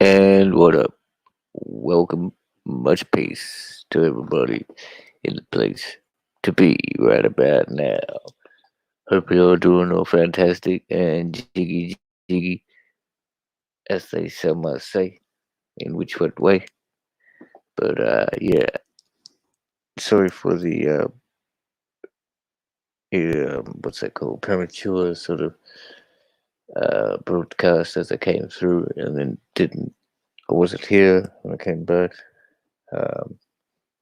And what up? Welcome, much peace to everybody in the place to be right about now. Hope you're all doing all fantastic and jiggy jiggy, as they some might say, in which what way. But yeah, sorry for the what's that called? Premature sort of broadcast as I came through and then didn't. I wasn't here when I came back. Um,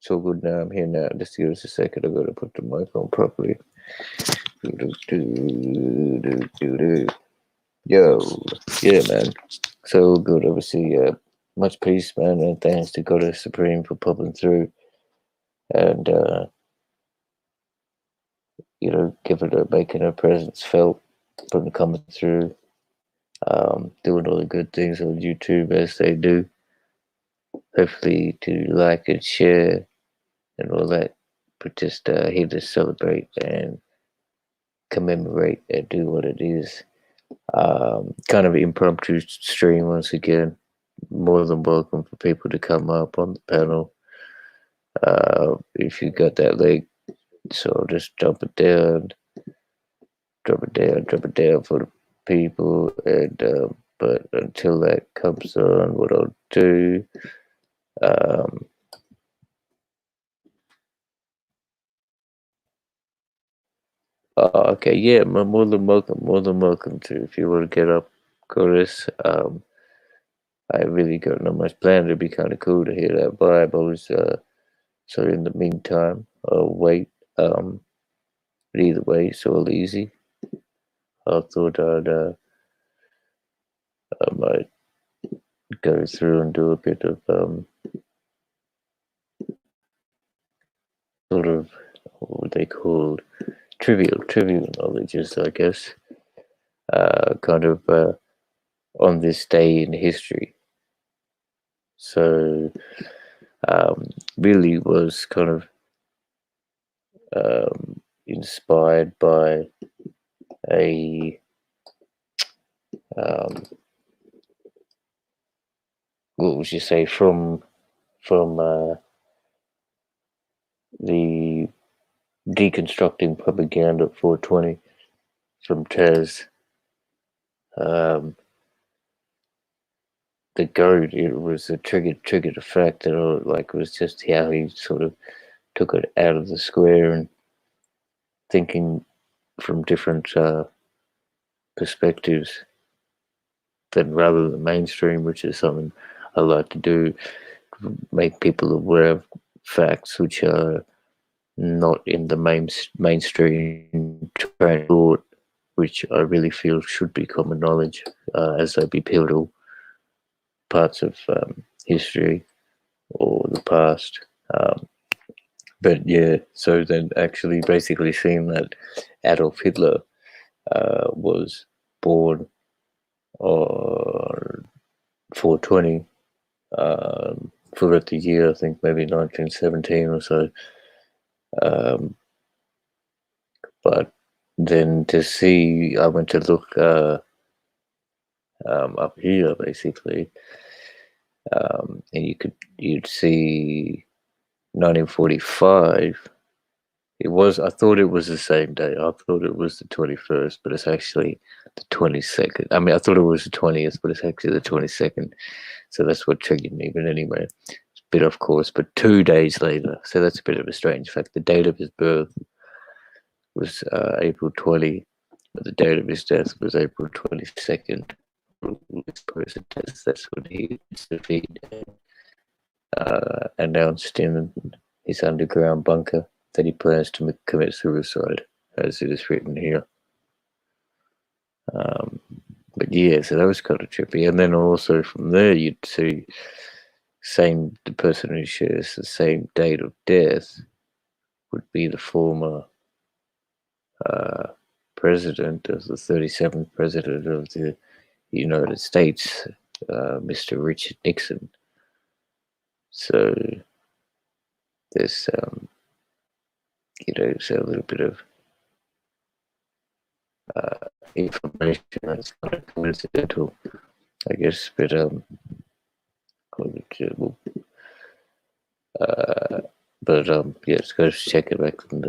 so good now. I'm here now. Just give us a second. I got to put the mic on properly. Yo, yeah, man. So good. Obviously, much peace, man, and thanks to God Supreme for popping through and making her presence felt from coming through, doing all the good things on YouTube as they do. Hopefully, to like and share and all that, but just here to celebrate and commemorate and do what it is. Kind of impromptu stream once again. More than welcome for people to come up on the panel if you got that link. So just drop it down for the people. And but until that comes on, what I'll do. Um, okay, yeah, more than welcome. More than welcome to if you want to get up, chorus. I really got not much planned. It'd be kind of cool to hear that vibe. I was so in the meantime, I'll wait. But either way, it's all easy. I thought I might go through and do a bit of sort of what would they called trivial knowledges, I guess. Kind of on this day in history. So really was kind of inspired by a what would you say from the deconstructing propaganda at 420 from Tez. The goat, it was a triggered effect that it was just how he sort of took it out of the square and thinking from different perspectives than rather than mainstream, which is something I like to do, make people aware of facts which are not in the mainstream train of thought, which I really feel should be common knowledge, as they be pivotal parts of history or the past. But yeah, so then actually basically seeing that Adolf Hitler was born on 420, forgot the year, I think maybe 1917 or so. But then to see, I went to look up here basically, and you'd see 1945. I thought it was the same day. I thought it was the 21st, but it's actually the 22nd. I mean, I thought it was the 20th, but it's actually the 22nd. So that's what triggered me. But anyway, it's a bit off course. But 2 days later, so that's a bit of a strange fact. The date of his birth was April 20, but the date of his death was April 22nd. That's when he was defeated and announced in his underground bunker that he plans to commit suicide, as it is written here. But yeah, so that was kind of trippy. And then also from there, you'd see the person who shares the same date of death would be the former president of the 37th president of the United States, Mr. Richard Nixon. So there's so a little bit of information that's kind of coincidental, I guess. But But yeah, just go check it back. And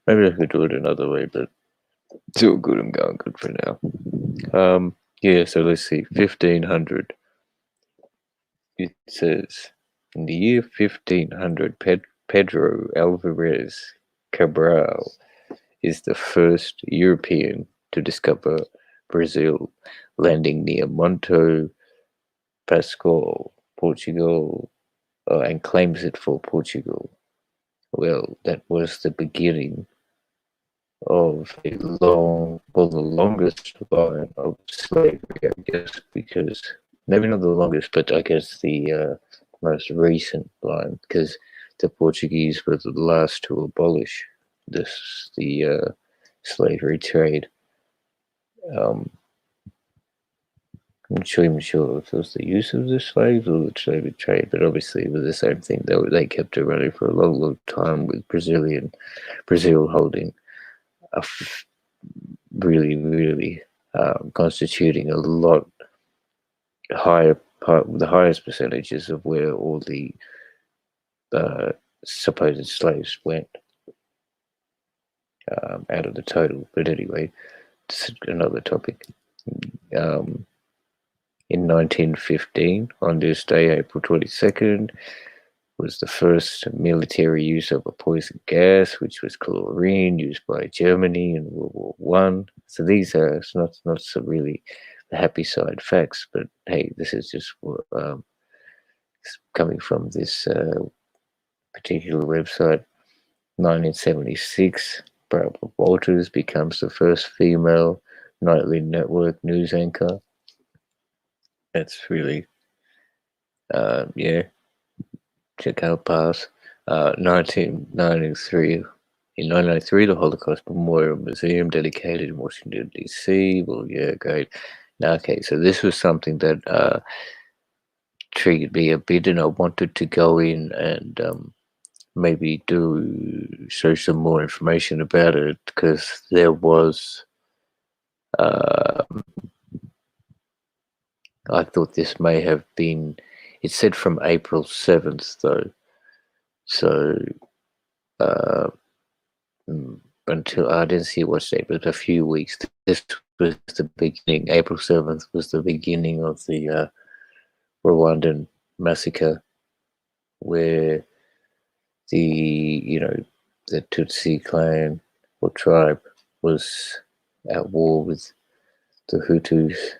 maybe I could do it another way, but it's all good. I'm going good for now. Yeah. So let's see. 1500. It says in the year 1500, Pedro Alvarez Cabral is the first European to discover Brazil, landing near Monte Pascoal, Portugal, and claims it for Portugal. Well, that was the beginning of the longest line of slavery, I guess, because maybe not the longest, but I guess the most recent line, because the Portuguese were the last to abolish the slavery trade. Um, I'm not even sure if it was the use of the slaves or the slavery trade, but obviously it was the same thing. They kept it running for a long time, with Brazil holding a really constituting a lot higher the highest percentages of where all the supposed slaves went out of the total. But anyway, it's another topic. In 1915, on this day, April 22nd, was the first military use of a poison gas, which was chlorine, used by Germany in World War One. So these are not so really the happy side facts, but hey, this is just coming from this particular website. 1976, Barbara Walters becomes the first female nightly network news anchor. That's really, yeah, check out pass. 1993. In 1993, the Holocaust Memorial Museum dedicated in Washington, D.C. Well, yeah, great. Now, okay, so this was something that triggered me a bit, and I wanted to go in and maybe show some more information about it, because there was, I thought this may have been, it said from April 7th, though. So, until I didn't see what date, but a few weeks. This was the beginning. April 7th was the beginning of the Rwandan massacre, where the Tutsi clan or tribe was at war with the Hutus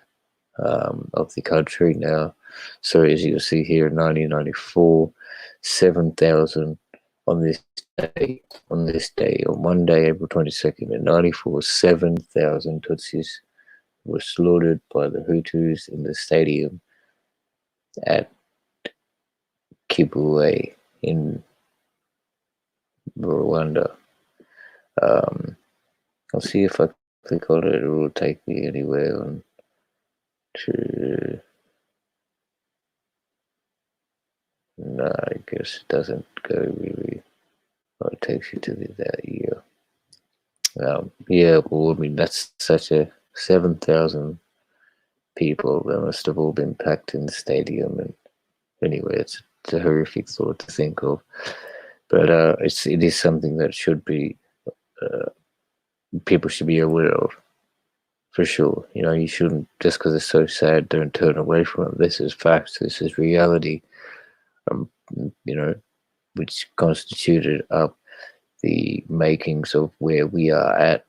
of the country now. So as you can see here, in 1994, 7,000 on this day, on Monday, April 22nd, in 94, 7,000 Tutsis were slaughtered by the Hutus in the stadium at Kibuye in Rwanda. I'll see if I click on it, it will take me anywhere on to. No, I guess it doesn't go really. Oh, it takes you to that year. Yeah, well, I mean, that's such a 7,000 people that must have all been packed in the stadium. And anyway, it's a horrific thought to think of. But it is something that should be, people should be aware of, for sure. You shouldn't, just because it's so sad, don't turn away from it. This is facts, this is reality, you know, which constituted up the makings of where we are at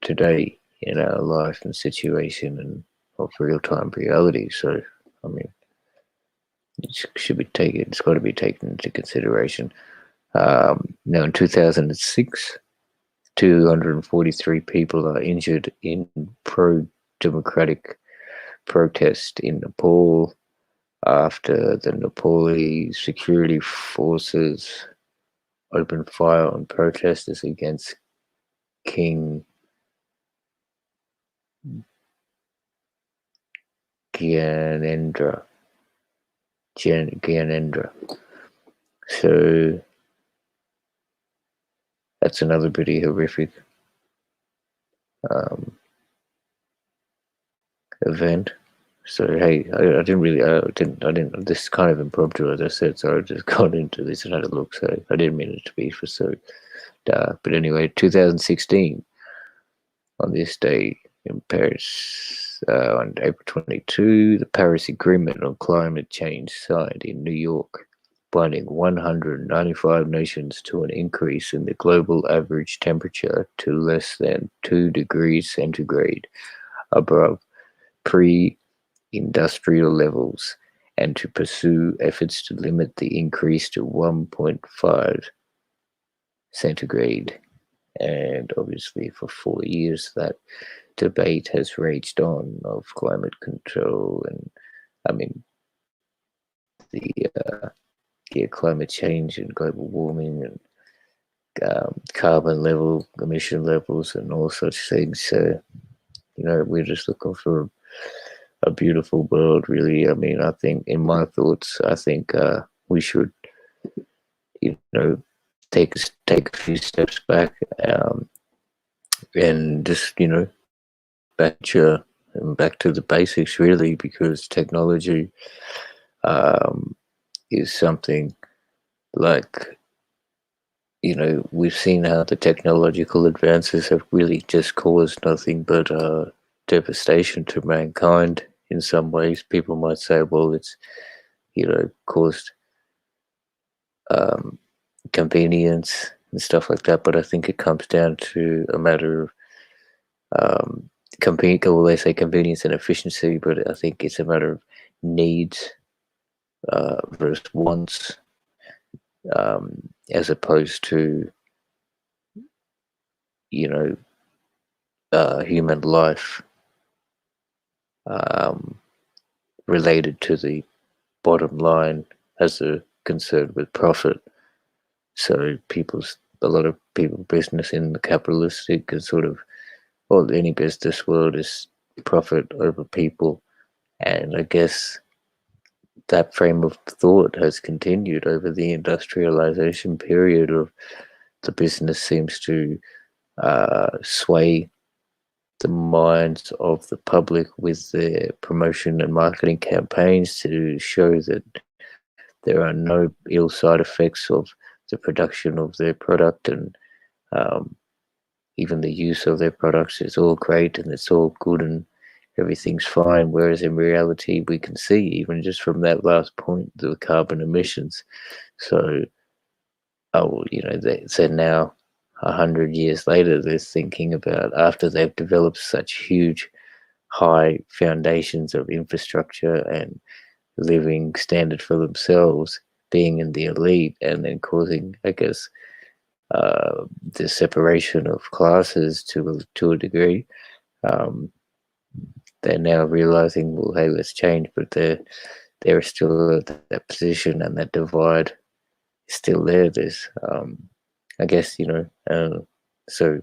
today in our life and situation and of real-time reality. So, I mean, it should be taken. It's got to be taken into consideration. Now, in 2006, 243 people are injured in pro-democratic protest in Nepal after the Nepali security forces opened fire on protesters against King Gyanendra. So that's another pretty horrific event. So hey, I didn't. This is kind of impromptu, as I said. So I just got into this and had a look. So I didn't mean it to be for so dark. But anyway, 2016, on this day in Paris, on April 22, the Paris Agreement on Climate Change signed in New York, binding 195 nations to an increase in the global average temperature to less than 2 degrees centigrade above pre industrial levels, and to pursue efforts to limit the increase to 1.5 centigrade. And obviously, for 4 years, that debate has raged on of climate control and, I mean, the climate change and global warming and carbon level, emission levels, and all such things. So, we're just looking for a beautiful world, really. I mean, I think, in my thoughts, I think we should, you know, take a few steps back, and just, back to the basics, really, because technology is something like, we've seen how the technological advances have really just caused nothing but devastation to mankind. In some ways, people might say, well, it's, caused um, convenience and stuff like that, but I think it comes down to a matter of well, they say convenience and efficiency, but I think it's a matter of needs versus wants, as opposed to, you know, human life, um, related to the bottom line as a concern with profit. So a lot of people business in the capitalistic and sort of, well, any business world is profit over people. And I guess that frame of thought has continued over the industrialization period of the business seems to sway the minds of the public with their promotion and marketing campaigns to show that there are no ill side effects of the production of their product, and um, even the use of their products is all great and it's all good and everything's fine. Whereas in reality, we can see, even just from that last point, the carbon emissions. So, so now, 100 years later, they're thinking about, after they've developed such huge, high foundations of infrastructure and living standard for themselves, being in the elite, and then causing, I guess, the separation of classes to a degree. Um, they're now realizing, well, hey, let's change, but they're still at that position, and that divide is still there. There's, I guess, so,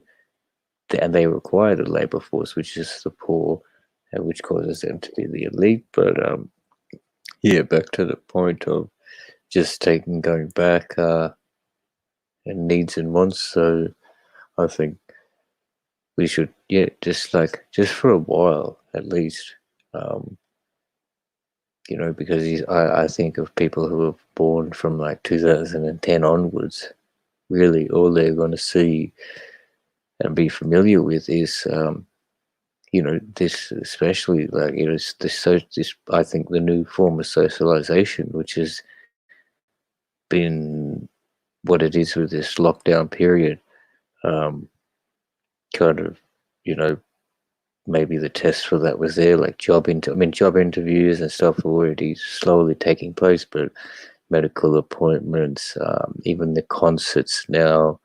and they require the labor force, which is the poor, which causes them to be the elite. But yeah, back to the point of just going back, and needs and wants. So I think we should, yeah, just for a while at least, um, because I think of people who are born from like 2010 onwards, really all they're going to see and be familiar with is, this, especially, like, this, I think, the new form of socialization, which has been what it is with this lockdown period, um, kind of, you know, maybe the test for that was there, like job interviews and stuff are already slowly taking place, but medical appointments, even the concerts now,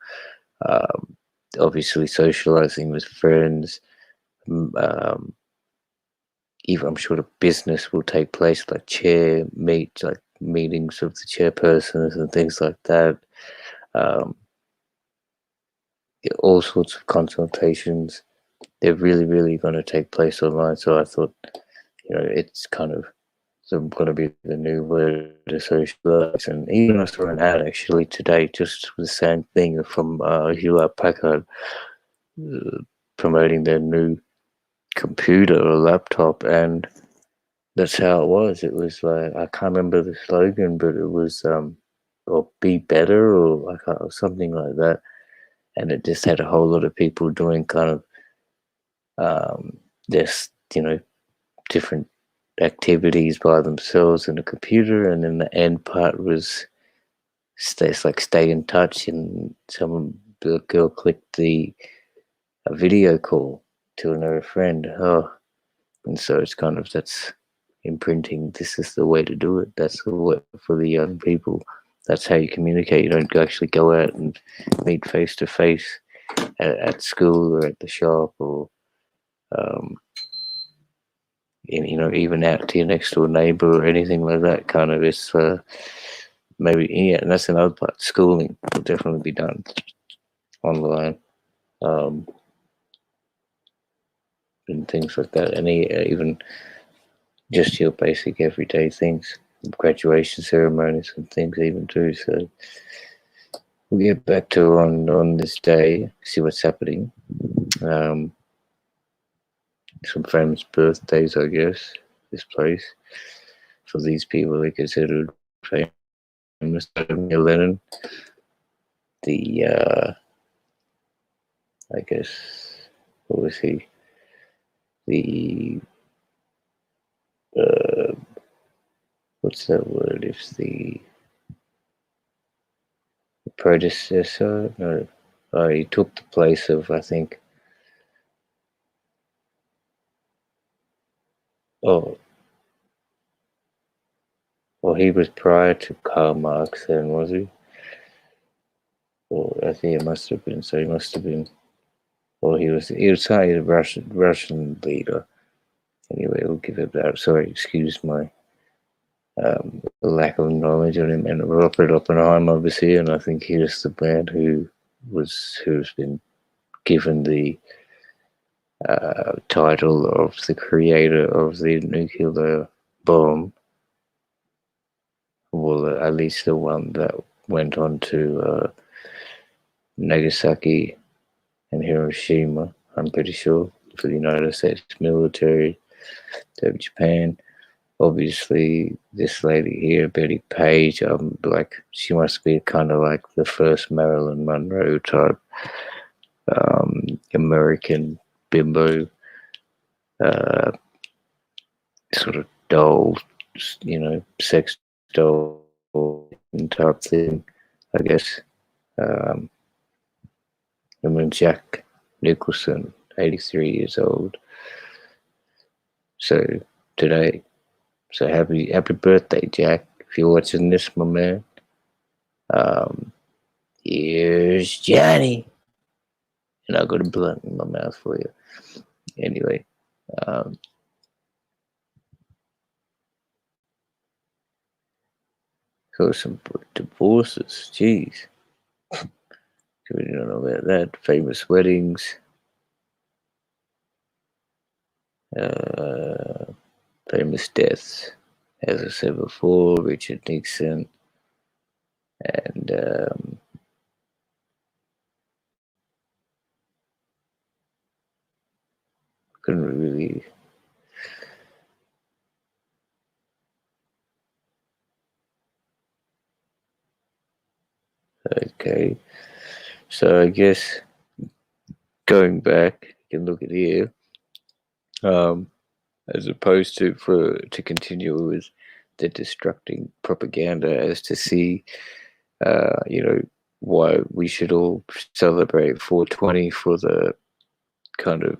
um, obviously socializing with friends, um, even I'm sure the business will take place, like like meetings of the chairpersons and things like that. Um, yeah, all sorts of consultations. They're really, really going to take place online. So I thought, it's kind of going to be the new way to socialize. And even I saw an ad actually today, just the same thing from Hewlett Packard, uh, promoting their new computer or laptop, and that's how it was. It was like, I can't remember the slogan, but it was or be better, or I can't, or something like that. And it just had a whole lot of people doing kind of this, different activities by themselves in a computer, and then the end part was stay in touch, and the girl clicked the a video call to another friend. Oh, and so it's kind of, that's imprinting. This is the way to do it. That's the way for the young people. That's how you communicate. You don't actually go out and meet face to face at school or at the shop, or um, even out to your next door neighbor or anything like that. Kind of, it's maybe, yeah, and that's another part. Schooling will definitely be done online, um, and things like that. And even just your basic everyday things, graduation ceremonies and things even too. So we'll get back to on this day, see what's happening. Some famous birthdays, I guess. This place, for these people, they considered famous. Lennon, the I guess, what was he? The uh, what's that word? It's the predecessor. No, he took the place of, I think. Oh, well, he was prior to Karl Marx, then, was he? Or I think it must have been. So he must have been. Well, he was a Russian leader. Anyway, we'll give it that. Sorry, excuse my lack of knowledge on him. And Robert Oppenheimer was here, and I think he was the man who's been given the title of the creator of the nuclear bomb. Well, at least the one that went on to Nagasaki and Hiroshima, I'm pretty sure, for the United States military, to Japan. Obviously, this lady here, Betty Page, she must be kind of like the first Marilyn Monroe type American bimbo, uh, sort of doll, sex doll type thing, I guess. Um, and then Jack Nicholson, 83 years old. So today, so happy birthday, Jack! If you're watching this, my man. Here's Johnny, and I got a blunt in my mouth for you. Anyway, um, so some divorces. Jeez, we don't know about that. Famous weddings. Uh, Famous deaths. As I said before, Richard Nixon, and couldn't really. Okay, so I guess going back, you can look at here, as opposed to continue with the destructing propaganda, as to see, why we should all celebrate 420 for the kind of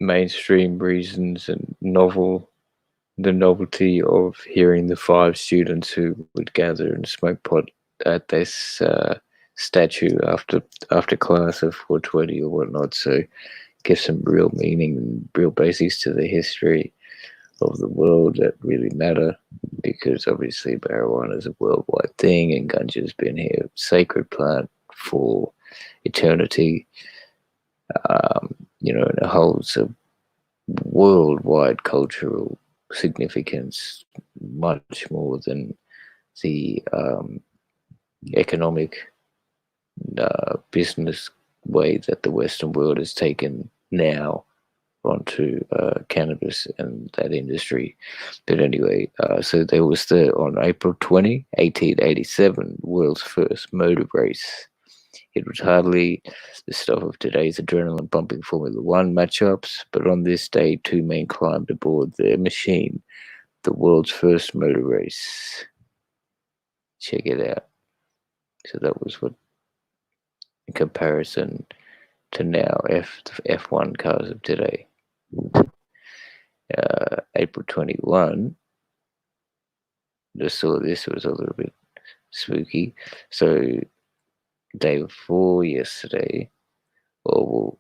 mainstream reasons, and the novelty of hearing the 5 students who would gather and smoke pot at this statue after class of 420 or whatnot. So give some real meaning and real basics to the history of the world that really matter, because obviously marijuana is a worldwide thing, and ganja's been here, sacred plant for eternity, and it holds a worldwide cultural significance, much more than the economic business way that the Western world has taken now onto cannabis and that industry. But anyway, so there was on April 20, 1887, world's first motor race. It was hardly the stuff of today's adrenaline pumping Formula One matchups, but on this day, two men climbed aboard their machine, the world's first motor race. Check it out. So that was what, in comparison to now, F1 cars of today. April 21, just saw this, it was a little bit spooky. So, day before yesterday, or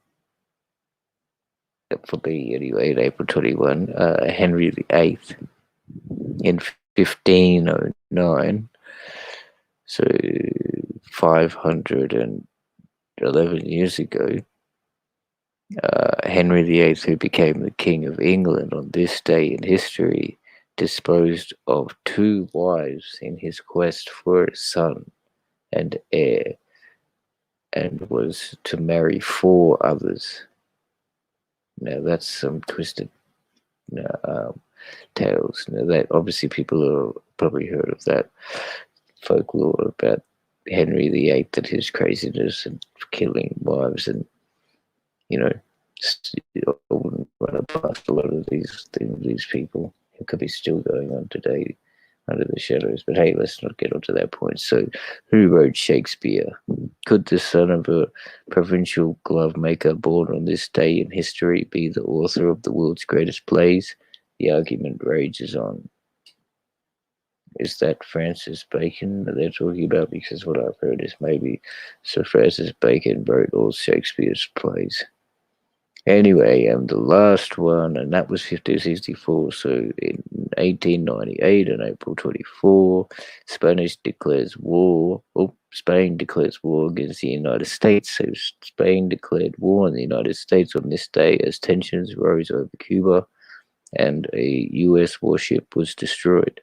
well, for me anyway, in April 21, Henry VIII in 1509, so 511 years ago, Henry VIII, who became the King of England on this day in history, disposed of two wives in his quest for a son and heir, and was to marry four others. Now that's some twisted tales. Now that obviously people have probably heard of that folklore about Henry VIII and his craziness and killing wives, and you know, I wouldn't run past a lot of these people. It could be still going on today under the shadows. But hey, let's not get onto that point. So, who wrote Shakespeare? Could the son of a provincial glove maker born on this day in history be the author of the world's greatest plays? The argument rages on. Is that Francis Bacon that they're talking about? Because what I've heard is maybe Sir Francis Bacon wrote all Shakespeare's plays. Anyway, the last one, and that was 1564. So in 1898, on April 24, Spain declares war against the United States. So Spain declared war on the United States on this day as tensions rose over Cuba, and a U.S. warship was destroyed.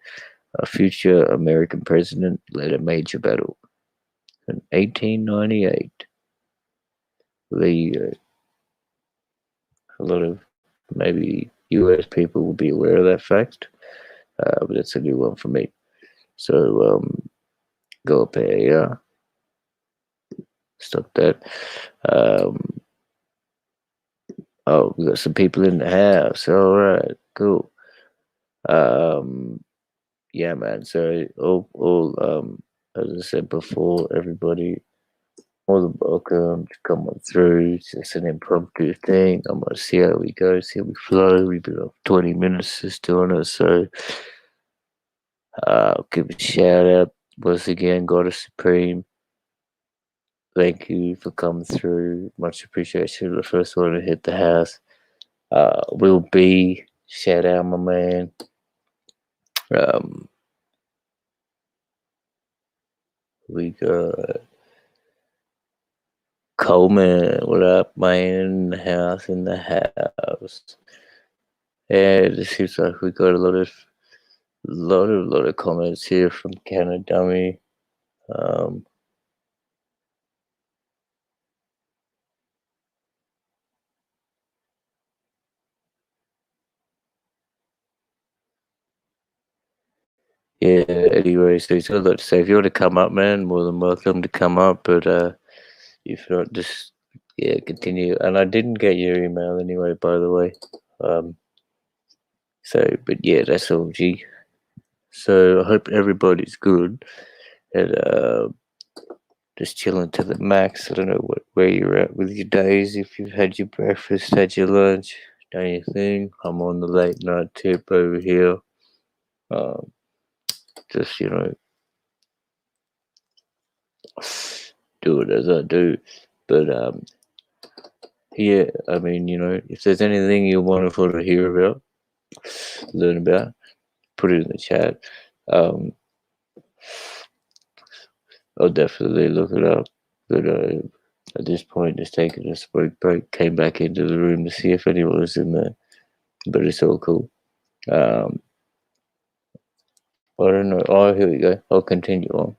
A future American president led a major battle. In 1898, a lot of maybe US people will be aware of that fact, but it's a new one for me. So go up there, yeah. Stop that. Oh, we got some people in the house. All right, cool. Yeah, man. So all as I said before, everybody, more than welcome to come on through. It's just an impromptu thing. I'm gonna see how we go, see how we flow. We've been off 20 minutes just doing it, so give a shout out once again, Goddess Supreme. Thank you for coming through. Much appreciation. The first one to hit the house. Will be shout out, my man. We got Coleman. What up, man? In the house. And it seems like we got a lot of comments here from Canada Dummy. Yeah, anyway, so he's got a lot to say. If you want to come up, man, more than welcome to come up. But if not, just continue. And I didn't get your email anyway, by the way. So, but yeah, that's all, G. So I hope everybody's good and just chilling to the max. I don't know where you're at with your days. If you've had your breakfast, had your lunch, done your thing. I'm on the late night tip over here. Just do it as I do. But yeah, I mean, if there's anything you want to hear about, learn about, put it in the chat. I'll definitely look it up. But at this point, just taking a smoke break, came back into the room to see if anyone was in there. But it's all cool. I don't know. Oh, here we go. I'll continue on.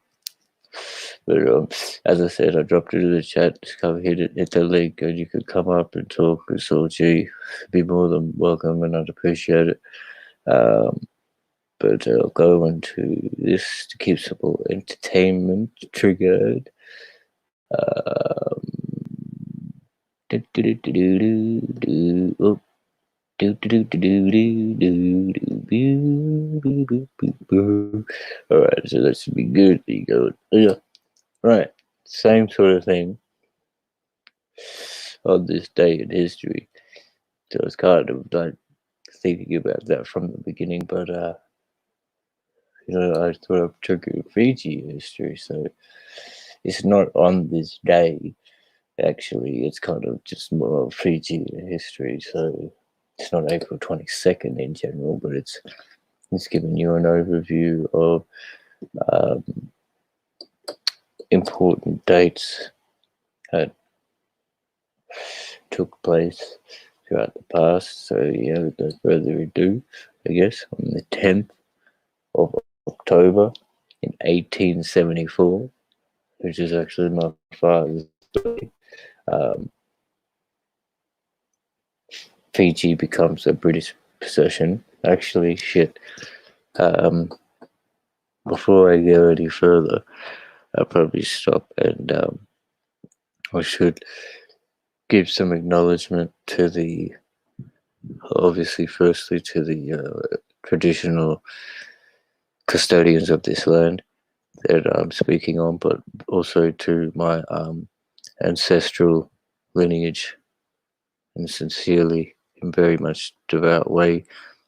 But as I said, I dropped it in the chat. Just come hit the link, and you could come up and talk. So, gee, be more than welcome, and I'd appreciate it. But I'll go into this to keep some entertainment triggered. Alright, so that should be good. You go, yeah. Right, same sort of thing on this day in history. So I was kind of like thinking about that from the beginning, but I thought of Turkey Fiji history, so it's not on this day. Actually, it's kind of just more of Fiji history, so it's not April 22nd in general, but it's giving you an overview of important dates that took place throughout the past. So yeah, without further ado, I guess on the 10th of October in 1874, which is actually my father's birthday, Fiji becomes a British possession. Actually, shit. Before I go any further, I'll probably stop and I should give some acknowledgement to obviously, firstly to the traditional custodians of this land that I'm speaking on, but also to my ancestral lineage, and sincerely, in very much devout way,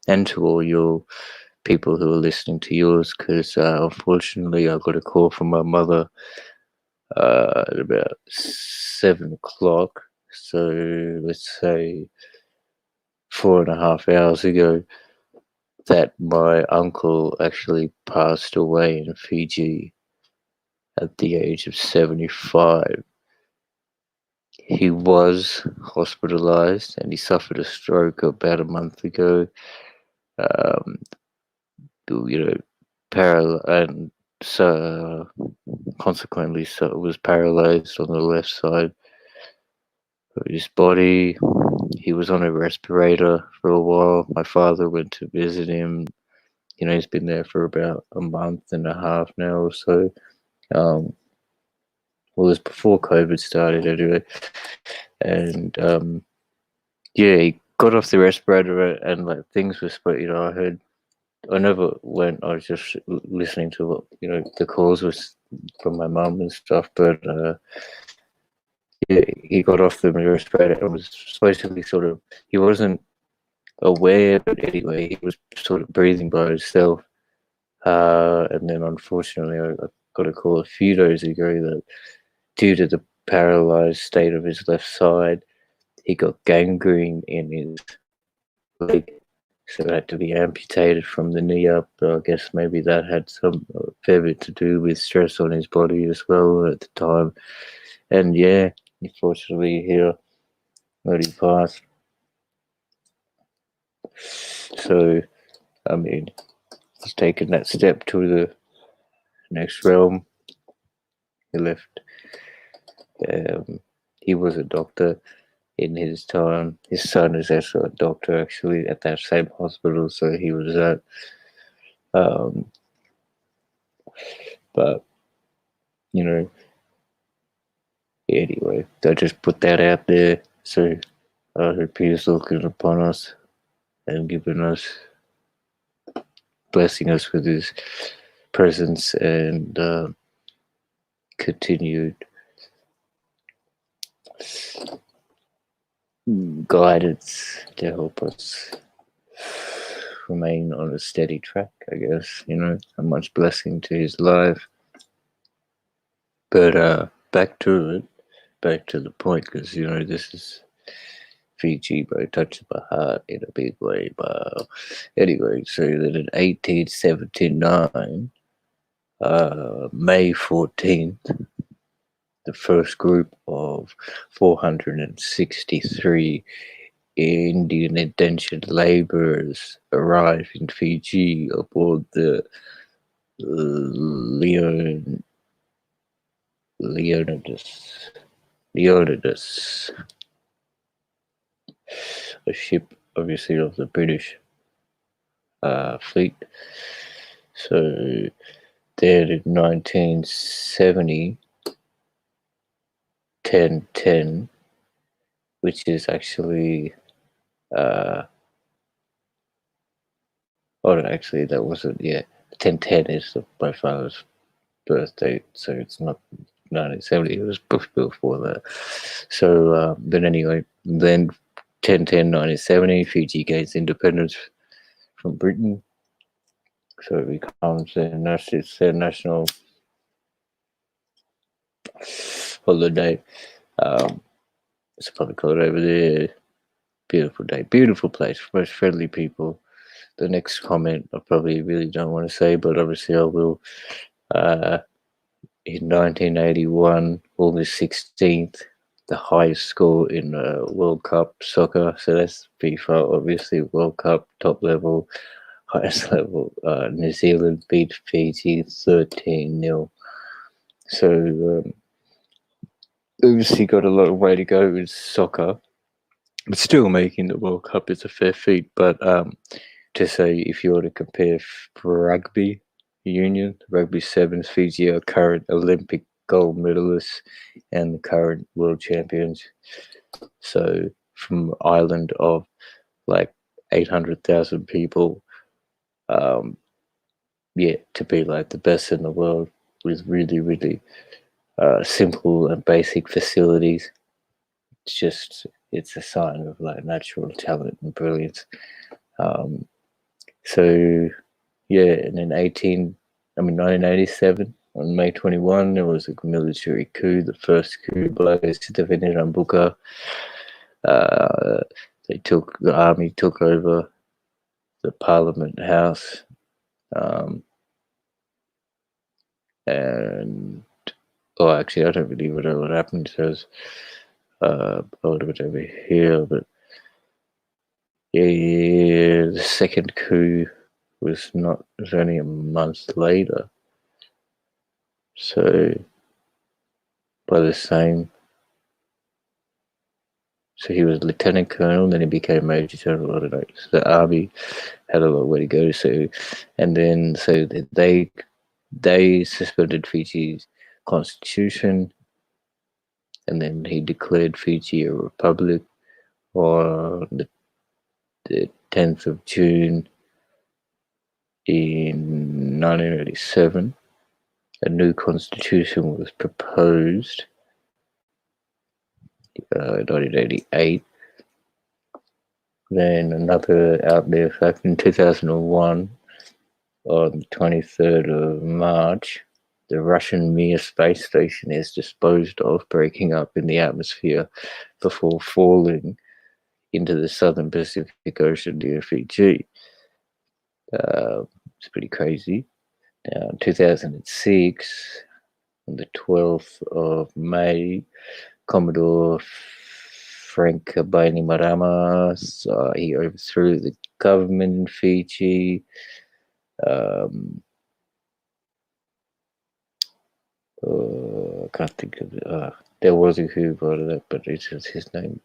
and to all your people who are listening to yours, because unfortunately I got a call from my mother at about 7 o'clock, so let's say 4.5 hours ago, that my uncle actually passed away in Fiji at the age of 75. He was hospitalized and he suffered a stroke about a month ago. And so consequently, so was paralyzed on the left side of his body. He was on a respirator for a while. My father went to visit him. He's been there for about a month and a half now or so. Well, it was before COVID started anyway. And yeah, he got off the respirator and like things were I never went. I was just listening to what the calls was from my mum and stuff. But yeah, he got off the respirator and was supposedly he wasn't aware, but anyway, he was sort of breathing by himself. And then unfortunately, I got a call a few days ago that due to the paralyzed state of his left side, he got gangrene in his leg, so it had to be amputated from the knee up. I guess maybe that had some fair bit to do with stress on his body as well at the time. And yeah, unfortunately here, let him pass. So, I mean, he's taken that step to the next realm. He left. He was a doctor in his time. His son is also a doctor, actually, at that same hospital. So he was at. But anyway, I just put that out there. So I hope he's looking upon us and blessing us with his presence and continued guidance to help us remain on a steady track, I guess. A much blessing to his life. But back to the point, because this is Fiji, but it touches my heart in a big way. But anyway, so that in 1879, May 14th, the first group of 463 Indian indentured laborers arrived in Fiji aboard the Leonidas, a ship obviously of the British fleet. So then in 1970, 1010, which is actually, actually that wasn't, 1010 is my father's birthday, so it's not 1970, it was before that. So, but anyway, then 1010, 1970, Fiji gains independence from Britain, so it becomes their national holiday. It's a public holiday over there. Beautiful day, beautiful place, most friendly people. The next comment I probably really don't want to say, but obviously I will. In 1981, August 16th, the highest score in World Cup soccer. So that's FIFA, obviously, World Cup, top level, highest level. New Zealand beat Fiji 13-0. So obviously got a lot of way to go with soccer. But still making the World Cup is a fair feat. But to say, if you were to compare rugby union, rugby sevens, Fiji are current Olympic gold medalists and the current world champions. So from island of like 800,000 people, to be like the best in the world with really, really simple and basic facilities. It's a sign of like natural talent and brilliance. So yeah, and in 1987, on May 21, there was a military coup, the first coup by Stephen Rambuka. The army took over the Parliament House, and actually, I don't really know what happened. So a little bit over here, but yeah, the second coup was only a month later. So by the same, so he was lieutenant colonel, then he became major general. I don't know. So the army had a long way to go. So, and then they suspended Fiji's constitution, and then he declared Fiji a republic on the 10th of June in 1987. A new constitution was proposed in 1988. Then another out there fact, in 2001, on the 23rd of March, the Russian Mir space station is disposed of, breaking up in the atmosphere before falling into the southern Pacific Ocean near Fiji. It's pretty crazy. Now, in 2006, on the 12th of May, Commodore Frank Bainimarama, he overthrew the government in Fiji. I can't think of it. There was a coup about that, but it's just his name.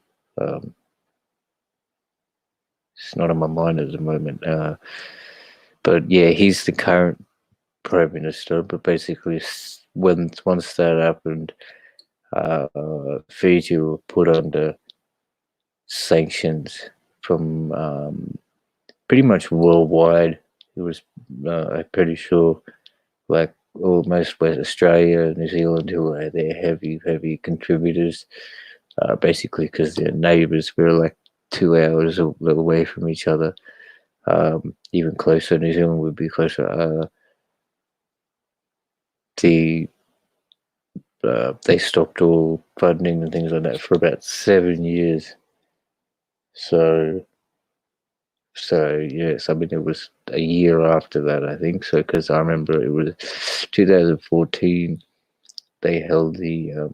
It's not on my mind at the moment. But yeah, he's the current prime minister. But basically, once that happened, Fiji were put under sanctions from pretty much worldwide. It was, I'm pretty sure, like almost West Australia, New Zealand, who are their heavy contributors, basically because their neighbours were like 2 hours away from each other. Even closer, New Zealand would be closer. They stopped all funding and things like that for about 7 years. So yes, I mean it was a year after that, I think. So because I remember it was 2014. They held because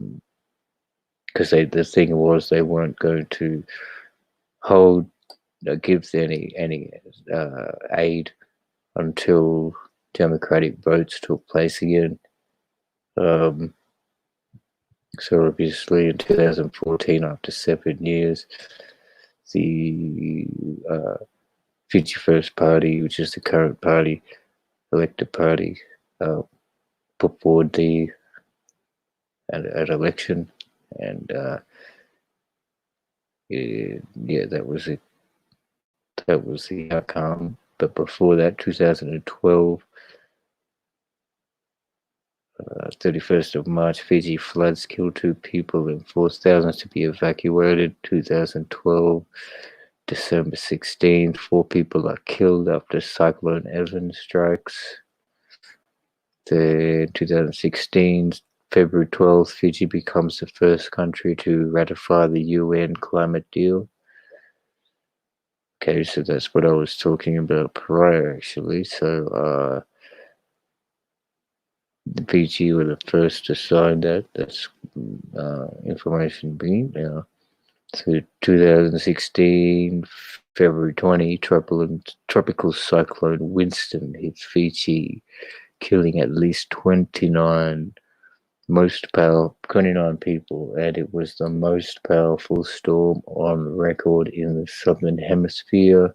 the thing was they weren't going to give any aid until democratic votes took place again. So obviously in 2014, after 7 years, the Fiji First Party, which is the current party, elected party, uh, put forward an election, and yeah, that was it. That was the outcome. But before that, 2012, 31st of March, Fiji floods killed 2 people and forced thousands to be evacuated. 2012, December 16th, 4 people are killed after Cyclone Evan strikes. Then 2016, February 12th, Fiji becomes the first country to ratify the UN climate deal. Okay, so that's what I was talking about prior, actually. So the Fiji were the first to sign that. That's information being. So 2016, February 20, tropical cyclone Winston hits Fiji, killing at least 29 people, and it was the most powerful storm on record in the southern hemisphere,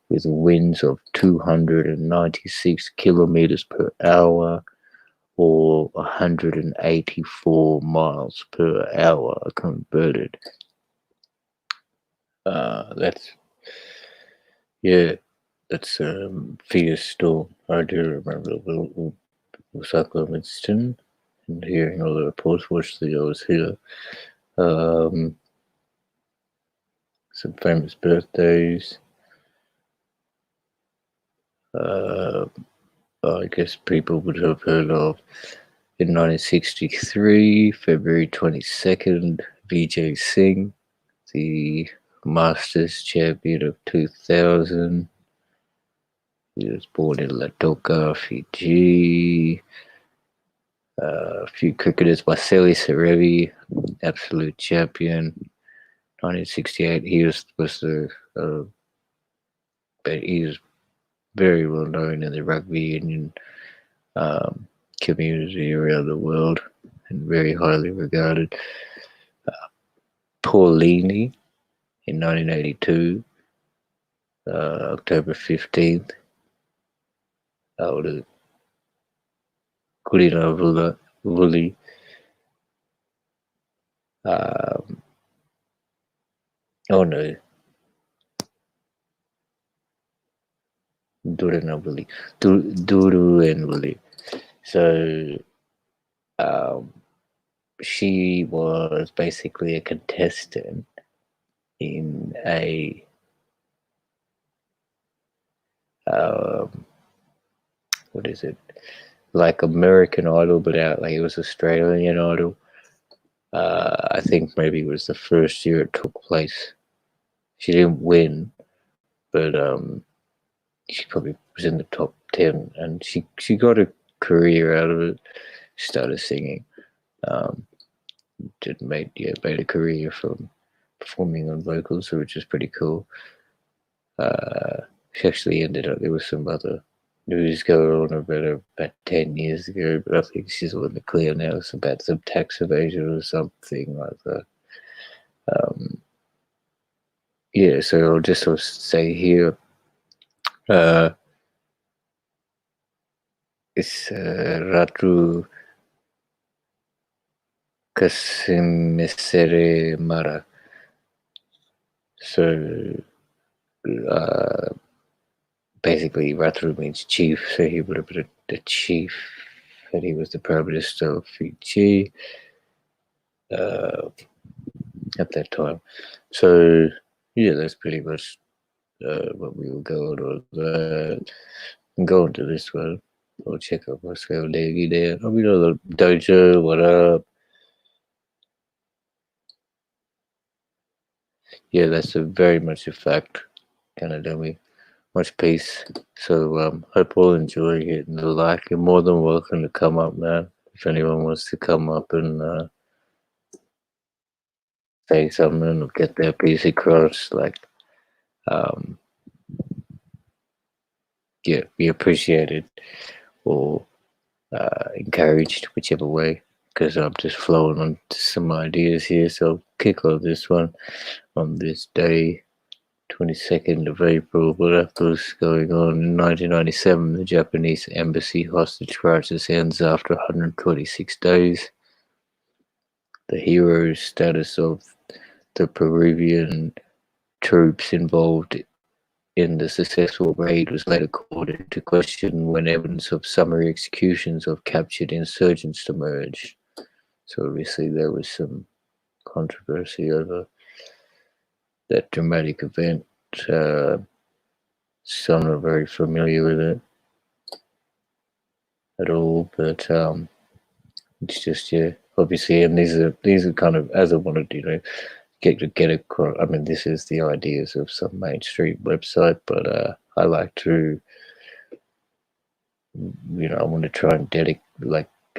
with winds of 296 kilometers per hour or 184 miles per hour converted. That's that's fierce storm. I do remember the Cyclone Winston and hearing all the reports. Fortunately, I was here. Some famous birthdays. I guess people would have heard of in 1963, February 22nd, Vijay Singh, the Masters champion of 2000. He was born in Latoka, Fiji. A few cricketers, Vasily Serevi, absolute champion. 1968, he was very well known in the rugby union community around the world and very highly regarded. Paulini in 1982, October 15th. Kulina Vuli. Oh no, Duranavuli. Duru and Vuli. So she was basically a contestant in a what is it, like American Idol, but out like it was Australian Idol. I think maybe it was the first year it took place. She didn't win, but she probably was in the top 10, and she got a career out of it. She started singing. Made a career from performing on vocals, which is pretty cool. She actually ended up, there was some other news going on about her about 10 years ago, but I think she's on the clear now. It's about some tax evasion or something like that. So I'll just sort of say here, it's Ratu Kasimisere Mara. So basically Ratu means chief, so he would have been the chief, and he was the Prime Minister of Fiji at that time. So yeah, that's pretty much what we will go on that. Go into this one. I'll check out my scale Davey there. I'll be on the dojo, what up? Yeah, that's very much a fact, kind of dummy. Much peace. So hope all enjoy getting the like. You're more than welcome to come up, man. If anyone wants to come up and say something or get their piece across, like be appreciated or encouraged, whichever way. because I'm just flowing on some ideas here. So I'll kick off this one on this day, 22nd of April. What was going on in 1997? The Japanese embassy hostage crisis ends after 126 days. The hero status of the Peruvian troops involved in the successful raid was later called into question when evidence of summary executions of captured insurgents emerged. So obviously there was some controversy over that dramatic event. So I'm not very familiar with it at all, but it's just, yeah, obviously, and these are kind of, as I wanted to, get across. I mean, this is the ideas of some mainstream website, but I like to, I want to try and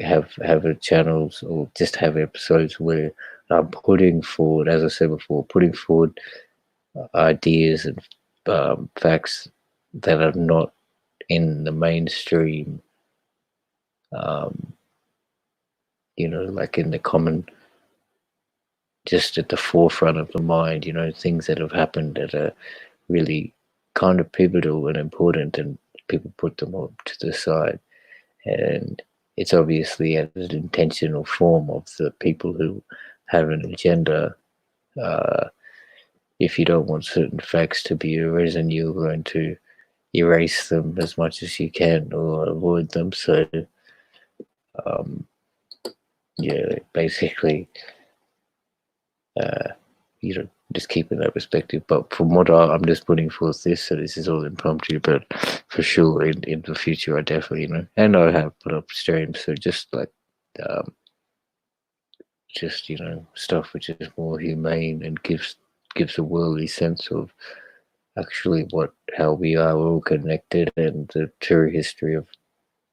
have a channels or just have episodes where I'm putting forward, as I said before, putting forward ideas and facts that are not in the mainstream, like in the common, just at the forefront of the mind, things that have happened that are really kind of pivotal and important, and people put them up to the side. And it's obviously an intentional form of the people who have an agenda. If you don't want certain facts to be arisen, you're going to erase them as much as you can or avoid them. So, yeah, basically, just keeping that perspective. But from what I'm just putting forth this, so this is all impromptu, but for sure in the future, I definitely, and I have put up streams, so just like, stuff which is more humane and gives a worldly sense of actually how we are all connected, and the true history of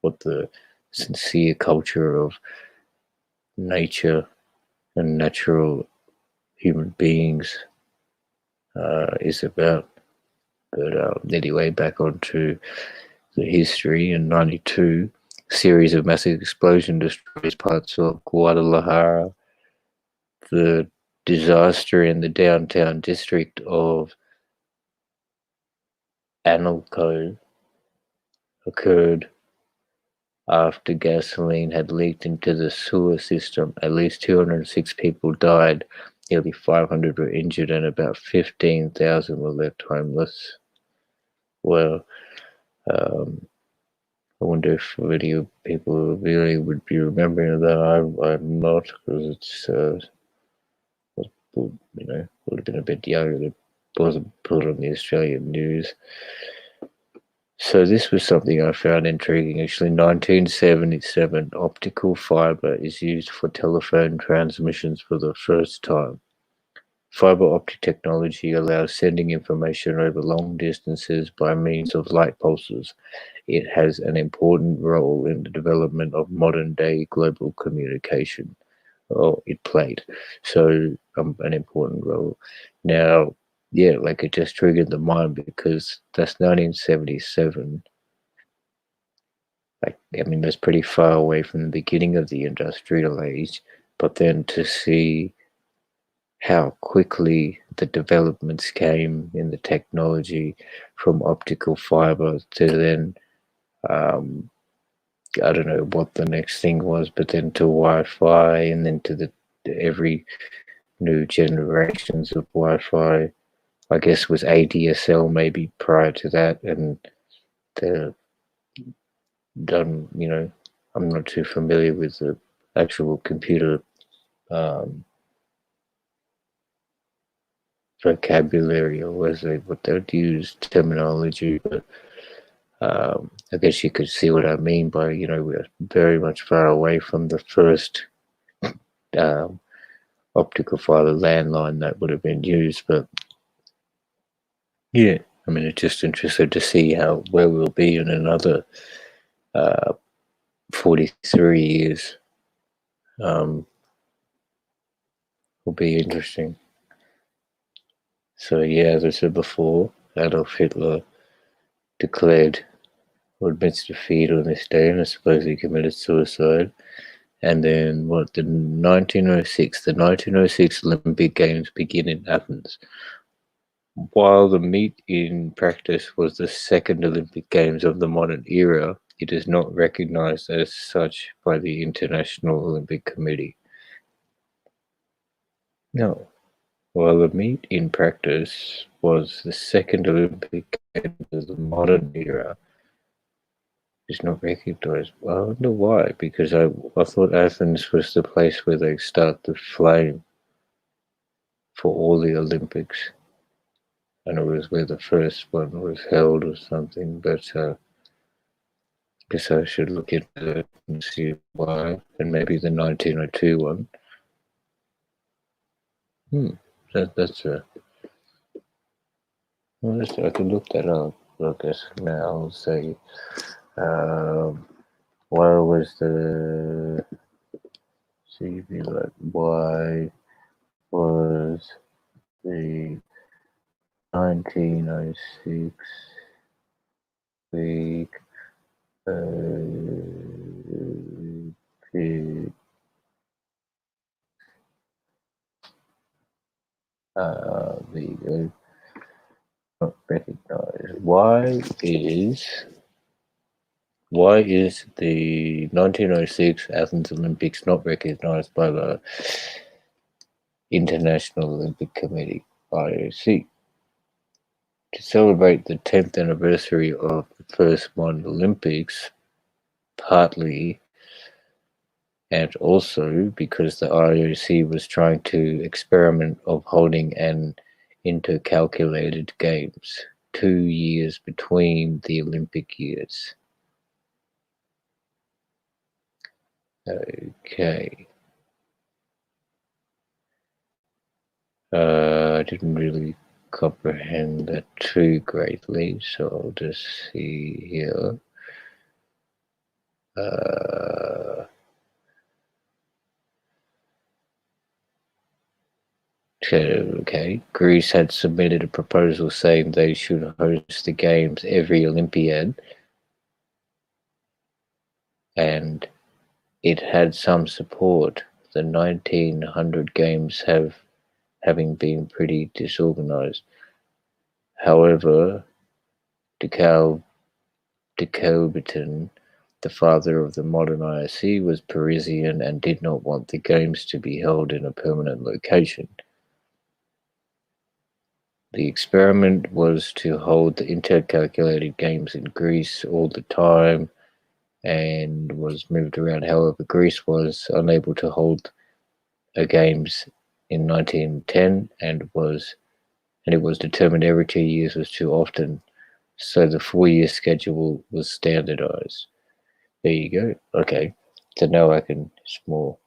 what the sincere culture of nature and natural human beings is about. But anyway, back onto the history. In 92, a series of massive explosions destroys parts of Guadalajara. The disaster in the downtown district of Analco occurred after gasoline had leaked into the sewer system. At least 206 people died, nearly 500 were injured, and about 15,000 were left homeless. Well, I wonder if any people really would be remembering that. I'm not, because it's, would have been a bit younger. It wasn't put on the Australian news. So this was something I found intriguing. Actually, 1977, optical fiber is used for telephone transmissions for the first time. Fiber optic technology allows sending information over long distances by means of light pulses. It has an important role in the development of modern-day global communication. Oh, it played so an important role. Now, yeah, like it just triggered the mind because that's 1977. Like, I mean, that's pretty far away from the beginning of the industrial age, but then to see how quickly the developments came in the technology from optical fiber to then, I don't know what the next thing was, but then to Wi-Fi, and then to every new generations of Wi-Fi. I guess was ADSL maybe prior to that, and the done. I'm not too familiar with the actual computer vocabulary, or what they would use terminology, but I guess you could see what I mean by, we're very much far away from the first optical fiber landline that would have been used. But yeah, I mean, it's just interesting to see where we'll be in another 43 years. Will be interesting. So yeah, as I said before, Adolf Hitler declared or admits defeat on this day, and I suppose he committed suicide. And then what? The 1906 Olympic Games begin in Athens. While the meet in practice was the second Olympic Games of the modern era, it is not recognized as such by the International Olympic Committee. No. While the meet in practice was the second Olympic Games of the modern era, it is not recognized. I wonder why, because I thought Athens was the place where they start the flame for all the Olympics, and it was where the first one was held or something, but guess I should look into it and see why, and maybe the 1902 one. That's a. Well, I can look that up. I guess now I'll say, why was the CV like? Why was the 1906 week there you go. Not recognized. Why is the 1906 Athens Olympics not recognized by the International Olympic Committee, IOC? To celebrate the 10th anniversary of the first modern Olympics, partly, and also because the IOC was trying to experiment of holding an intercalated games 2 years between the Olympic years. Okay. I didn't really comprehend that too greatly, so I'll just see here. Okay, Greece had submitted a proposal saying they should host the games every Olympiad, and it had some support. The 1900 games having been pretty disorganized. However, Decaubreton, the father of the modern IOC, was Parisian and did not want the games to be held in a permanent location. The experiment was to hold the intercalated games in Greece all the time and was moved around. However, Greece was unable to hold a games in 1910 and it was determined every 2 years was too often, so the 4-year schedule was standardized. There you go. Okay, so now it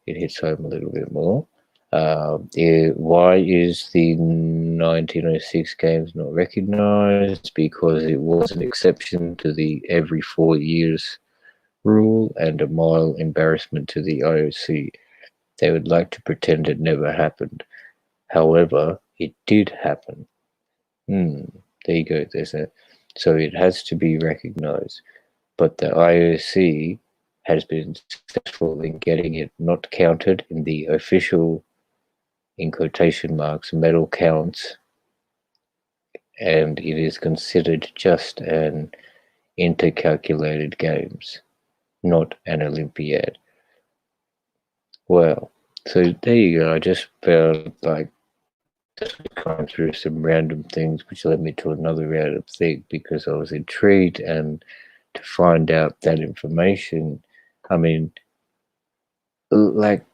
hits home a little bit more. Why is the 1906 games not recognized? Because it was an exception to the every 4 years rule and a mild embarrassment to the IOC. They would like to pretend it never happened. However, it did happen. There you go. So it has to be recognized. But the IOC has been successful in getting it not counted in the official, in quotation marks, medal counts, and it is considered just an intercalated games, not an Olympiad. Well, so there you go. I just felt like just going through some random things, which led me to another random thing because I was intrigued and to find out that information. I mean, like,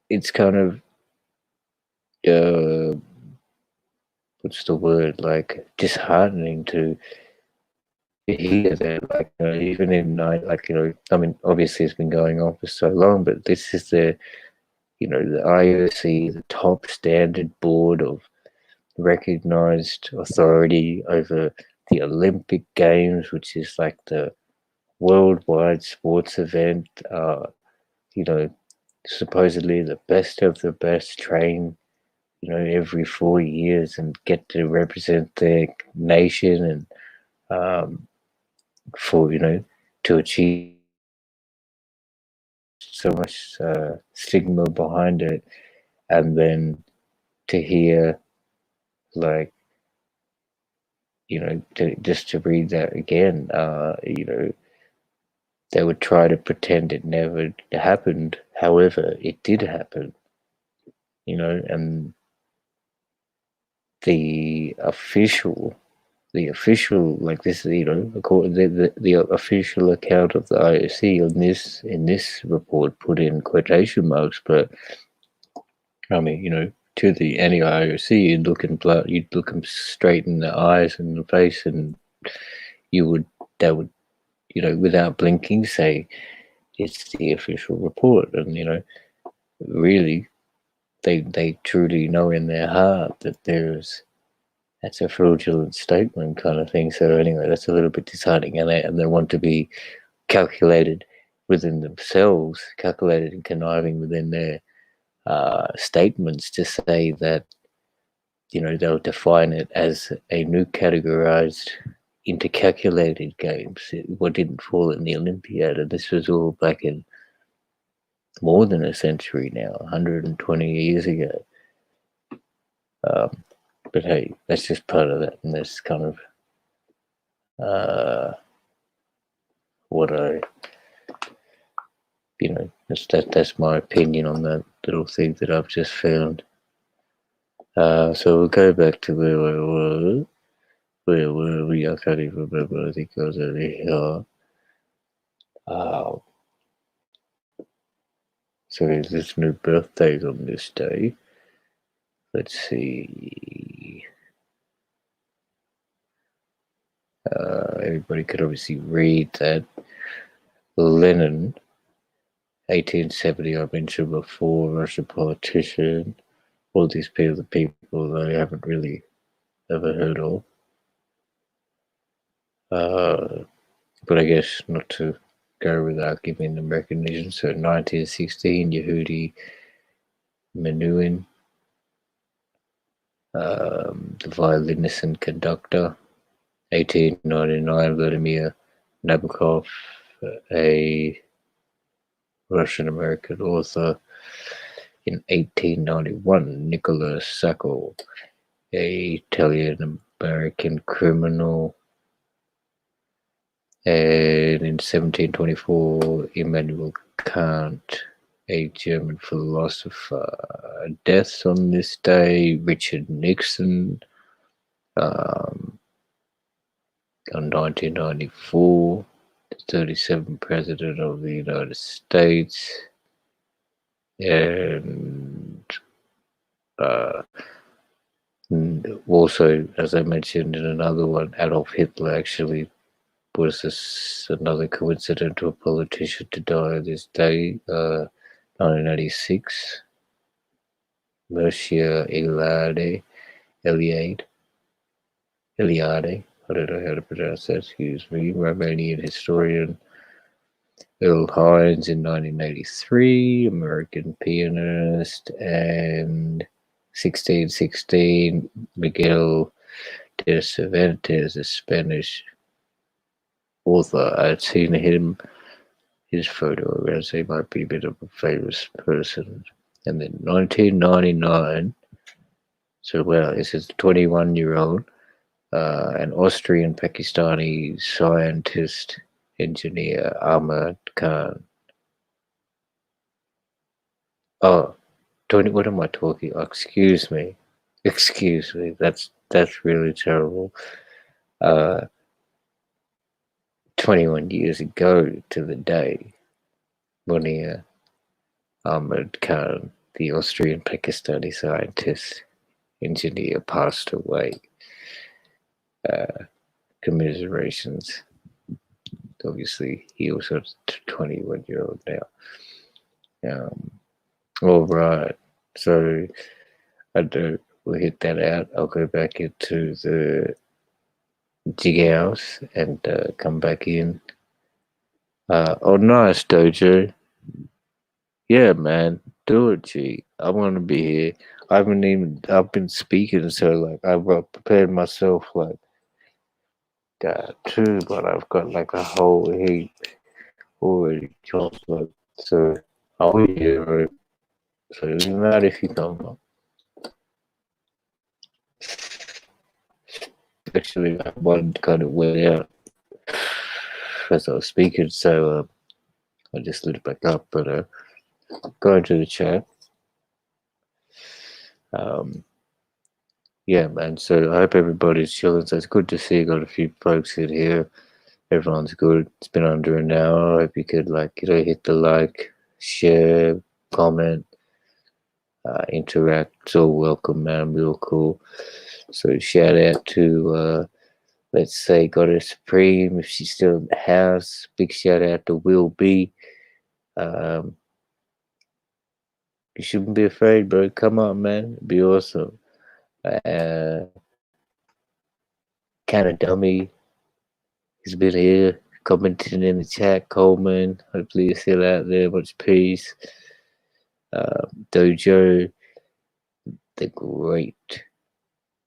it's kind of what's the word, like, disheartening to hear that, like, even in night, like, I mean, obviously it's been going on for so long, but this is the IOC, the top standard board of recognized authority over the Olympic Games, which is like the worldwide sports event, you know, supposedly the best of the best train, every 4 years and get to represent their nation and for, to achieve so much stigma behind it, and then to hear, like, just to read that again, they would try to pretend it never happened. However, it did happen, and the official, like this, the official account of the IOC on in this report put in quotation marks, but I mean, to the any IOC, you'd look them straight in the eyes and the face, and they would, without blinking, say it's the official report, and really, they truly know in their heart that that's a fraudulent statement kind of thing. So anyway, that's a little bit disheartening, and they want to be calculated within themselves, calculated and conniving within their statements to say that they'll define it as a new categorized intercalculated games. What didn't fall in the Olympiad, and this was all back in more than a century now, 120 years ago. But hey, that's just part of that, and that's kind of what that's my opinion on that little thing that I've just found. So we'll go back to where I was. Where were we? I can't even remember. I think I was over here. So there's no birthdays on this day. Let's see. Everybody could obviously read that. Lenin, 1870, I mentioned before, Russian politician. All these people, the people I haven't really ever heard of. But I guess not to go without giving them recognition. So 1916, Yehudi Menuhin, the violinist and conductor. 1899, Vladimir Nabokov, a Russian-American author. In 1891, Nicholas Sacco, a Italian-American criminal. And in 1724, Immanuel Kant, a German philosopher. Deaths on this day: Richard Nixon, on 1994, the 37th President of the United States. And also, as I mentioned in another one, Adolf Hitler actually was this another coincidental politician to die this day. 1986, Mircea Eliade, I don't know how to pronounce that, excuse me, Romanian historian. Earl Hines in 1983, American pianist. And 1616, Miguel de Cervantes, a Spanish author. I'd seen his photo around, so he might be a bit of a famous person. And then 1999, so wow, this is a 21-year-old, an Austrian Pakistani scientist, engineer, Ahmad Khan. Oh, 20, what am I talking? Oh, excuse me. That's really terrible. 21 years ago to the day, Munir Ahmad Khan, the Austrian Pakistani scientist, engineer, passed away. Commiserations. Obviously, he was a 21-year-old now. All right, so we'll hit that out. I'll go back into the jig house and come back in. Oh, nice, Dojo. Yeah, man, do it, G. I want to be here. I've been speaking, so like I've prepared myself like too, but I've got like a whole heap already chopped up. So Oh yeah, right. So it doesn't matter if you come up. Especially like one kind of went out as I was speaking, so I just lit it back up. But going to the chat, um, yeah, man. So I hope everybody's chilling. So it's good to see. Got a few folks in here. Everyone's good. It's been under an hour. I hope you could hit the like, share, comment, interact. It's all welcome, man. Real cool. So shout out to let's say Goddess Supreme if she's still in the house. Big shout out to Will B. Um, you shouldn't be afraid, bro. Come on, man. It'd be awesome. Uh, Kinda Dummy has been here commenting in the chat. Coleman, hopefully you're still out there. Much peace. Dojo, the great,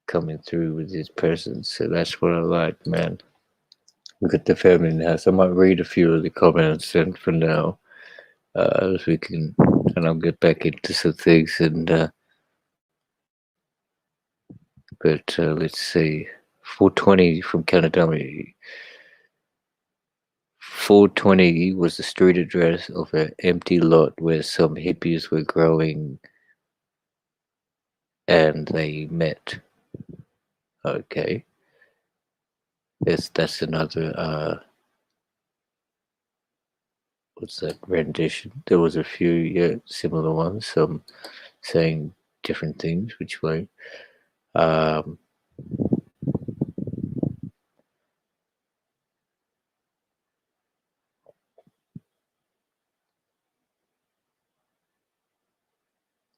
coming through with his presence. So that's what I like, man. Look at the family in the house. I might read a few of the comments and for now, as we can, and I'll get back into some things. And but let's see, 420 from Canada. 420 was the street address of an empty lot where some hippies were growing, and they met. Okay, that's another what's that rendition? There was a few similar ones, some saying different things. Which way? Um,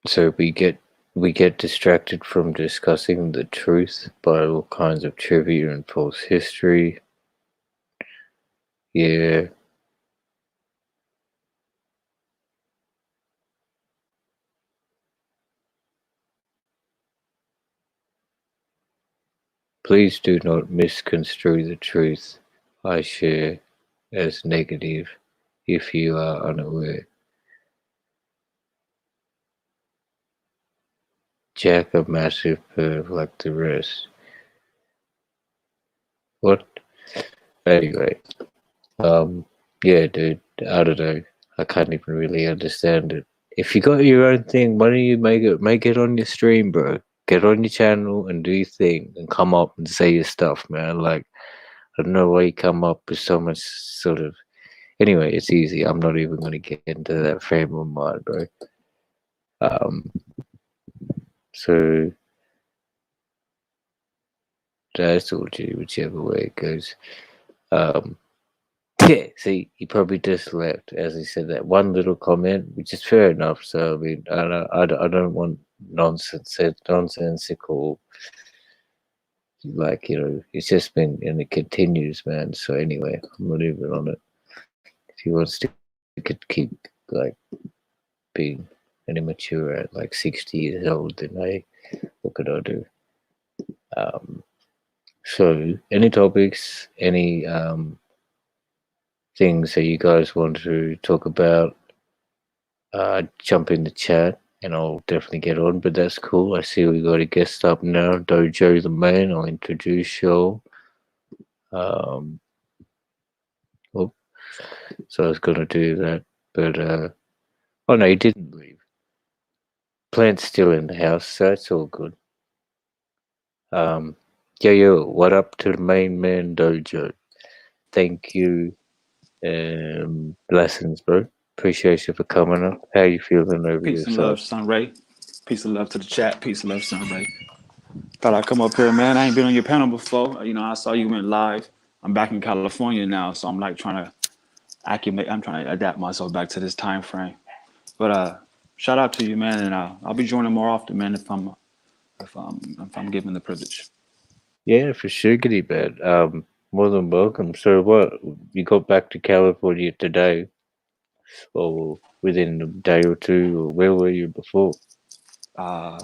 so we get distracted from discussing the truth by all kinds of trivia and false history. Yeah. Please do not misconstrue the truth I share as negative if you are unaware. Jack a massive perv like the rest. What? Anyway, yeah, dude, I don't know. I can't even really understand it. If you got your own thing, why don't you make it on your stream, bro? Get on your channel and do your thing and come up and say your stuff, man. Like, I don't know why you come up with so much sort of. Anyway, it's easy. I'm not even going to get into that frame of mind, bro. Um, so that's all due, whichever way it goes. Yeah, see, he probably just left as he said that one little comment, which is fair enough. So I mean, I don't want nonsensical, like it's just been and it continues, man. So anyway, I'm not even on it. If he wants to, could keep like being an immature at like 60 years old, then what could I do? So any topics, any things that you guys want to talk about, jump in the chat and I'll definitely get on. But that's cool. I see we got a guest up now, Dojo the man. I'll introduce you. Oh, so I was gonna do that, but oh no, he didn't leave. Plant's still in the house, so it's all good. Yo, what up to the main man, Dojo? Thank you. Blessings, bro. Appreciate you for coming up. How you feeling over Peace your and side? love, Son Ray. Peace and love to the chat. Peace and love, Son Ray. Thought I'd come up here, man. I ain't been on your panel before. I saw you went live. I'm back in California now, so I'm like trying to acclimate. I'm trying to adapt myself back to this time frame. But shout out to you, man, and I'll be joining more often, man, if I'm given the privilege. Yeah, for sure, Giddy Bad. More than welcome. So what? You got back to California today, or within a day or two, or where were you before? Uh,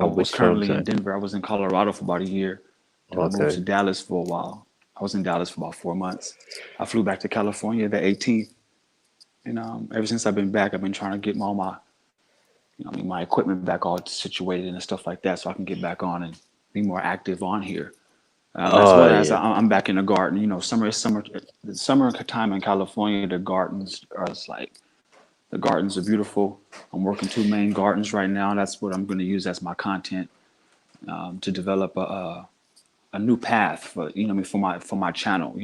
I Or was which time currently in zone? Denver. I was in Colorado for about a year. Then I moved to Okay. Dallas for a while. I was in Dallas for about 4 months. I flew back to California the 18th, And ever since I've been back, I've been trying to get all my, my equipment back all situated and stuff like that, so I can get back on and be more active on here. As Oh well as yeah, I'm back in the garden. Summer is summer. The summer time in California, the gardens are just like the gardens are beautiful. I'm working two main gardens right now. That's what I'm going to use as my content to develop a new path for for my channel.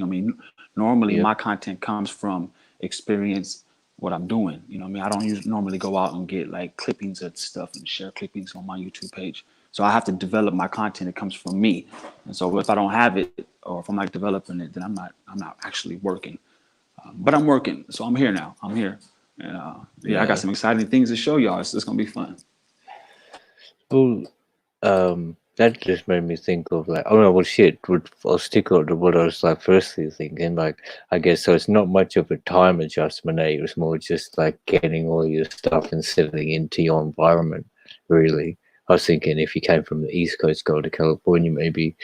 Normally yep, my content comes from experience what I'm doing. I don't normally go out and get like clippings of stuff and share clippings on my YouTube page. So I have to develop my content. It comes from me, and so if I don't have it or if I'm not developing it, then I'm not actually working. But I'm working, so I'm here now. I'm here, and yeah, I got yeah. some exciting things to show y'all. It's gonna be fun. Well, that just made me think of like, oh no, well shit, I'll stick on to what I was like firstly thinking, like, I guess so it's not much of a time adjustment, eh? It was more just like getting all your stuff and settling into your environment, really. I was thinking if you came from the East Coast, go to California, maybe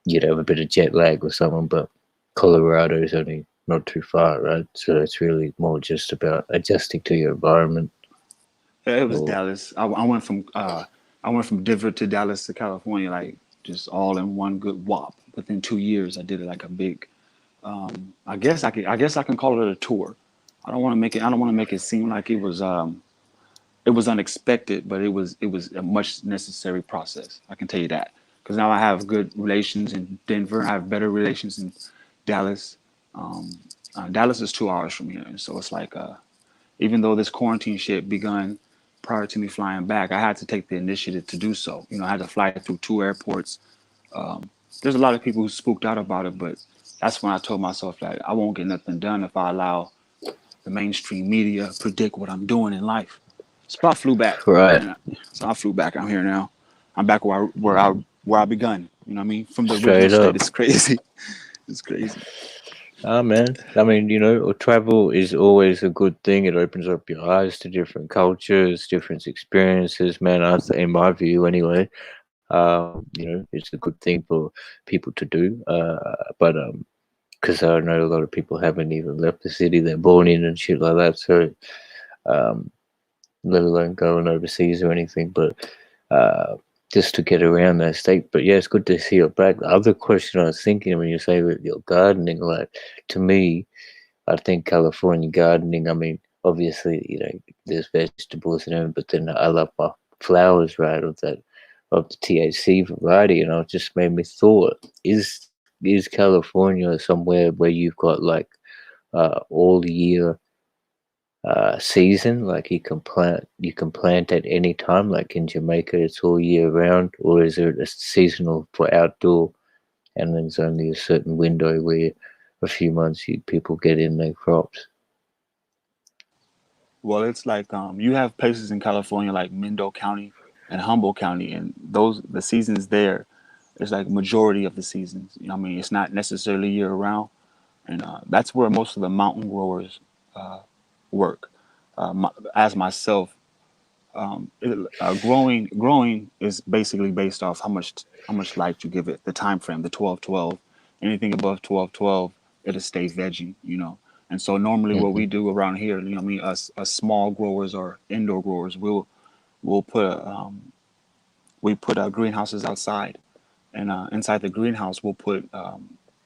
you'd have a bit of jet lag or something, but Colorado's only not too far, right? So it's really more just about adjusting to your environment. Yeah, it was Or, Dallas. I went from Denver to Dallas to California, like just all in one good whop. Within 2 years, I did it like a big. I guess I can call it a tour. I don't want to make it seem like it was unexpected, but it was a much necessary process. I can tell you that because now I have good relations in Denver. I have better relations in Dallas. Dallas is 2 hours from here, and so it's like even though this quarantine shit begun prior to me flying back, I had to take the initiative to do so. I had to fly through two airports. There's a lot of people who spooked out about it, but that's when I told myself that I won't get nothing done if I allow the mainstream media predict what I'm doing in life. So I flew back, right, and so I flew back. I'm here now. I'm back where I begun. You know what I mean? From the original straight state. up. It's crazy. It's crazy. Ah, man. I mean, travel is always a good thing. It opens up your eyes to different cultures, different experiences, man. In my view, anyway. It's a good thing for people to do. But because I know a lot of people haven't even left the city they're born in and shit like that. So, um, let alone going overseas or anything. But uh, just to get around that state. But yeah, it's good to see you back. The other question I was thinking when you say with your gardening, like to me, I think California gardening. I mean, obviously, there's vegetables and everything, but then I love my flowers, right? Of the THC variety, and it just made me thought: is California somewhere where you've got like all year season, like you can plant at any time, like in Jamaica, it's all year round, or is it a seasonal for outdoor, and then there's only a certain window where a few months people get in their crops? Well, it's like you have places in California like Mendocino County and Humboldt County, and those the seasons there is like majority of the seasons. I mean, it's not necessarily year round, and that's where most of the mountain growers work. As myself, growing is basically based off how much light you give it, the time frame, the 12-12. Anything above 12-12, it'll stay veggie. And so normally what Hmm. we do around here, I mean, us small growers or indoor growers, we'll put we put greenhouses outside, and inside the greenhouse we'll put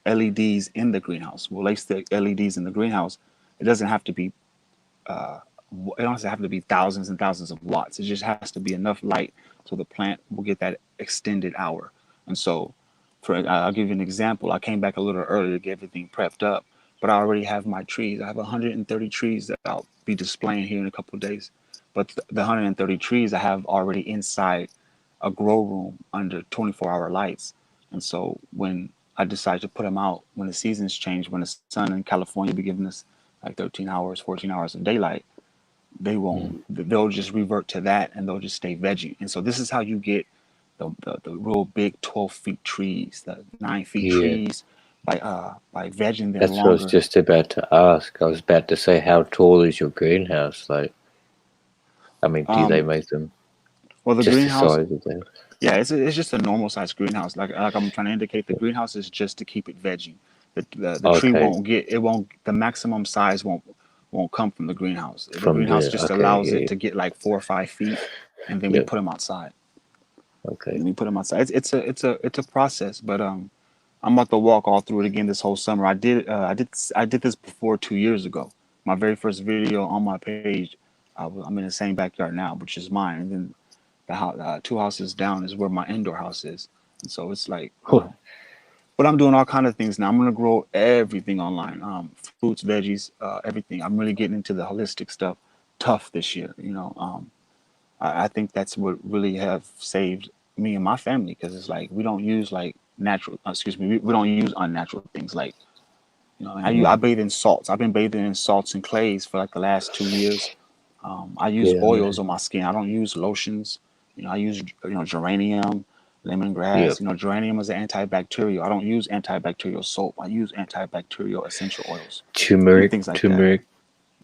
LEDs in the greenhouse. We'll place the LEDs in the greenhouse. It doesn't have to be it doesn't have to be thousands and thousands of watts. It just has to be enough light so the plant will get that extended hour. And so, I'll give you an example. I came back a little early to get everything prepped up, but I already have my trees. I have 130 trees that I'll be displaying here in a couple of days. But the 130 trees I have already inside a grow room under 24-hour lights. And so when I decide to put them out, when the seasons change, when the sun in California be giving us like 13 hours, 14 hours of daylight, they'll just revert to that and they'll just stay veggie. And so this is how you get the real big 12 feet trees, the 9 feet Yeah, trees by vegging them that's what I was longer. just about to ask. I was about to say, how tall is your greenhouse? Like, I mean, do they Um, make them well, the just the greenhouse, size of that? yeah, it's just a normal size greenhouse. Like I'm trying to indicate, the greenhouse is just to keep it veggie. The tree Okay, won't get, it won't, the maximum size won't come from the greenhouse. The from greenhouse the just okay, allows it yeah, to get like 4 or 5 feet, and then we yep, put them outside. And okay. then we put them outside. It's a process, but I'm about to walk all through it again this whole summer. I did this before 2 years ago. My very first video on my page. I'm in the same backyard now, which is mine, and then the house, 2 houses down is where my indoor house is. And so it's like, but I'm doing all kind of things now. I'm gonna grow everything online, fruits, veggies, everything. I'm really getting into the holistic stuff, tough this year. I think that's what really have saved me and my family because it's like we don't use like natural. Excuse me, we don't use unnatural things like I Mm, bathe in salts. I've been bathing in salts and clays for like the last 2 years. I use yeah, oils man. on my skin. I don't use lotions. I use geranium, lemongrass. Yep. Geranium is an antibacterial. I don't use antibacterial soap. I use antibacterial essential oils, Turmeric, things like that. turmeric.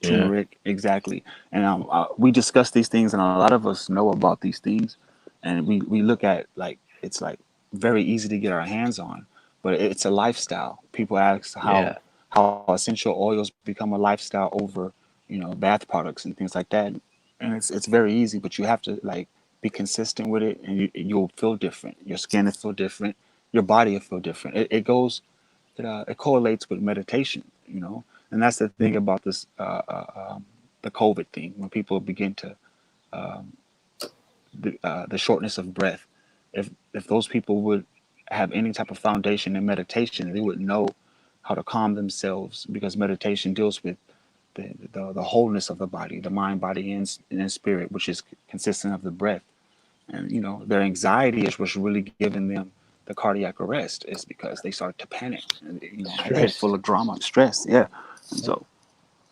Yeah. Turmeric, exactly. And we discuss these things, and a lot of us know about these things, and we look at like it's like very easy to get our hands on, but it's a lifestyle. People ask Yeah. how essential oils become a lifestyle over bath products and things like that, and it's very easy, but you have to like be consistent with it, and you'll feel different. Your skin will feel different. Your body will feel different. It correlates with meditation. And that's the thing about this the COVID thing when people begin to the shortness of breath. If those people would have any type of foundation in meditation, they would know how to calm themselves because meditation deals with the wholeness of the body, the mind, body, and spirit, which is consistent of the breath. And their anxiety is what's really giving them the cardiac arrest is because they start to panic. And, head full Stress. of drama, stress. Yeah. And so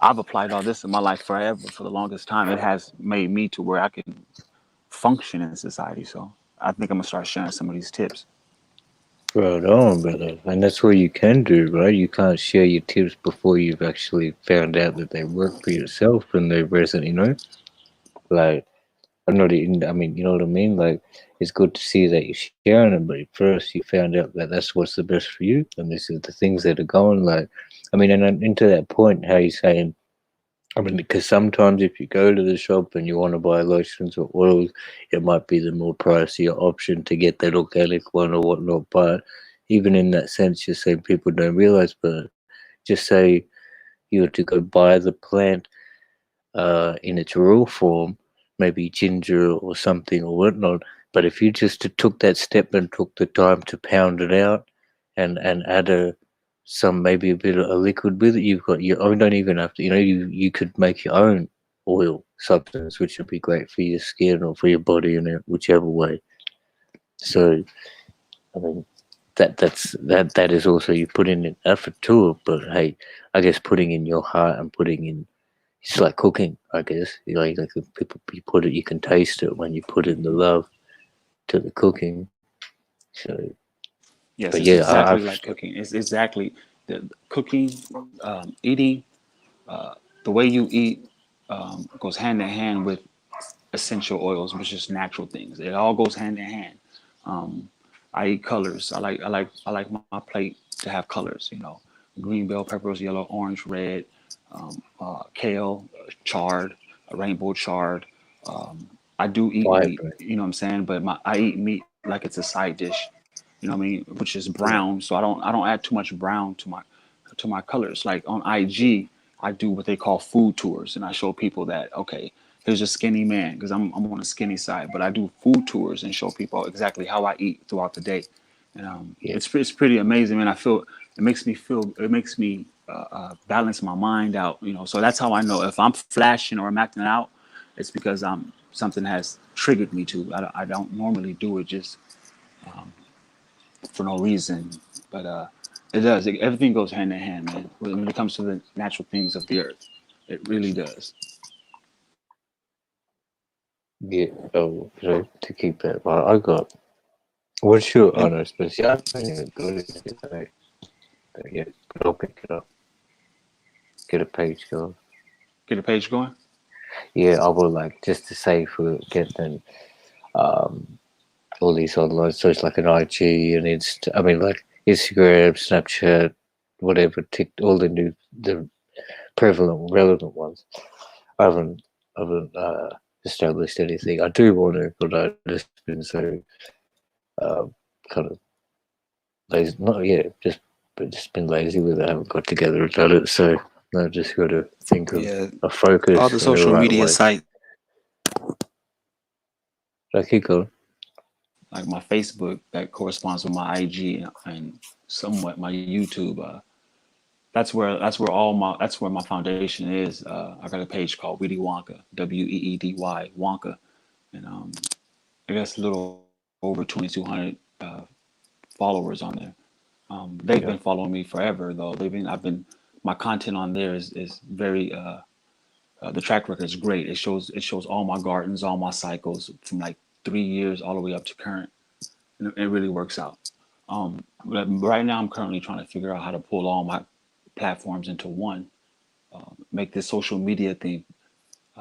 I've applied all this in my life forever for the longest time. It has made me to where I can function in society. So I think I'm gonna start sharing some of these tips. Right on, brother. And that's what you can do, right? You can't share your tips before you've actually found out that they work for yourself and they resonate, Like, I'm not even, I mean, you know what I mean? Like, it's good to see that you're sharing them, but first you found out that that's what's the best for you, and this is the things that are going. Like, I mean, and then into that point, how you saying, I mean, because sometimes if you go to the shop and you want to buy lotions or oils, it might be the more pricier option to get that organic one or whatnot. But even in that sense, you're saying people don't realize, but just say you were to go buy the plant in its raw form, maybe ginger or something or whatnot. But if you just took that step and took the time to pound it out and add some maybe a bit of a liquid with it, you've got your own. Don't even have to. You could make your own oil substance, which would be great for your skin or for your body in whichever way. So I mean. That is also you put in an effort to it, but hey, I guess putting in your heart and putting in it's like cooking, I guess. Like if people you put it, you can taste it when you put in the love to the cooking. So, Yes, but it's yeah, exactly I've like cooking. It's exactly the cooking, eating. The way you eat goes hand in hand with essential oils, which is natural things. It all goes hand in hand. Um, I eat colors. I like my plate to have colors. Green bell peppers, yellow, orange, red, kale, chard, rainbow chard. I do eat meat. vibrant. You know what I'm saying? But I eat meat like it's a side dish. You know what I mean? Which is Yeah, brown. So I don't add too much brown to my colors. Like on IG, I do what they call food tours, and I show people that okay, here's a skinny man because I'm on the skinny side, but I do food tours and show people exactly how I eat throughout the day, and yeah, it's pretty amazing, man. It makes me balance my mind out, So that's how I know if I'm flashing or I'm acting out, it's because something has triggered me to. I don't normally do it just for no reason, but it does. Everything goes hand in hand, man. When it comes to the natural things of the earth, it really does. yeah. Oh, so to keep that, I got. What's your And honor special? I haven't even got it today, but yeah, but I'll pick it up. Get a page going. get a page going. Yeah, I will like just to say for getting all these online, so it's like an IG and I mean, like Instagram, Snapchat, whatever, all the new the prevalent, relevant ones. I haven't established anything. I do want to, but I've just been so kind of lazy. Not yet, just been lazy with it. I haven't got together and done it. So I've just got to think of Yeah, a all focus the in the social right media way. sites I keep going. like my Facebook that corresponds with my IG and somewhat my YouTube. That's where my foundation is. I got a page called Weedy Wonka, Weedy Wonka, and I guess a little over 2,200 followers on there. They've been Yeah, following me forever though. I've been my content on there is very the track record is great. It shows all my gardens, all my cycles from like 3 years all the way up to current. And it really works out. But right now I'm currently trying to figure out how to pull all my platforms into one, make this social media thing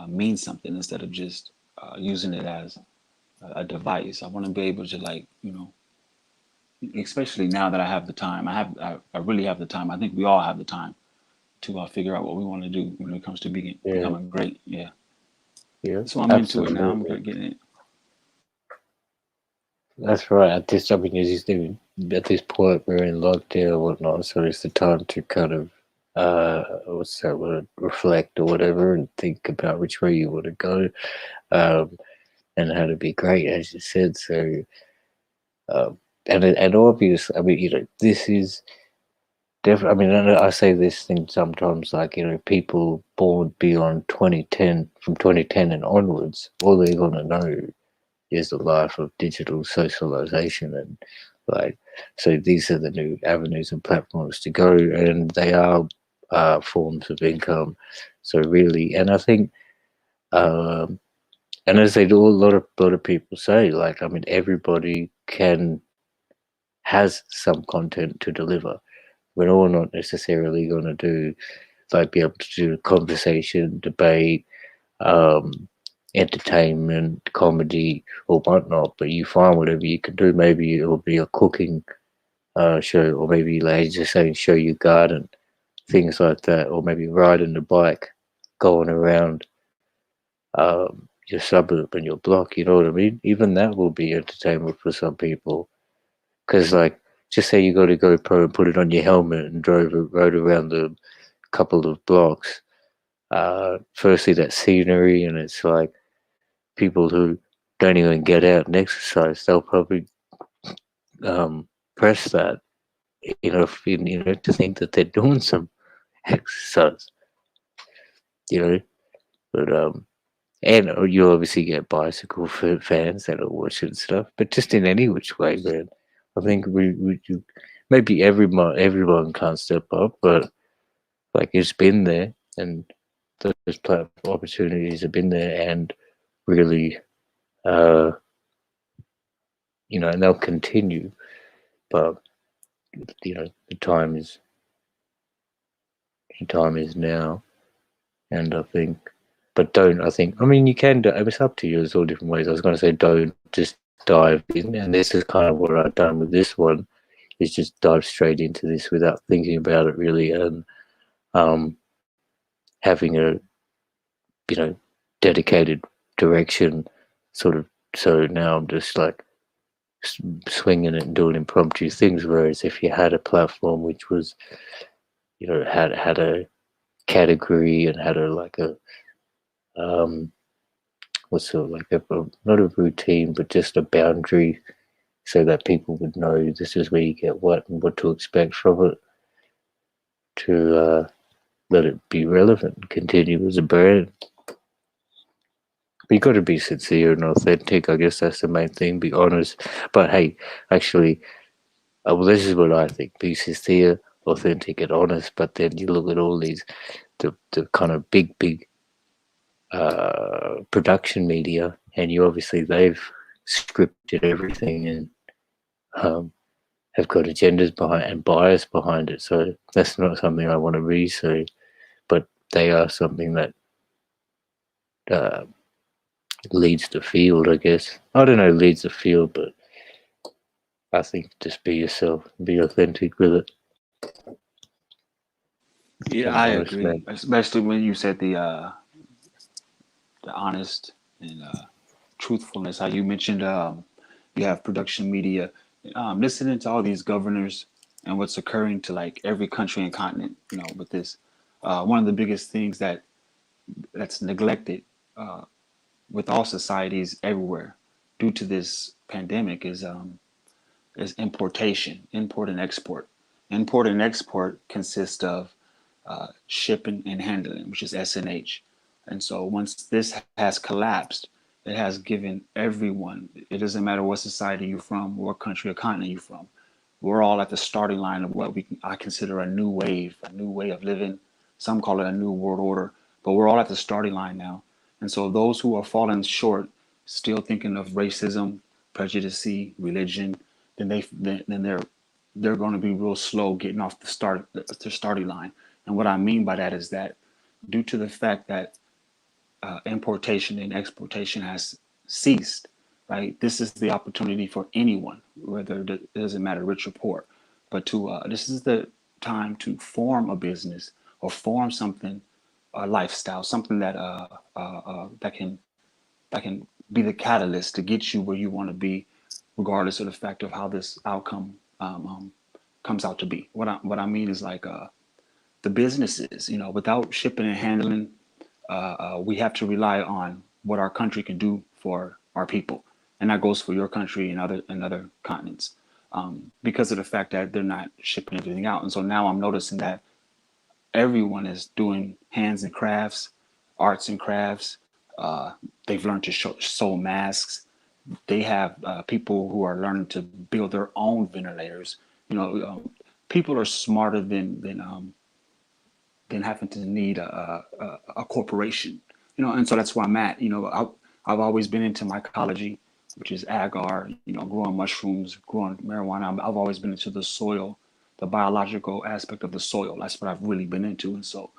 mean something instead of just using it as a device. I want to be able to like, especially now that I have the time. I really have the time. I think we all have the time to figure out what we want to do when it comes to yeah, becoming great. Yeah. yeah. So I'm into it now. I'm Absolutely. getting it. That's right. At this, I mean, as you think, at this point, we're in lockdown or whatnot, so it's the time to kind of, what's that word, reflect or whatever, and think about which way you want to go, um, and how to be great, as you said. So, and obvious, I mean, this is definitely. I mean, I say this thing sometimes, like people born beyond 2010, from 2010 and onwards, all they're gonna know is the life of digital socialization and like so these are the new avenues and platforms to go and they are forms of income so really and I think um, and as they do a lot of people say like I mean everybody can has some content to deliver we're all not necessarily going to do like be able to do conversation debate um, entertainment, comedy, or whatnot. But you find whatever you can do. Maybe it'll be a cooking show, or maybe like just saying, show your garden, things like that, or maybe riding the bike, going around your suburb and your block. You know what I mean? Even that will be entertainment for some people. Because like, just say you got a GoPro and put it on your helmet and rode around the couple of blocks. Firstly, that scenery, and it's like people who don't even get out and exercise, they'll probably press that, to think that they're doing some exercise, you know. But and you obviously get bicycle fans that'll watch it and stuff. But just in any which way, man, I think maybe everyone can't step up, but like it's been there, and those platform opportunities have been there, and really, uh, and they'll continue. But the time is now, and I think, but don't. I think. I mean, you can do. It's up to you. There's all different ways. I was going to say, don't just dive in, and this is kind of what I've done with this one. Is just dive straight into this without thinking about it really, and um, having a you know dedicated direction, sort of. So now I'm just like swinging it and doing impromptu things. Whereas if you had a platform which was, had a category and had a like a um what's sort of like not a routine but just a boundary so that people would know this is where you get what and what to expect from it to let it be relevant and continue as a brand. But you got to be sincere and authentic. I guess that's the main thing. Be honest. But hey, actually, well, this is what I think. Be sincere, authentic, and honest. But then you look at all these the kind of big production media, and you obviously they've scripted everything and um, have got agendas behind and bias behind it. So that's not something I want to be. So, but they are something that uh, leads the field, I guess. I don't know, leads the field, but I think just be yourself, be authentic with it. Yeah, some I honest agree, men. especially when you said the honest and truthfulness. How you mentioned you have production media, listening to all these governors and what's occurring to like every country and continent. You know, with this, one of the biggest things that's neglected with all societies everywhere due to this pandemic is importation, import and export. Import and export consist of shipping and handling, which is S&H. And so once this has collapsed, it has given everyone, it doesn't matter what society you're from, what country or continent you're from, we're all at the starting line of what I consider a new wave, a new way of living. Some call it a new world order, but we're all at the starting line now. And so those who are falling short, still thinking of racism, prejudice, religion, then they're going to be real slow getting off the starting line. And what I mean by that is that due to the fact that importation and exportation has ceased, right? This is the opportunity for anyone, whether it doesn't matter rich or poor, but to this is the time to form a business or form something, a lifestyle, something that can be the catalyst to get you where you want to be, regardless of the fact of how this outcome comes out to be. What I mean is like the businesses, you know, without shipping and handling, we have to rely on what our country can do for our people, and that goes for your country and other continents, because of the fact that they're not shipping everything out. And so now I'm noticing that everyone is doing hands and crafts, arts and crafts. They've learned to sew masks. They have people who are learning to build their own ventilators. You know, people are smarter than having to need a corporation, you know. And so that's where I'm at. You know, I've always been into mycology, which is agar, you know, growing mushrooms, growing marijuana. I've always been into the soil, the biological aspect of the soil. That's what I've really been into. And so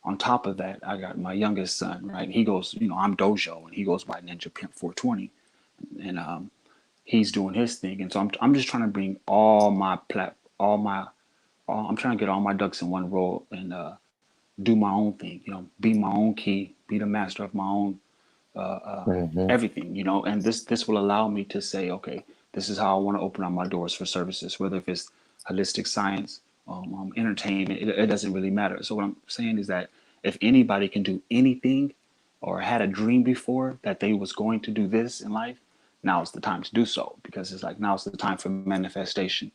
on top of that, I got my youngest son, right? He goes, you know, I'm Dojo, and he goes by Ninja Pimp 420, and he's doing his thing. And so I'm just trying to bring all my, I'm trying to get all my ducks in one row and do my own thing, you know, be my own key, be the master of my own Hmm. everything, you know. And this will allow me to say, okay, this is how I want to open up my doors for services, whether if it's holistic science, entertainment, it doesn't really matter. So what I'm saying is that if anybody can do anything or had a dream before that they was going to do this in life, now is the time to do so, because it's like now is the time for manifestation.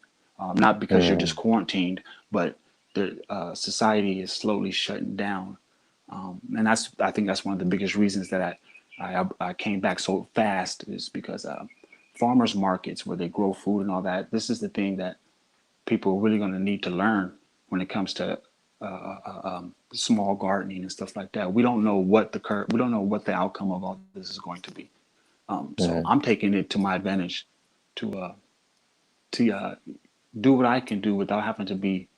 Not because you're just Mm. quarantined, but the society is slowly shutting down, and that's, I think that's one of the biggest reasons that I came back so fast, is because farmers markets where they grow food and all that. This is the thing that people are really going to need to learn when it comes to small gardening and stuff like that. We don't know what we don't know what the outcome of all this is going to be. So Mm. I'm taking it to my advantage to do what I can do without having to be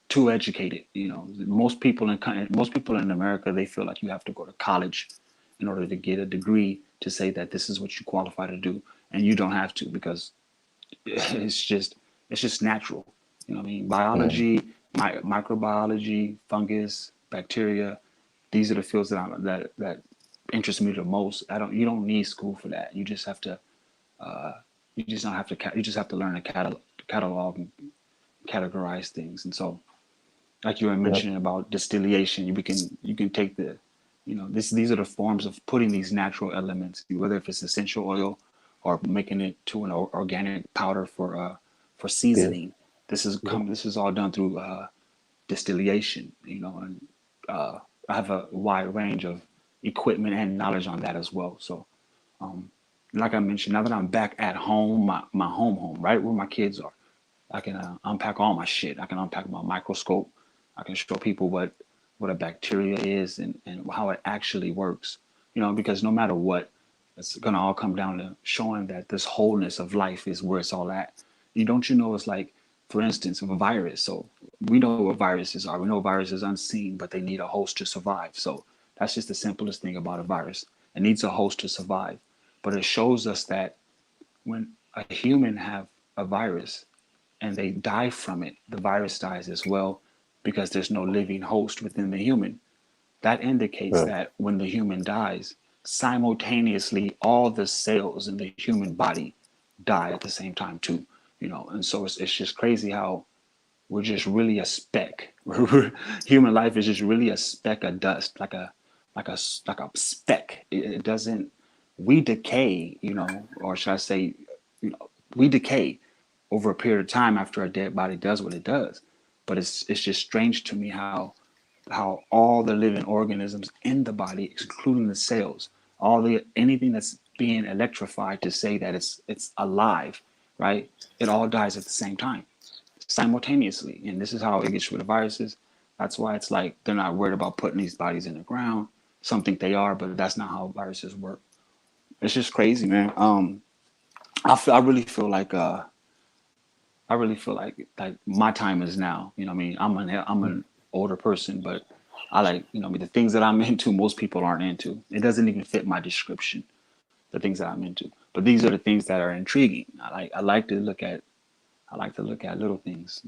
too educated. You know, most people in America, they feel like you have to go to college in order to get a degree to say that this is what you qualify to do, and you don't have to, because it's just it's just natural. You know what I mean? Mm. Biology, microbiology, fungus, bacteria. These are the fields that interest me the most. I don't. You don't need school for that. You just have to. You just don't have to. You just have to learn to catalog and categorize things. And so, like you were Yep. mentioning about distillation, you can take the, you know, these are the forms of putting these natural elements, whether if it's essential oil or making it to an organic powder for Yep. seasoning. Yep. This is all done through distillation, you know. And I have a wide range of equipment and knowledge on that as well. So like I mentioned, now that I'm back at home, my home, right where my kids are, I can unpack all my shit. I can unpack my microscope. I can show people what a bacteria is and how it actually works. You know, because no matter what, it's gonna all come down to showing that this wholeness of life is where it's all at. You know, it's like, for instance, of a virus. So we know what viruses are. We know viruses unseen, but they need a host to survive. So that's just the simplest thing about a virus. It needs a host to survive. But it shows us that when a human have a virus and they die from it, the virus dies as well. because there's no living host within the human. That indicates Right. that when the human dies, simultaneously all the cells in the human body die at the same time too. And so it's just crazy how we're just really a speck. Human life is just really a speck of dust, like a speck. It doesn't. We decay, or should I say, we decay over a period of time after a dead body does what it does. But it's just strange to me how all the living organisms in the body, excluding the cells, all the anything that's being electrified to say that it's alive, right? It all dies at the same time, simultaneously. And this is how it gets rid of viruses. That's why it's like they're not worried about putting these bodies in the ground. Some think they are, but that's not how viruses work. It's just crazy, man. I really feel like my time is now. I mean, I'm an older person, but I like, I mean, the things that I'm into, most people aren't into. It doesn't even fit my description, the things that I'm into. But these are the things that are intriguing. I like to look at little things,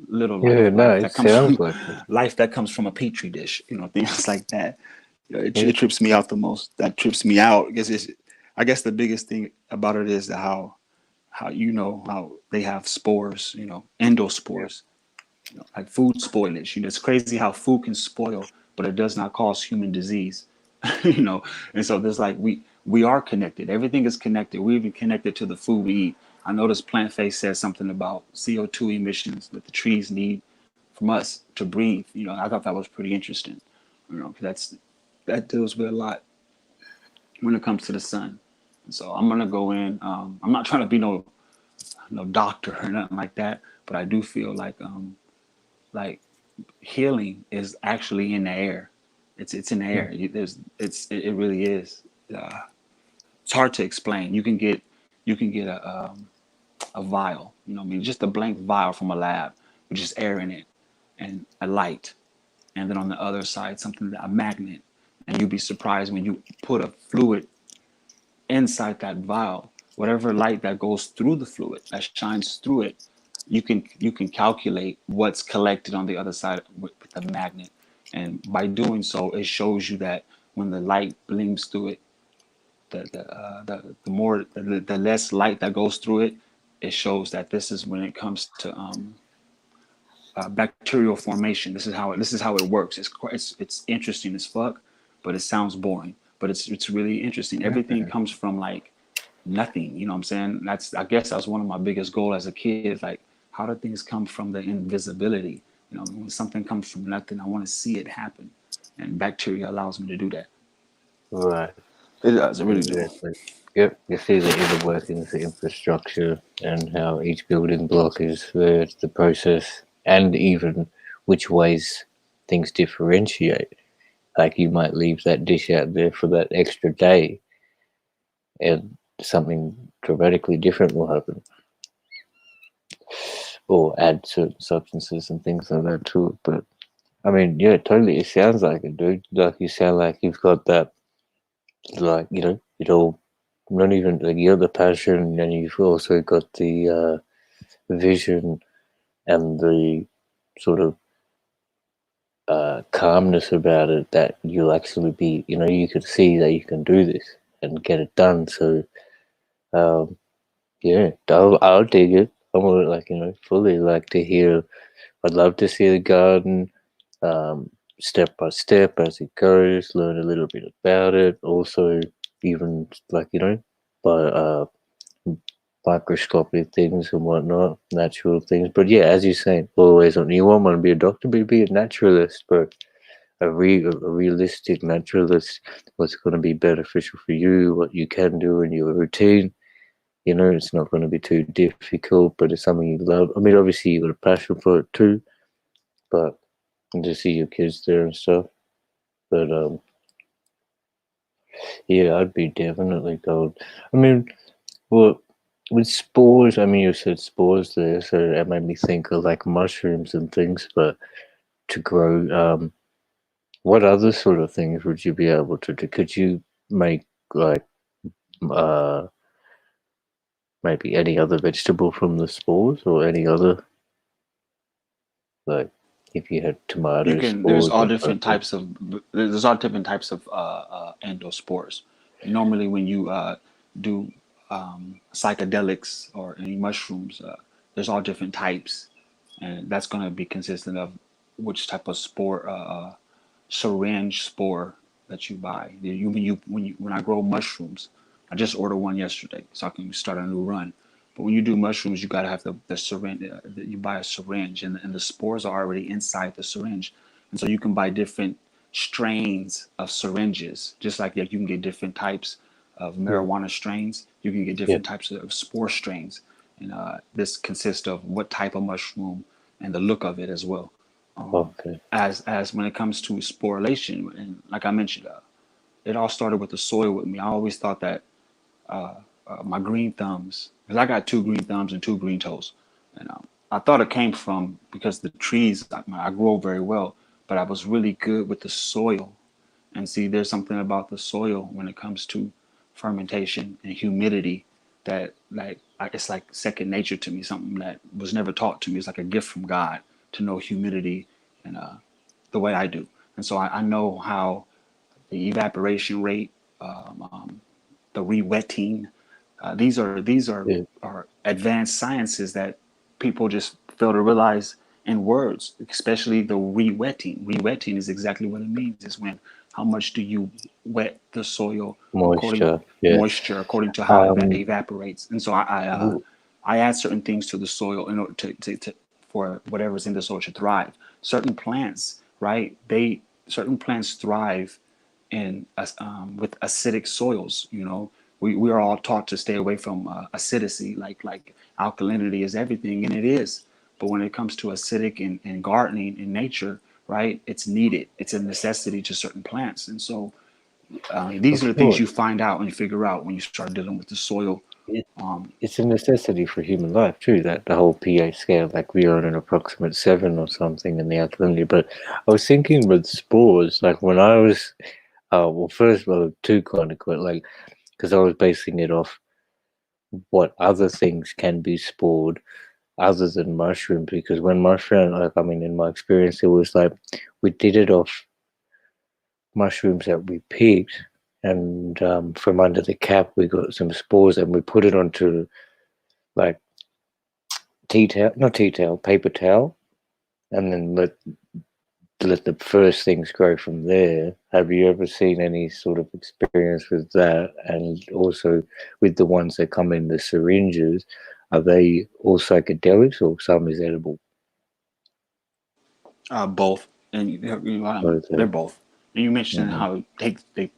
little Yeah, no, life it that comes sounds from like it. life that comes from a petri dish, things like that. It Yeah, trips me out the most. That trips me out because I guess the biggest thing about it is that how how they have spores, endospores, like food spoilage. It's crazy how food can spoil, but it does not cause human disease. you know. And so there's like we are connected. Everything is connected. We're even connected to the food we eat. I noticed Plant Face said something about CO2 emissions that the trees need from us to breathe. I thought that was pretty interesting. 'Cause that deals with a lot when it comes to the sun. And so I'm gonna go in. I'm not trying to be no doctor or nothing like that, but I do feel like healing is actually in the air. It's in the air. It really is. Uh, it's hard to explain. You can get a vial. I mean, just a blank vial from a lab with just air in it and a light, and then on the other side something a magnet, and you'd be surprised when you put a fluid inside that vial, whatever light that goes through the fluid that shines through it, you can calculate what's collected on the other side with the magnet. And by doing so, it shows you that when the light gleams through it, the more the less light that goes through it, it shows that this is when it comes to bacterial formation. This is how it works. It's interesting as fuck, but it sounds boring. But it's really interesting. Everything okay. comes from like nothing. You know what I'm saying? I guess that was one of my biggest goals as a kid. Is like, how do things come from the invisibility? When something comes from nothing, I want to see it happen, and bacteria allows me to do that. Right. It does. It really do. Exactly. Yep. You see the inner workings, the infrastructure, and how each building block is the process, and even which ways things differentiate. Like you might leave that dish out there for that extra day, and something dramatically different will happen, or add certain substances and things like that to it. But I mean, yeah, totally. It sounds like it, dude. Like you sound like you've got that, like it all. Not even like you got the passion, and you've also got the vision and the sort of calmness about it that you'll actually be. You could see that you can do this and get it done. So um, yeah, I'll dig it. I would like fully like to hear. I'd love to see the garden, step by step as it goes. Learn a little bit about it. Also, even like by microscopic things and whatnot, natural things. But yeah, as you're saying, always on. You won't want to be a doctor, but be a naturalist, but a realistic naturalist. What's going to be beneficial for you? What you can do in your routine. It's not going to be too difficult, but it's something you love. I mean, obviously you got a passion for it too, but and to see your kids there and stuff. But yeah, I'd be definitely gold. I mean, well, with spores, I mean, you said spores there, so it made me think of like mushrooms and things. But to grow, what other sort of things would you be able to do? Could you make like uh maybe any other vegetable from the spores or any other like? if you had You tomato can. There's spores all or different something. types of. There's all different types of endospores. Normally, when you do psychedelics or any mushrooms, there's all different types, and that's going to be consistent of which type of spore, syringe spore that you buy. When I grow mushrooms, I just ordered one yesterday, so I can start a new run. But when you do mushrooms, you gotta have the syringe. You buy a syringe, and the spores are already inside the syringe, and so you can buy different strains of syringes, just like you can get different types of Yeah, marijuana strains. You can get yeah. different types of spore strains, and this consists of what type of mushroom and the look of it as well. Okay. As when it comes to sporulation, and like I mentioned, it all started with the soil with me. I always thought that my green thumbs, because I got two green thumbs and two green toes, and I thought it came from because the trees I grow very well, but I was really good with the soil. And see, there's something about the soil when it comes to fermentation and humidity that it's like second nature to me. Something that was never taught to me. It's like a gift from God to know humidity and the way I do. And so I know how the evaporation rate, the re-wetting. These Yeah. are advanced sciences that people just fail to realize in words, especially the re-wetting. Re-wetting is exactly what it means. Is when how much do you wet the soil according Moisture. Yeah. moisture according to how it Um. evaporates. And so I add certain things to the soil in order to for whatever's in the soil to thrive. Certain plants, right? They certain plants thrive in with acidic soils. You know, we are all taught to stay away from acidity, like alkalinity is everything, and it is. But when it comes to acidic and gardening in nature, right, it's needed. It's a necessity to certain plants, and so these Of are the things you course. find out and you figure out when you start dealing with the soil. It, it's a necessity for human life too. That the whole pH scale, like we are on an approximate 7 or something in the alkalinity. But I was thinking with spores, like when I was, well, first of all, two kind of like because I was basing it off what other things can be spored other than mushrooms. Because when mushroom, like I mean, in my experience, it was like we did it off mushrooms that we picked, and from under the cap we got some spores, and we put it onto like tea towel, not tea towel, paper towel, and then let the first things grow from there. Have you ever seen any sort of experience with that? And also with the ones that come in the syringes, are they all psychedelics or some is edible? Both, and Both. they're both. And you mentioned Mm-hmm. how they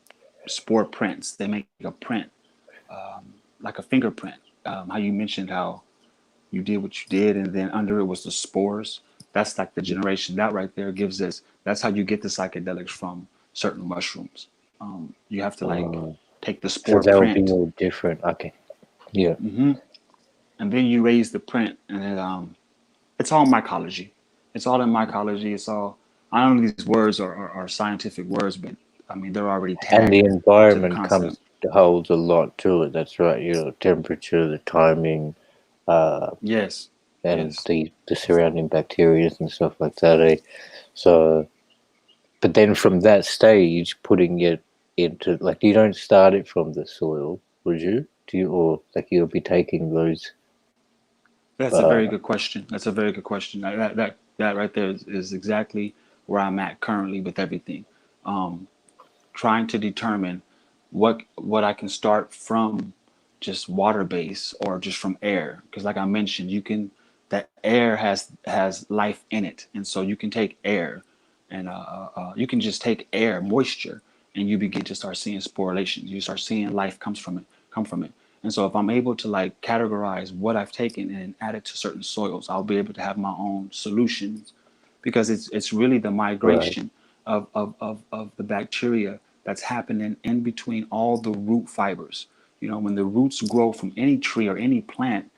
spore prints. They make a print like a fingerprint. How you mentioned how you did what you did, and then under it was the spores. That's like the generation. That right there gives us. That's how you get the psychedelics from certain mushrooms. You have to like Uh, take the so spore that will be print, all different. Okay. Yeah. and then you raise the print, and it's all mycology. It's all in mycology. It's all. I know these words are scientific words, but I mean they're already And the tagged to the environment concept. comes holds a lot to it. That's right. Temperature, the timing, uh, Yes, and yes. the surrounding bacteria and stuff like that. Eh? So, but then from that stage, putting it into like you don't start it from the soil, would you? Do you, or like you'll be taking those? That's a very Uh, good question. That's a very good question. That right there is exactly where I'm at currently with everything. Trying to determine what I can start from just water base or just from air. Because like I mentioned, you can that air has life in it, and so you can take air and you can just take air, moisture, and you begin to start seeing sporulation. You start seeing life come from it. And so if I'm able to like categorize what I've taken and add it to certain soils, I'll be able to have my own solutions because it's really the right. migration of the bacteria that's happening in between all the root fibers. You know, when the roots grow from any tree or any plant,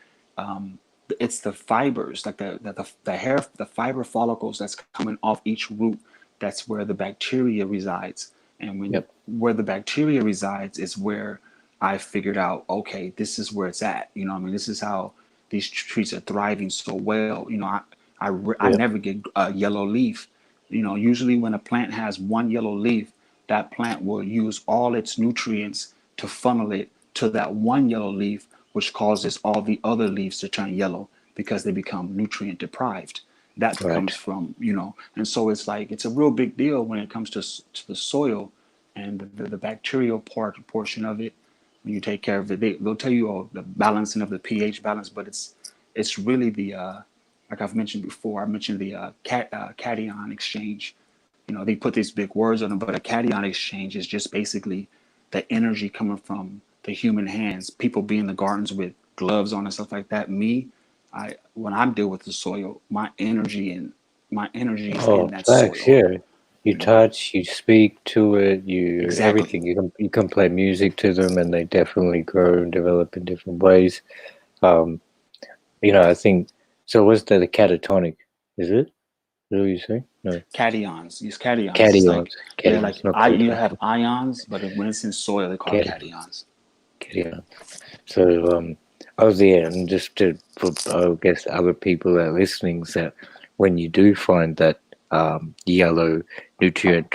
it's the fibers, like the hair, the fiber follicles that's coming off each root. That's where the bacteria resides, and when Yep. where the bacteria resides is where I figured out, okay, this is where it's at. You know, I mean, this is how these trees are thriving so well. You know, I Yeah. never get a yellow leaf. Usually when a plant has one yellow leaf, that plant will use all its nutrients to funnel it to that one yellow leaf, which causes all the other leaves to turn yellow because they become nutrient deprived. That Right. comes from. And so it's like it's a real big deal when it comes to the soil and the bacterial portion of it. When you take care of it, they'll tell you the balancing of the pH balance, but it's really the like I've mentioned before. I mentioned the cation exchange. They put these big words on them, but a cation exchange is just basically the energy coming from the human hands. People be in the gardens with gloves on and stuff like that. When I deal with the soil, my energy is in Oh, that facts. soil. Yeah. You You know touch, you speak to it, you exactly. everything. You can play music to them, and they definitely grow and develop in different ways. Um, I think so. Was that a catatonic? Is it? What do you say? No, Cations. Use cations. It's like cations. yeah, like Cations, not you have cations. ions, but when it's in soil, they call it Cation. cations. Cations. So, I was there, and just for I guess other people that are listening, is that when you do find that yellow nutrient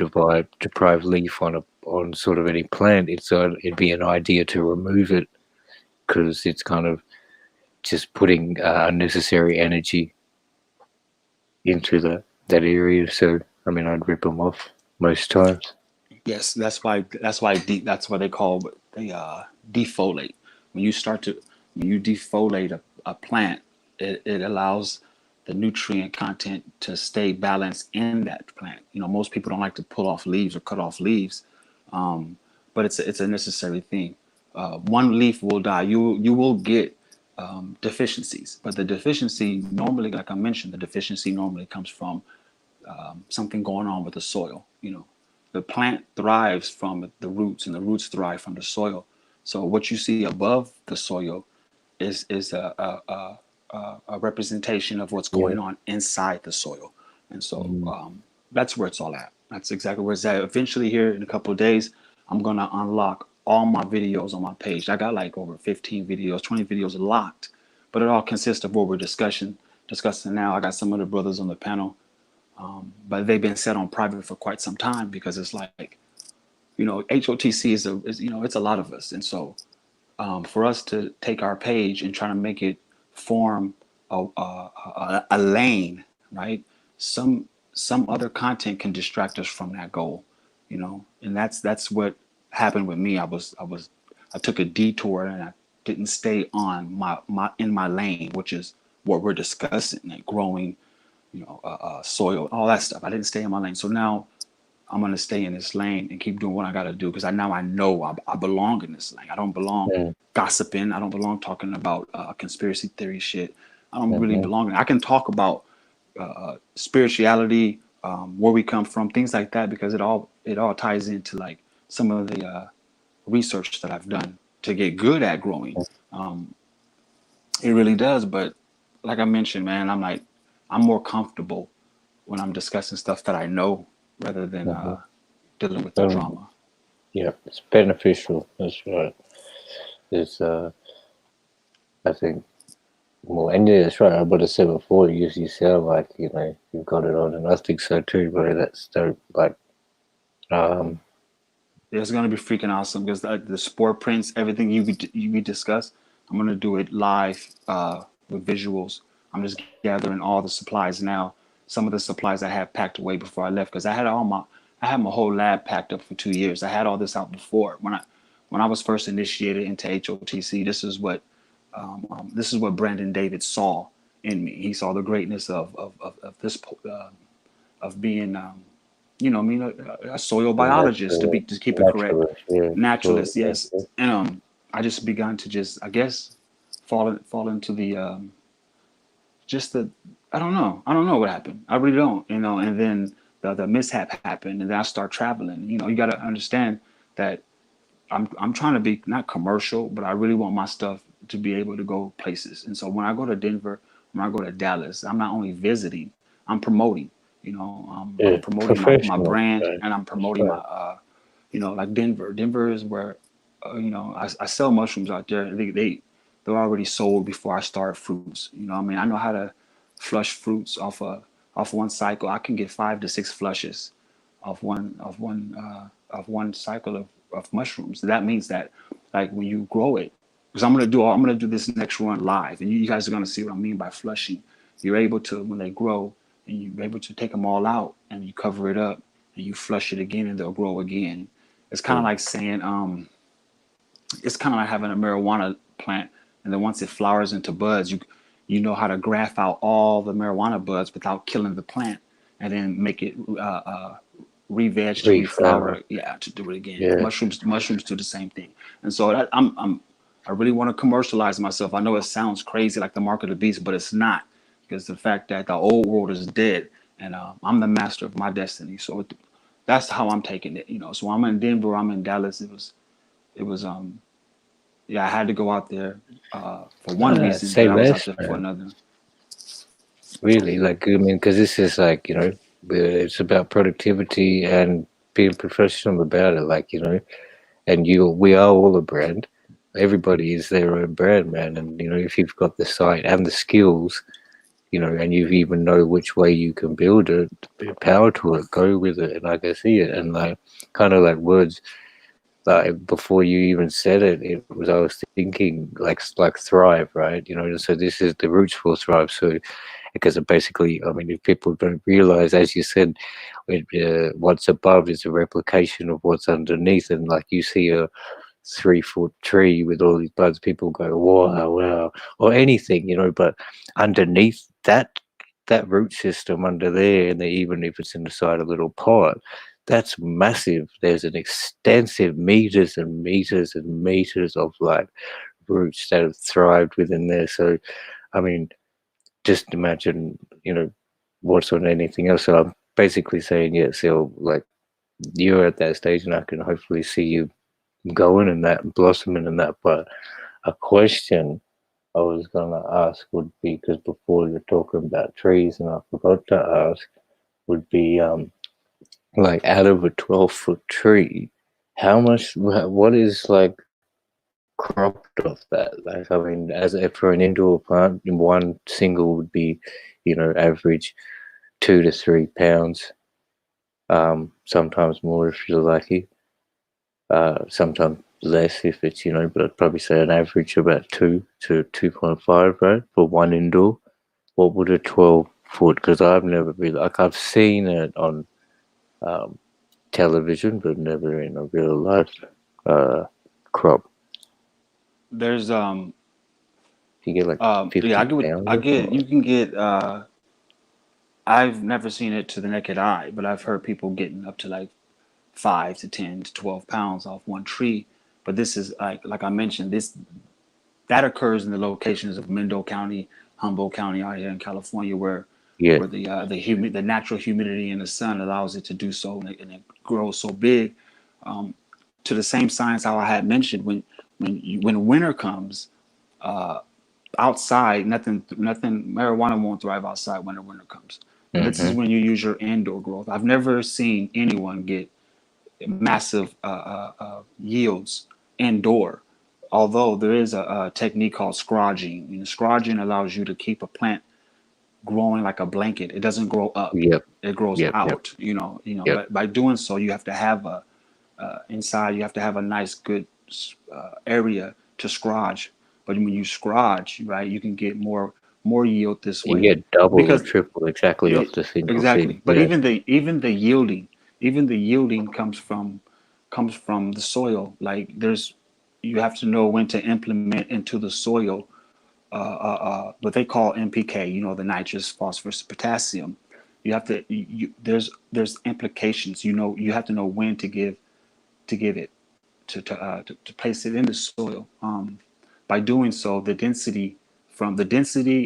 deprived leaf on sort of any plant, it'd be an idea to remove it because it's kind of just putting unnecessary energy into that area. So, I mean, I'd rip them off most times. Yes, that's why they call they defoliate. When you start to when you defoliate a plant, it allows the nutrient content to stay balanced in that plant. Most people don't like to pull off leaves or cut off leaves, but it's a necessary thing. One leaf will die. You will get deficiencies, but the deficiency normally, like I mentioned, the deficiency normally comes from something going on with the soil. The plant thrives from the roots, and the roots thrive from the soil. So what you see above the soil is a representation of what's Yeah. going on inside the soil, and so Mm. that's where it's all at. That's exactly where it's at. Eventually, here in a couple of days, I'm gonna unlock all my videos on my page. I got like over 15 videos, 20 videos locked, but it all consists of what we're discussing now. I got some of the brothers on the panel, but they've been set on private for quite some time because it's like HOTC it's a lot of us, and so for us to take our page and try to make it form a lane, right? Some other content can distract us from that goal, and that's what happened with me. I took a detour and I didn't stay on my lane, which is what we're discussing, like growing, soil, all that stuff. I didn't stay in my lane, so now I'm gonna stay in this lane and keep doing what I gotta do because I know I belong in this lane. I don't belong Mm. gossiping. I don't belong talking about conspiracy theory shit. I don't really Mhm. belong. I can talk about spirituality, where we come from, things like that, because it all ties into like some of the research that I've done to get good at growing. It really does. But like I mentioned, man, I'm more comfortable when I'm discussing stuff that I know rather than Mhm. dealing with the Um, drama. yeah, it's beneficial. That's right. It's I think more, and yeah, that's right. I would have said before. You sound like you've got it on, and I think so too, bro. That's dope. Like, um, It's gonna be freaking awesome because the sport prints, everything we discuss, I'm gonna do it live with visuals. I'm just gathering all the supplies now. Some of the supplies I had packed away before I left because I had my whole lab packed up for 2 years. I had all this out before when I was first initiated into HOTC. This is what Brandon David saw in me. He saw the greatness of this of being I mean, a soil biologist to keep it correct, naturalist. Yeah, naturalist, so yes. And I just begun to just, I guess, fall into the just the I don't know what happened. I really don't. And then the mishap happened, and then I start traveling. You got to understand that I'm trying to be not commercial, but I really want my stuff to be able to go places. And so when I go to Denver, when I go to Dallas, I'm not only visiting, I'm promoting. I'm yeah, promoting my professional. brand, Right? and I'm That's promoting my right. like Denver. Denver is where I sell mushrooms out there. They're already sold before I start fruits. I mean, I know how to flush fruits off one cycle. I can get 5 to 6 flushes of one cycle of mushrooms. That means that like when you grow it, because I'm gonna do this next run live, and you guys are gonna see what I mean by flushing. You're able to, when they grow, and you're able to take them all out and you cover it up and you flush it again and they'll grow again. It's kind of Cool. like saying it's kind of like having a marijuana plant, and then once it flowers into buds, you know how to graft out all the marijuana buds without killing the plant, and then make it re-veg to Reflower. reflower. Yeah, to do it again. Yeah. Mushrooms do the same thing, and so I really want to commercialize myself. I know it sounds crazy like the mark of the beast, but it's not, because the fact that the old world is dead, and I'm the master of my destiny. So that's how I'm taking it. So I'm in Denver, I'm in Dallas. It was yeah, I had to go out there for one Ah, reason, but say I was out less, there for man. another. Really, like I mean, because this is like it's about productivity and being professional about it. Like and we are all a brand. Everybody is their own brand, man. And if you've got the site and the skills, and you even know which way you can build it, power to it, go with it. And I can see it, and like kind of like words. Like before you even said it, I was thinking like thrive, right? So this is the roots for thrive. So because it basically, I mean, if people don't realize, as you said, what's above is a replication of what's underneath, and like you see a 3 foot tree with all these buds, people go, wow, wow, or anything, but underneath that root system under there, and even if it's inside a little pot, that's massive. There's an extensive meters and meters and meters of like roots that have thrived within there. So I mean, just imagine, what's on anything else. So I'm basically saying, yeah, so like you're at that stage, and I can hopefully see you going and that blossoming and that. But a question I was gonna ask would be, because before you're talking about trees, and I forgot to ask, would be like out of a 12-foot tree, how much? What is like cropped off that? Like, I mean, for an indoor plant, one single would be, average 2 to 3 pounds. Sometimes more if you're lucky. Sometimes less if it's, but I'd probably say an average about 2 to 2.5, right, for one indoor. What would a 12-foot? Because I've never really, like, I've seen it on um, television, but never in a real life uh, crop. There's You get like yeah, 50 I pounds get, or you can get I've never seen it to the naked eye, but I've heard people getting up to like 5 to 10 to 12 pounds off one tree. But this is like I mentioned, this that occurs in the locations of Mendocino County, Humboldt County out here in California, yeah, where the natural humidity in the sun allows it to do so, and it grows so big. To the same science how I had mentioned, when winter comes, outside, nothing marijuana won't thrive outside when the winter comes. This is mm-hmm, when you use your indoor growth. I've never seen anyone get massive yields indoor. Although there is a technique called scrogging. Scrogging allows you to keep a plant growing like a blanket. It doesn't grow up; yep, it grows yep, yep, out. yep, But by doing so, you have to have inside. You have to have a nice, good area to scrodge. But when you scrodge, right, you can get more yield this you way, get double or because triple exactly yeah, off the single thing. exactly. But Yeah, even the yielding comes from the soil. Like you have to know when to implement into the soil what they call NPK. The nitrous, phosphorus, potassium. You have to there's implications. You have to know when to give it to place it in the soil. By doing so, the density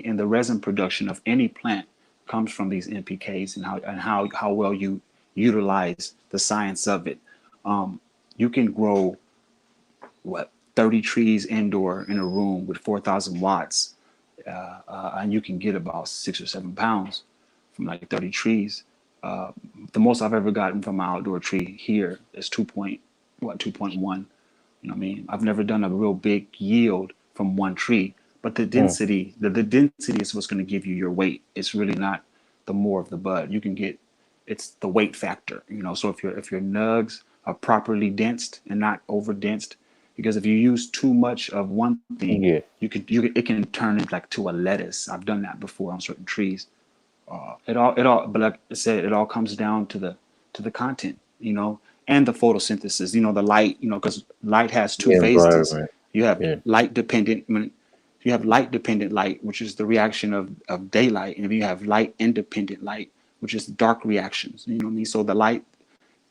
and the resin production of any plant comes from these NPKs, and how well you utilize the science of it. You can grow what 30 trees indoor in a room with 4,000 watts, and you can get about 6 or 7 pounds from like 30 trees. Uh, the most I've ever gotten from my outdoor tree here is 2.1. You know what I mean? I've never done a real big yield from one tree, but the Mm. density, the density is what's going to give you your weight. It's really not the more of the bud. You can get, it's the weight factor, you know. So if your nugs are properly densed and not over densed, because if you use too much of one thing, Yeah. it can turn it like to a lettuce. I've done that before on certain trees. But like I said, it all comes down to the content, you know, and the photosynthesis, you know, the light, you know, because light has two The phases. environment. You have Yeah. light dependent, you have light dependent light, which is the reaction of daylight, and then you have light independent light, which is dark reactions. You know what I mean? So the light,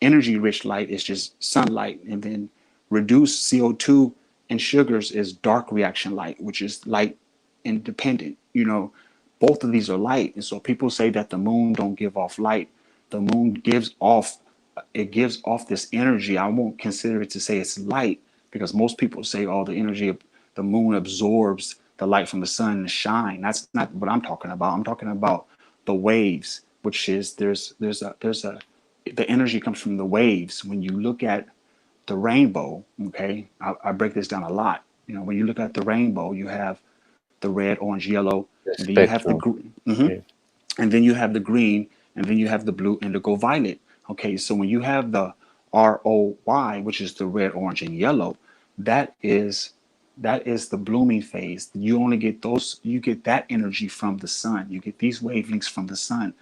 energy rich light is just sunlight, and then reduced CO2 and sugars is dark reaction light, which is light independent. You know, both of these are light, and so people say that the moon don't give off light. The moon gives off, it gives off this energy. I won't consider it to say it's light, because most people say, oh, the energy of the moon absorbs the light from the sun to shine. That's not what I'm talking about. I'm talking about the waves, which is there's a the energy comes from the waves. When you look at the rainbow, okay, I break this down a lot. You know, when you look at the rainbow, you have the red, orange, yellow, The and then you have the spectrum. green, Yeah. and then you have the green, and then you have the blue, indigo, violet. Okay, so when you have the ROY, which is the red, orange, and yellow, that is that is the blooming phase. You only get those, you get that energy from the sun. You get these wavelengths from the sun,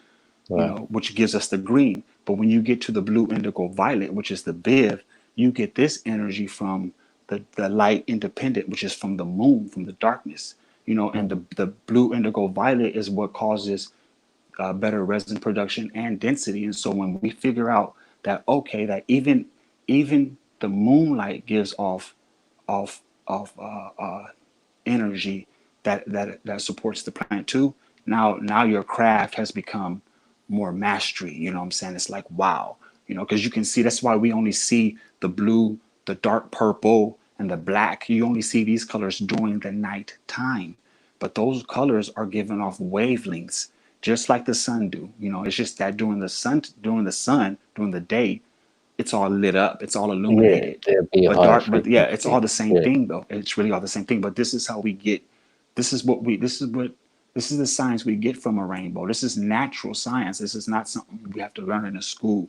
you Wow. know, which gives us the green. But when you get to the blue, indigo, violet, which is the BIV, you get this energy from the light independent, which is from the moon, from the darkness. You know, and Mm. the blue, indigo, violet is what causes better resin production and density. And so when we figure out that, okay, that even the moonlight gives off energy that supports the plant too. Now your craft has become more mastery. You know what I'm saying? It's like, wow, you know, because you can see, that's why we only see the blue, the dark purple, and the black. You only see these colors during the night time, but those colors are given off wavelengths just like the sun do. You know, it's just that during the day, it's all lit up, it's all Yeah. illuminated. There'll be a But higher dark, but yeah, it's all frequency. the same Yeah. thing though. It's really all the same thing. But this is how we get. This is what we. This is the science we get from a rainbow. This is natural science. This is not something we have to learn in a school.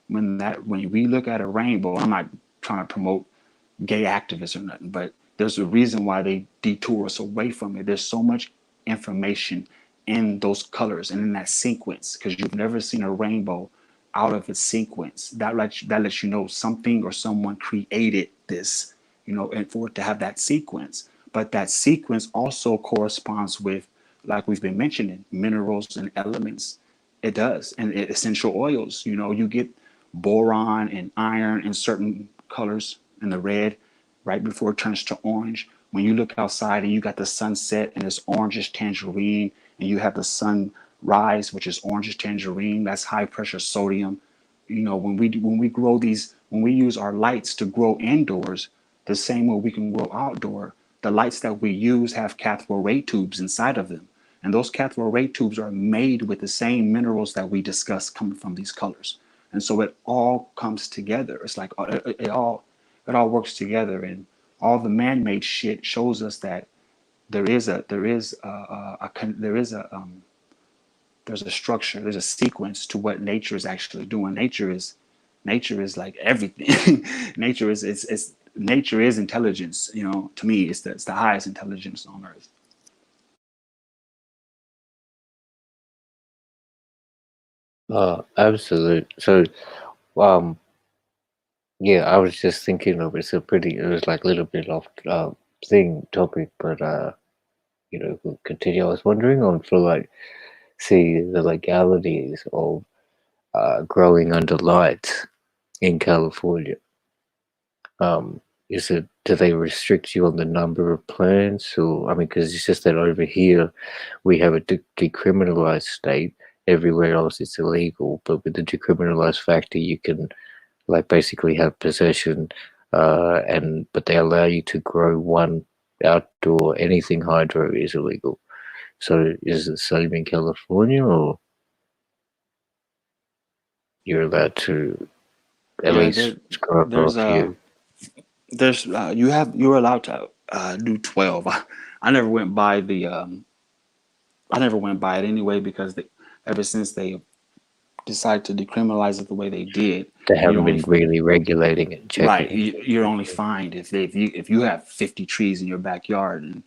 When we look at a rainbow, I'm not trying to promote gay activists or nothing, but there's a reason why they detour us away from it. There's so much information in those colors and in that sequence, because you've never seen a rainbow out of its sequence. That lets you know something or someone created this, you know, and for it to have that sequence. But that sequence also corresponds with, like we've been mentioning, minerals and elements. It does, and essential oils. You know, you get boron and iron in certain colors in the red right before it turns to orange. When you look outside and you got the sunset and it's orangish tangerine, and you have the sunrise, which is orangish tangerine, that's high pressure sodium. You know, when we grow these, when we use our lights to grow indoors, the same way we can grow outdoor, the lights that we use have cathode ray tubes inside of them. And those cathode ray tubes are made with the same minerals that we discussed coming from these colors. And so it all comes together. It's like it all works together, and all the man-made shit shows us that there is a structure, there's a sequence to what nature is actually doing. Nature is like everything. Nature is intelligence. You know, to me, it's the highest intelligence on earth. Absolute. So, um, yeah, I was just thinking of it's a pretty. It was like a little bit off thing topic, but we'll continue. I was wondering on for like see the legalities of growing under lights in California. Um, is it do they restrict you on the number of plants, or I mean, because it's just that over here we have a decriminalized state. Everywhere else it's illegal, but with the decriminalized factor, you can like basically have possession, and but they allow you to grow one outdoor. Anything hydro is illegal. So is it the same in California, or you're allowed to at Yeah, least grow a there's few? you're allowed to do 12. I never went by the I never went by it anyway because ever since they decided to decriminalize it the way they did, They you haven't only been really regulating it and checking right it. you're only fined if you have 50 trees in your backyard and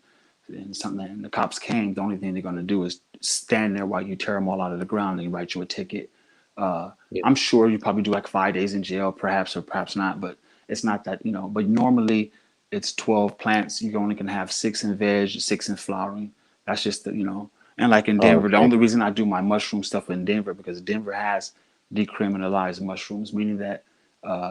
something and the cops came, the only thing they're going to do is stand there while you tear them all out of the ground and write you a ticket. uh, Yeah. I'm sure you probably do like 5 days in jail, perhaps or perhaps not, but it's not that, but normally it's 12 plants. You only can have six in veg, six in flowering. That's just and like in Oh, Denver, the okay. only reason I do my mushroom stuff in Denver because Denver has decriminalized mushrooms, meaning that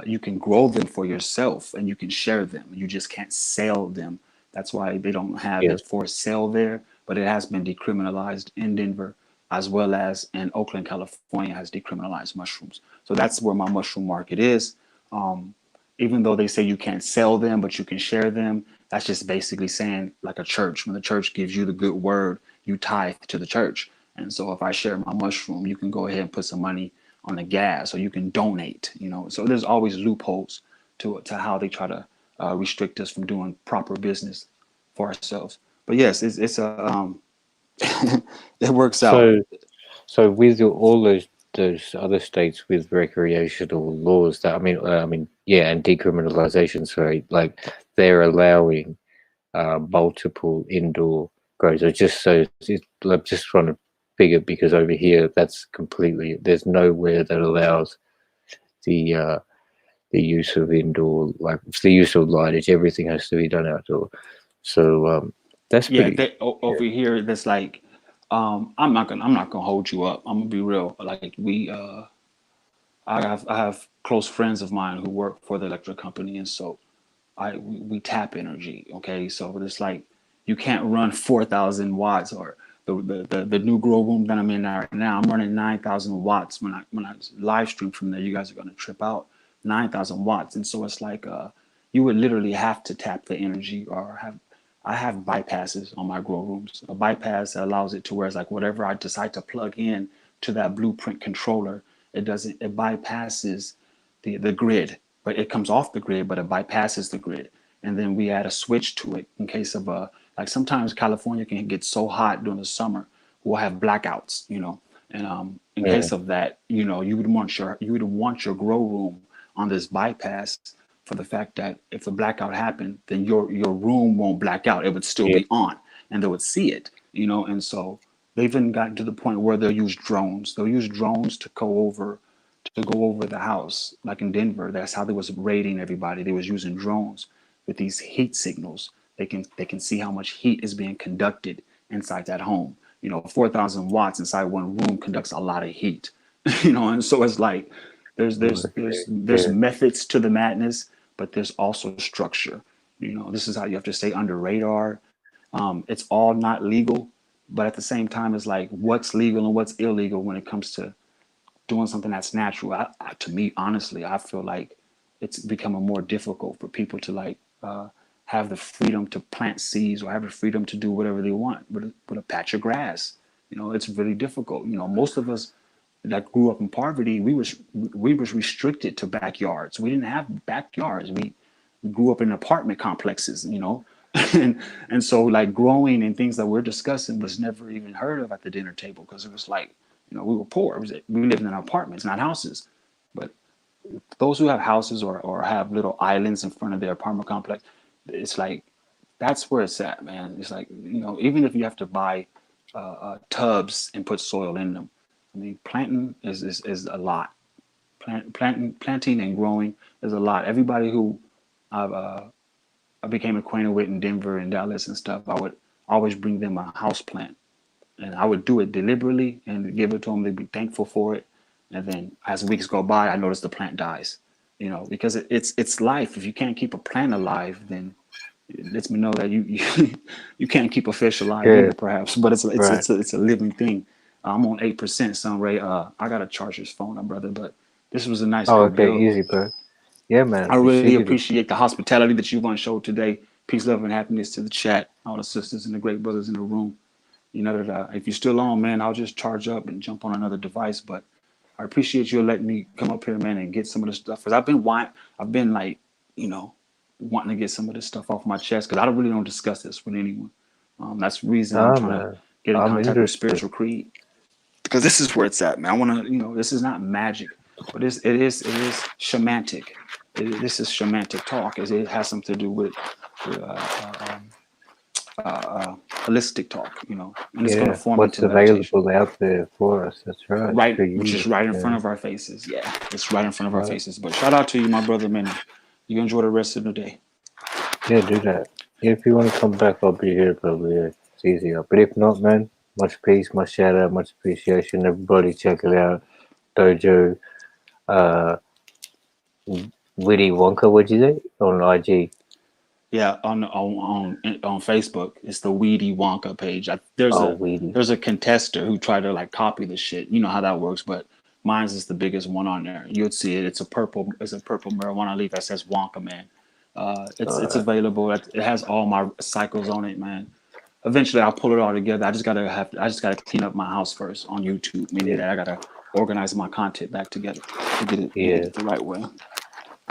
you can grow them for yourself and you can share them. You just can't sell them. That's why they don't have Yeah. it for sale there, but it has been decriminalized in Denver as well as in Oakland, California has decriminalized mushrooms. So that's where my mushroom market is. Um, Even though they say you can't sell them, but you can share them, that's just basically saying like a church. When the church gives you the good word, you tithe to the church. And so if I share my mushroom, you can go ahead and put some money on the gas or you can donate. So there's always loopholes to how they try to restrict us from doing proper business for ourselves. But yes, it's a it works out. So, with all those other states with recreational laws, that yeah, and decriminalization, sorry, like they're allowing multiple indoor grows. I'm just trying to figure because over here that's completely there's nowhere that allows the uh, the use of indoor, like the use of lightage. Everything has to be done outdoor. So that's Yeah, pretty. Yeah. over here, that's like, I'm not gonna hold you up. I'm gonna be real. Like I have close friends of mine who work for the electric company, and so we tap energy. Okay, so it's like you can't run 4,000 watts or the new grow room that I'm in right now. I'm running 9,000 watts. When I live stream from there, you guys are gonna trip out. 9,000 watts, and so it's like you would literally have to tap the energy or have. I have bypasses on my grow rooms. A bypass that allows it to where it's like whatever I decide to plug in to that blueprint controller, it bypasses the grid, but it comes off the grid, but it bypasses the grid. And then we add a switch to it in case of like sometimes California can get so hot during the summer, we'll have blackouts. And in Yeah. case of that, you would want your grow room on this bypass for the fact that if the blackout happened, then your room won't black out. It would still Yeah. be on, and they would see it. And so they've even gotten to the point where they'll use drones. They'll use drones to go over the house. Like in Denver, that's how they was raiding everybody. They was using drones with these heat signals. They can see how much heat is being conducted inside that home. 4,000 watts inside one room conducts a lot of heat. And so it's like there's there's there's Okay. there's Yeah. methods to the madness, but there's also structure. This is how you have to stay under radar. It's all not legal, but at the same time, it's like what's legal and what's illegal when it comes to doing something that's natural. To me, honestly, I feel like it's becoming more difficult for people to like have the freedom to plant seeds or have the freedom to do whatever they want with a patch of grass. It's really difficult. Most of us that grew up in poverty, we was restricted to backyards. We didn't have backyards. We grew up in apartment complexes. and so like growing and things that we're discussing was never even heard of at the dinner table because it was like we were poor. We lived in apartments, not houses. But those who have houses or have little islands in front of their apartment complex, it's like that's where it's at, man. It's like even if you have to buy tubs and put soil in them, I mean, planting is a lot. Planting and growing is a lot. Everybody who I've I became acquainted with in Denver and Dallas and stuff, I would always bring them a house plant, and I would do it deliberately and give it to them. They'd be thankful for it, and then as weeks go by, I notice the plant dies. Because it's life. If you can't keep a plant alive, then it lets me know that you can't keep a fish alive Yeah. either, perhaps. But Right. it's a living thing. I'm on 8%, Sunray. I gotta charge his phone up, brother. But this was a nice Oh, good okay. build. Easy, bro. Yeah, man. I really Appreciate it. appreciate the hospitality that you've showed today. Peace, love, and happiness to the chat, all the sisters and the great brothers in the room. That if you're still on, man, I'll just charge up and jump on another device. But I appreciate you letting me come up here, man, and get some of the stuff. Because I've been like, you know, wanting to get some of this stuff off my chest because I don't really don't discuss this with anyone. That's the reason I'm Ah, trying to man, get in I'm contact with interested. Spiritual Creed, because this is where it's at, man. I want to, this is not magic, but it is shamantic. This is shamantic talk. It has something to do with holistic talk, and it's going to Yeah, form into what's meditation, available out there for us? That's right, right? for Which is you. right in front Yeah, of our faces. Yeah, it's right in front of our right. faces. But shout out to you, my brother Manny. You enjoy the rest of the day. Yeah, do that. Yeah, if you want to come back, I'll be here probably. Yeah, it's easier. But if not, man, much peace, much shout out, much appreciation. Everybody, check it out. Dojo, uh, Witty Wonka, what'd you say? On IG. Yeah, on Facebook, it's the Weedy Wonka page. There's Oh, a Weedy. there's a contester who tried to like copy the shit. You know how that works, but mine's is the biggest one on there. You'd see it. It's a purple marijuana leaf that says Wonka Man. It's Alright. available. It has all my cycles on it, man. Eventually, I'll pull it all together. I just gotta clean up my house first on YouTube, meaning Yeah, that I gotta organize my content back together to get yeah, it the right way.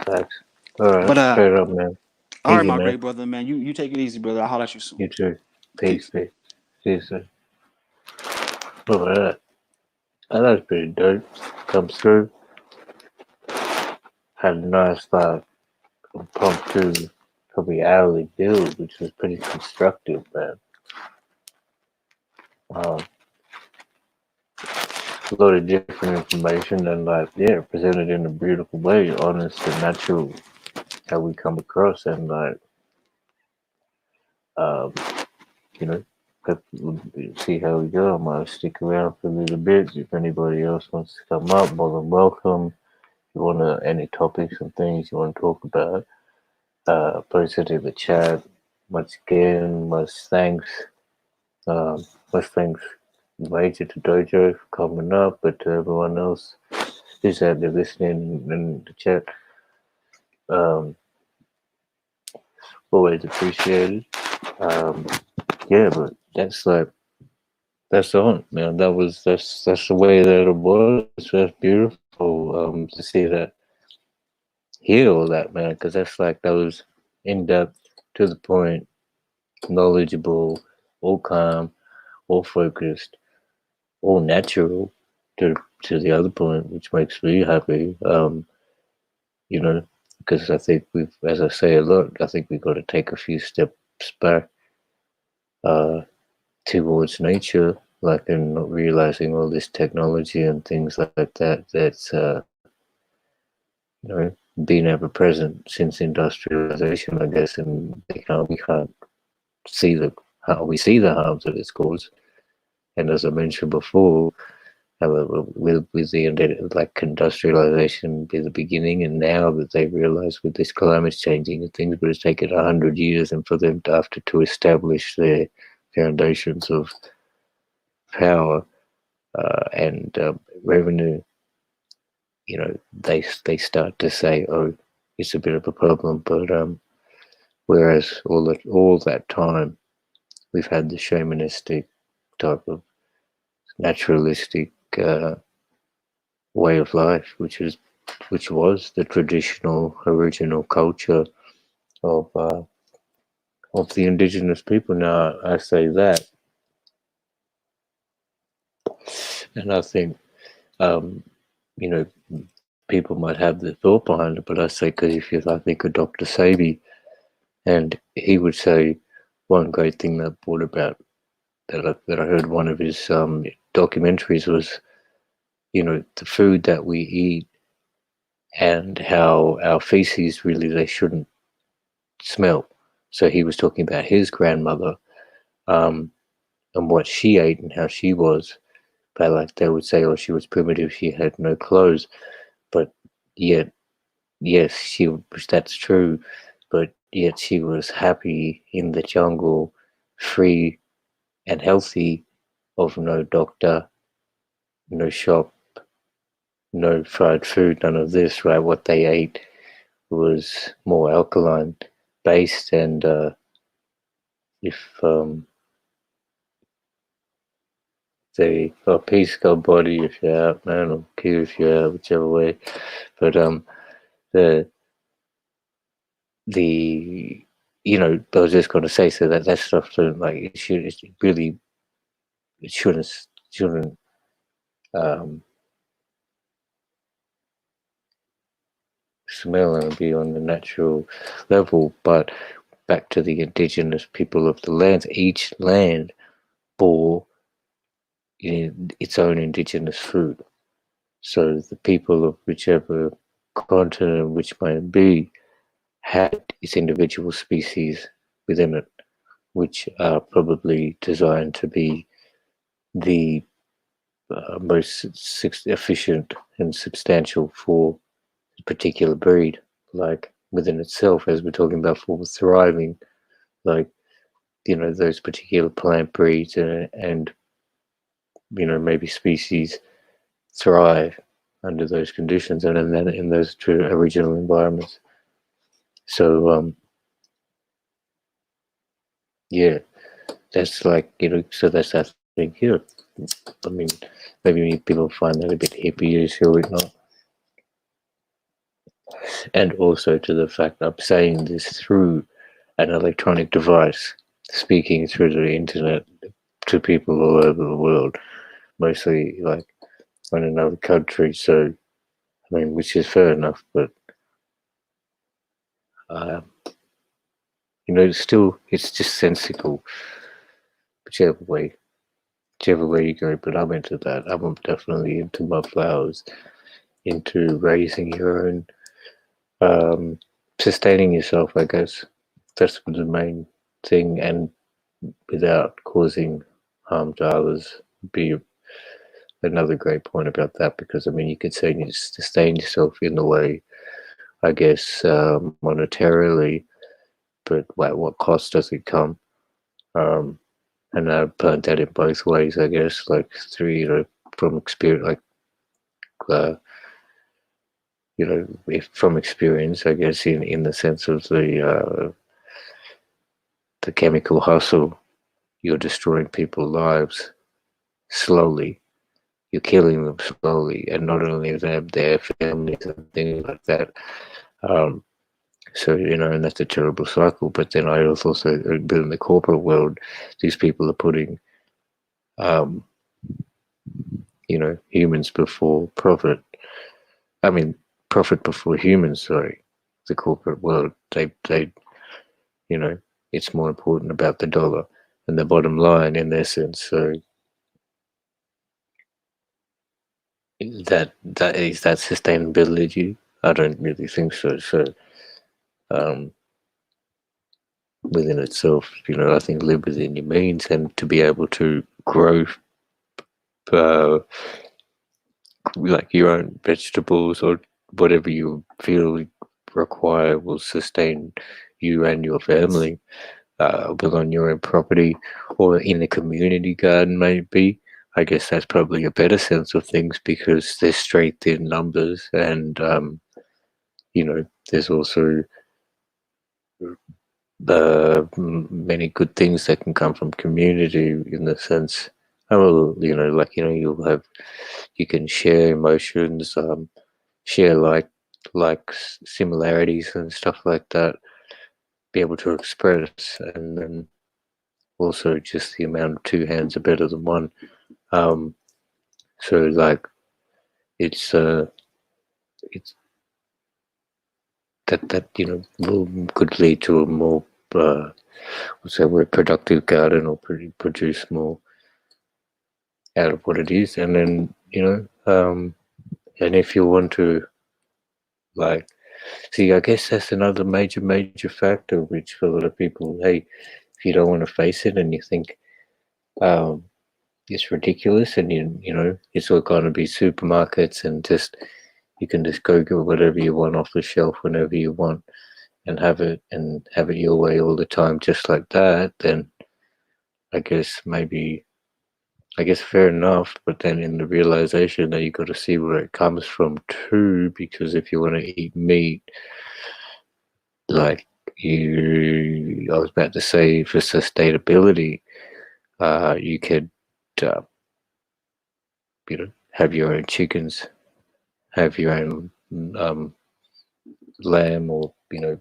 facts. Alright, But straight up, man. all right, Easy, my man. great brother, man. You take it easy, brother. I'll holler at you soon. You too. Peace, Peace. peace. See you soon. Alright. That was pretty dope. Comes through. Had a nice, impromptu, probably hourly build, which was pretty constructive, man. Um, a lot of different information and yeah, presented in a beautiful way, honest and natural, how we come across and um, you know, see how we go. I might stick around for a little bit. If anybody else wants to come up, more than welcome. If you want any topics and things you want to talk about, post it in the chat. Once again, um, much thanks major to Dojo for coming up, but to everyone else who's out there listening in the chat, um, always appreciated. Um, yeah, but that's on, man. That's the way that it was. That's beautiful to see that, hear all that, man, because that was in depth, to the point, knowledgeable, all calm, all focused, all natural. To the other point, which makes me happy. You know, because I think as I say a lot, I think we've got to take a few steps back uh, towards nature, like and not realizing all this technology and things like that. That's you know, been ever present since industrialization, I guess, and we can't see the how we see the harms that it's caused. And as I mentioned before, with the like industrialization be the beginning, and now that they realize with this climate changing and things, but it's taken 100 years, and for them to after to establish their foundations of power and revenue, they start to say, oh, it's a bit of a problem. But whereas all that time we've had the shamanistic type of naturalistic way of life, which was the traditional original culture of uh, of the indigenous people. Now I say that, and I think um, you know people might have the thought behind it, but I say because if you I think of Dr. Sabi, and he would say one great thing that brought about that I heard one of his documentaries was the food that we eat and how our feces really they shouldn't smell. So he was talking about his grandmother um, and what she ate and how she was. But like they would say, oh, she was primitive, she had no clothes. But yet, yes, that's true. But yet she was happy in the jungle, free and healthy, of no doctor, no shop, no fried food, none of this, right? What they ate was more alkaline based, and if peace God body if you're out, man, or Q if you're out, whichever way. But the the I was just going to say, so that stuff don't, like, it shouldn't um, smell and be on the natural level. But back to the indigenous people of the lands, each land bore its own indigenous food. So the people of whichever continent which might be had its individual species within it, which are probably designed to be the most efficient and substantial for a particular breed, like within itself, as we're talking about for thriving, like, those particular plant breeds and maybe species thrive under those conditions and then in those true original environments. So yeah, that's like, so that's that thing here. I mean, maybe people find that a bit hippie-ish or whatnot. And also to the fact I'm saying this through an electronic device, speaking through the internet to people all over the world, mostly like in another country. So, I mean, which is fair enough, but uh, it's just sensical, whichever way, whichever way you go. But I'm into that. I'm definitely into my flowers, into raising your own, sustaining yourself, I guess. That's the main thing, and without causing harm to others be another great point about that, because I mean, you could say you sustain yourself in a way, I guess, monetarily, but at what cost does it come? Um, and I've learned that in both ways, I guess, like through, from experience, like, uh, if from experience, I guess, in the sense of the chemical hustle, you're destroying people's lives slowly. You're killing them slowly, and not only them, their families and things like that. Um, so, and that's a terrible cycle. But then I also, in the corporate world, these people are putting, um, humans before profit. I mean, profit before humans. Sorry, the corporate world. They, you know, it's more important about the dollar and the bottom line in essence. So that is that sustainability. I don't really think so. So, um, within itself, I think live within your means and to be able to grow, uh, like your own vegetables or whatever you feel require will sustain you and your family, on your own property or in a community garden, maybe. I guess that's probably a better sense of things because there's strength in numbers, and there's also many good things that can come from community in the sense. Oh, well, like you can share emotions, share like similarities and stuff like that, be able to express, and then also just the amount of two hands are better than one. Um, so like it's it's that could lead to a more what's that word, productive garden, or produce more out of what it is. And then and if you want to, like, see, I guess that's another major factor which for a lot of people, hey, if you don't want to face it and you think um it's ridiculous, and it's all going to be supermarkets and just you can just go get whatever you want off the shelf whenever you want and have it your way all the time, just like that, then I guess maybe, I guess fair enough, but then in the realization that you got to see where it comes from too, because if you want to eat meat, like I was about to say, for sustainability, you could, uh, have your own chickens, have your own lamb, or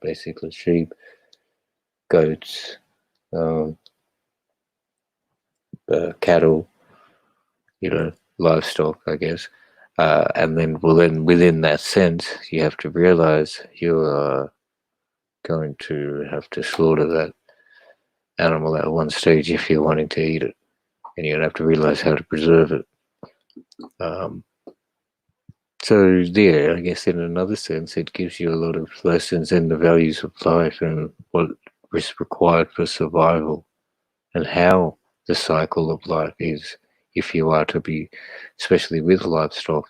basically sheep, goats, um, cattle, livestock, I guess. And then within that sense, you have to realize you are going to have to slaughter that animal at one stage if you're wanting to eat it, and you're gonna have to realize how to preserve it. Um, so yeah, I guess in another sense, it gives you a lot of lessons in the values of life and what is required for survival, and how the cycle of life is, if you are to be, especially with livestock,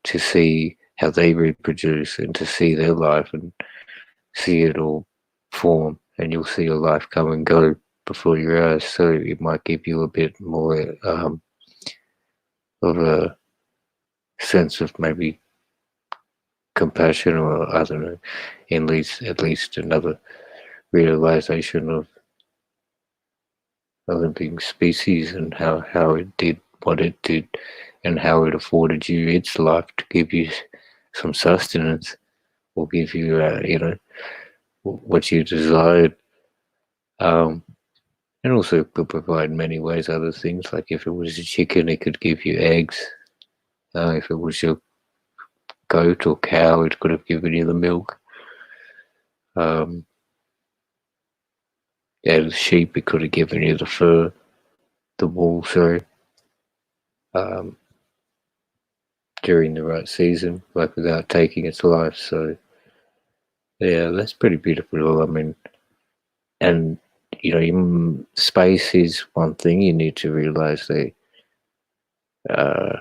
to see how they reproduce and to see their life and see it all form, and you'll see your life come and go before your eyes. So it might give you a bit more of a sense of maybe compassion, or I don't know, at least another realization of a living species and how it did what it did and how it afforded you its life to give you some sustenance, or give you what you desired. Um, and also could provide many ways other things, like if it was a chicken, it could give you eggs. If it was your goat or cow, it could have given you the milk. Um, the sheep, it could have given you the fur, the wool, sorry, um, during the right season, like without taking its life. So yeah, that's pretty beautiful. I mean, and space is one thing. You need to realize uh,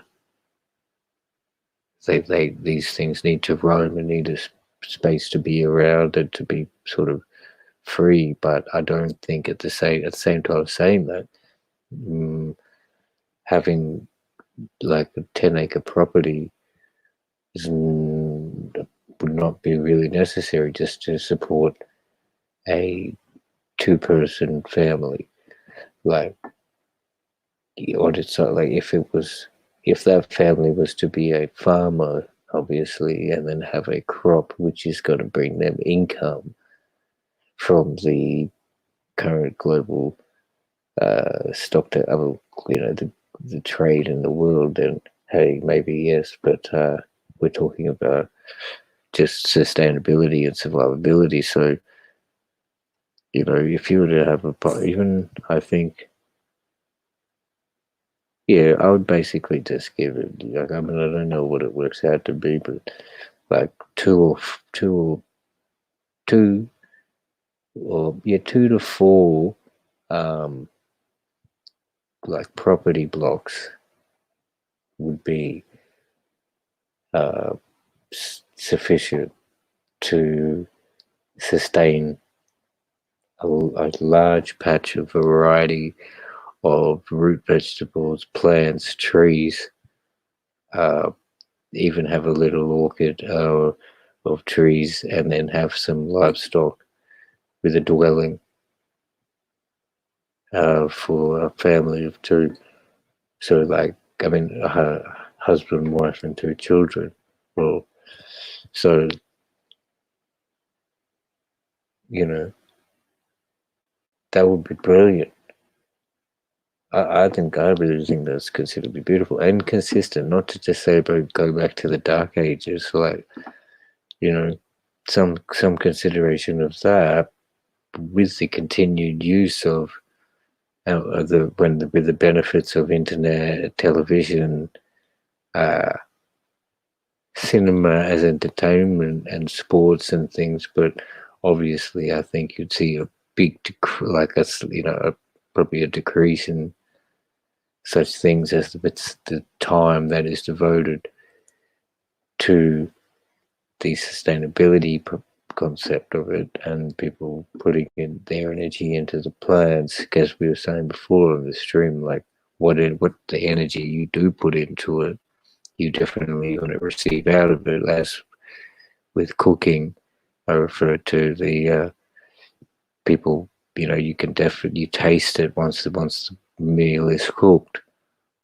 these things need to roam and need a space to be around and to be sort of free. But I don't think at the same time saying that, having like a 10-acre property would not be really necessary just to support a two-person family. Like, or it's not like if that family was to be a farmer, obviously, and then have a crop which is going to bring them income from the current global stock to the trade in the world, then hey, maybe yes, but we're talking about just sustainability and survivability. So if you were to have even I think, yeah, I would basically just give it, like, I mean, I don't know what it works out to be, but like two yeah, 2 to 4 um like property blocks would be uh sufficient to sustain a large patch of variety of root vegetables, plants, trees, uh, even have a little orchard of trees, and then have some livestock with a dwelling for a family of two. So, like, I mean, a husband, wife, and 2 children. Well, so, that would be brilliant. I really think that's considerably beautiful and consistent. Not to just say about go back to the dark ages, like, some consideration of that with the continued use of with the benefits of internet, television, uh, cinema as entertainment, and sports and things. But obviously, I think you'd see a big probably a decrease in such things as the time that is devoted to the sustainability concept of it, and people putting in their energy into the plants. As we were saying before on the stream, like what the energy you do put into it, you definitely going to receive out of it. As with cooking, I refer to the people. You can definitely taste it once the meal is cooked.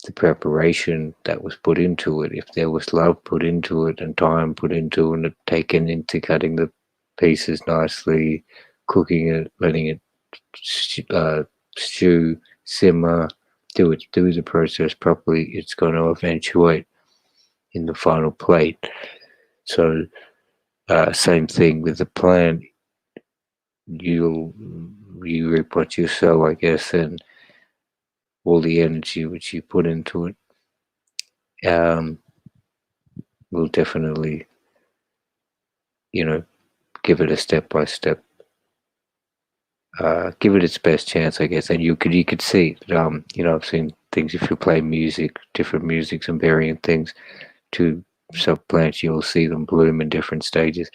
The preparation that was put into it, if there was love put into it and time put into it and taken into cutting the pieces nicely, cooking it, letting it stew, simmer, do the process properly, it's going to eventuate in the final plate. So same thing with the plant. You reap what you sow, I guess, and all the energy which you put into it will definitely, give it a step by step. Give it its best chance, I guess, and you could see. I've seen things if you play music, different musics and varying things to some plants, you'll see them bloom in different stages.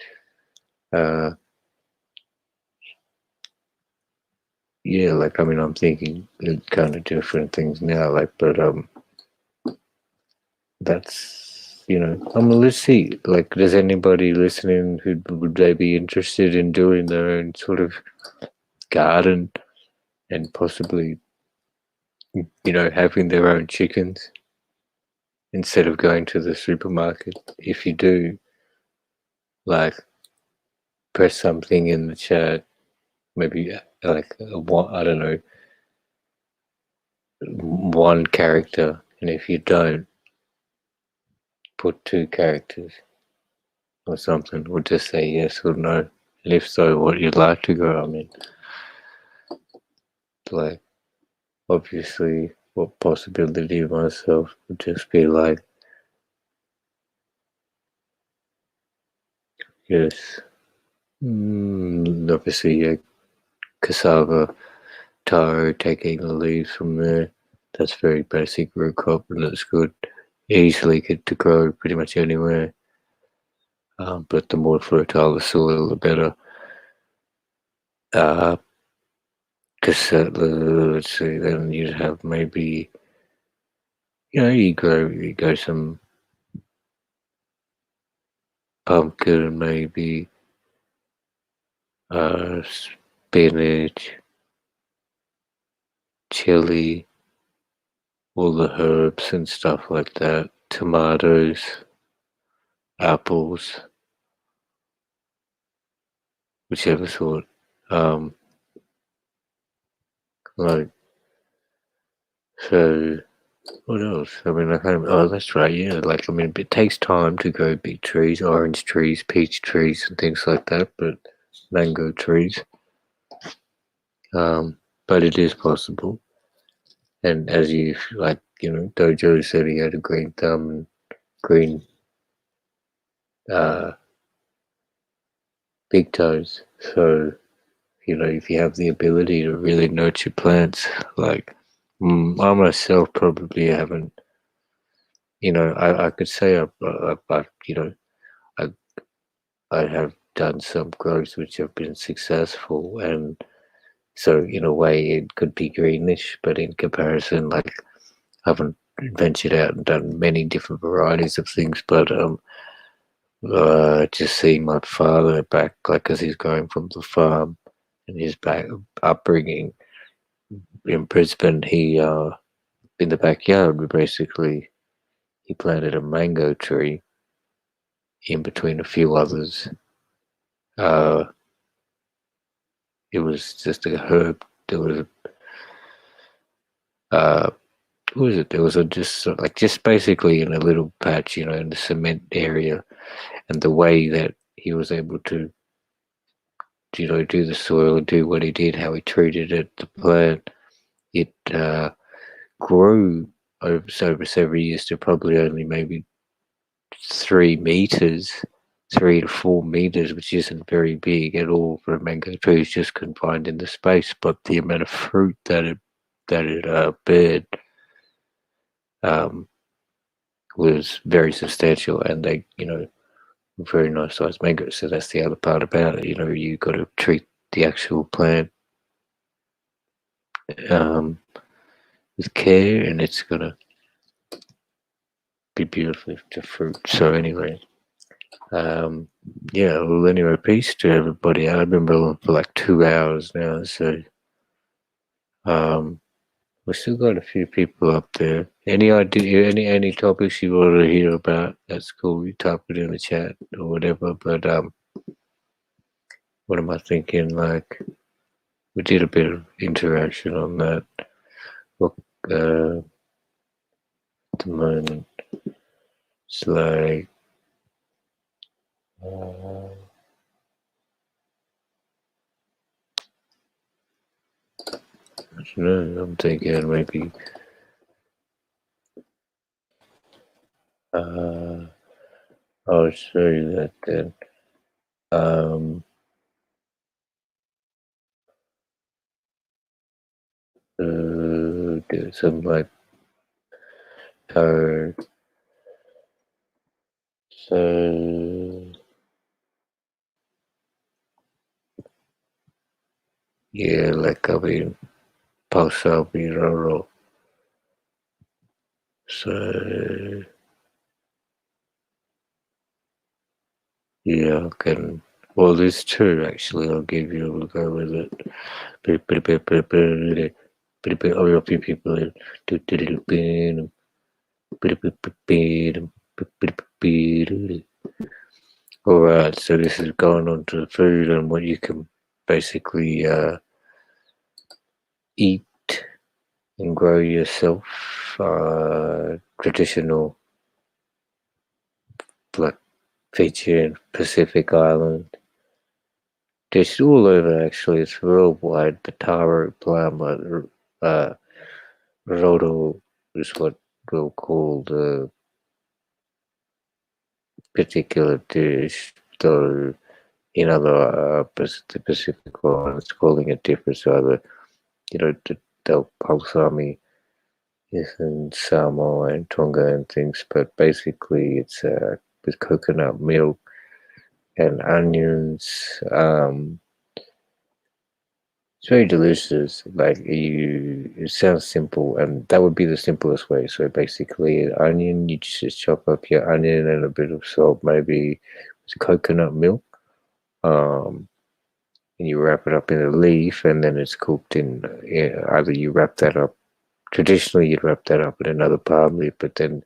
Uh, yeah, like I'm thinking kind of different things now, but that's let's see. Like, does anybody listening who would they be interested in doing their own sort of garden and possibly having their own chickens instead of going to the supermarket? If you do, like, press something in the chat, maybe like I don't know, one character, and if you don't, put two characters or something, or just say yes or no, and if so, what you'd like to grow. I mean, like, obviously, what possibility myself would just be like, yes, obviously, yeah, cassava, taro, taking the leaves from there. That's very basic root crop, and it's good. Easily get to grow pretty much anywhere. But the more fertile the soil, the better. Because let's see, then you'd have maybe, you grow some pumpkin, maybe spinach, chili, all the herbs and stuff like that, tomatoes, apples, whichever sort. Like, so what else? I mean, oh, that's right, yeah. Like, I mean, it takes time to grow big trees, orange trees, peach trees, and things like that, but mango trees. But it is possible. And as you, like, Dojo said he had a green thumb and green big toes. So, if you have the ability to really nurture plants, like, I myself probably haven't, I could say I, I have done some growths which have been successful, and so in a way it could be greenish, but in comparison, like, I haven't ventured out and done many different varieties of things, but just seeing my father back, like, because he's going from the farm and his back upbringing in Brisbane, he in the backyard basically he planted a mango tree in between a few others. It was just a herb. There was what was it? There was just basically in a little patch, in the cement area, and the way that he was able to, do the soil and do what he did, how he treated it, the plant, it grew over several years to probably only maybe 3 meters, 3 to 4 meters, which isn't very big at all for a mango tree. It's just confined in the space, but the amount of fruit that it bared was very substantial, and they, very nice sized mangoes. So that's the other part about it. You got to treat the actual plant with care, and it's gonna be beautiful to fruit. So anyway, yeah. Well, anyway, peace to everybody. I've been rolling for like 2 hours now, so we still got a few people up there. Any idea, any topics you want to hear about? That's cool. You type it in the chat or whatever. But what am I thinking? Like, we did a bit of interaction on that. Look, at the moment, it's like, I don't know, I'm thinking maybe, I'll show you that then. Do some like code. So yeah, like I'll be post I'll be roll. So yeah, I can. Well, there's two actually. I'll give you. We'll go with it. Oh, a few people in. All right, so this is going on to food and what you can basically eat and grow yourself. Traditional, like Fijian, Pacific Island. It's all over actually. It's worldwide. The taro plum, roto is what we'll call the particular dish, though in other the Pacific Islands calling it different. So either the balsami is in Samoa and Tonga and things, but basically it's with coconut milk and onions. It's very delicious. Like it sounds simple, and that would be the simplest way. So basically, an onion, you just chop up your onion and a bit of salt, maybe with coconut milk. And you wrap it up in a leaf, and then it's cooked in. Either you wrap that up. Traditionally, you'd wrap that up in another palm leaf, but then,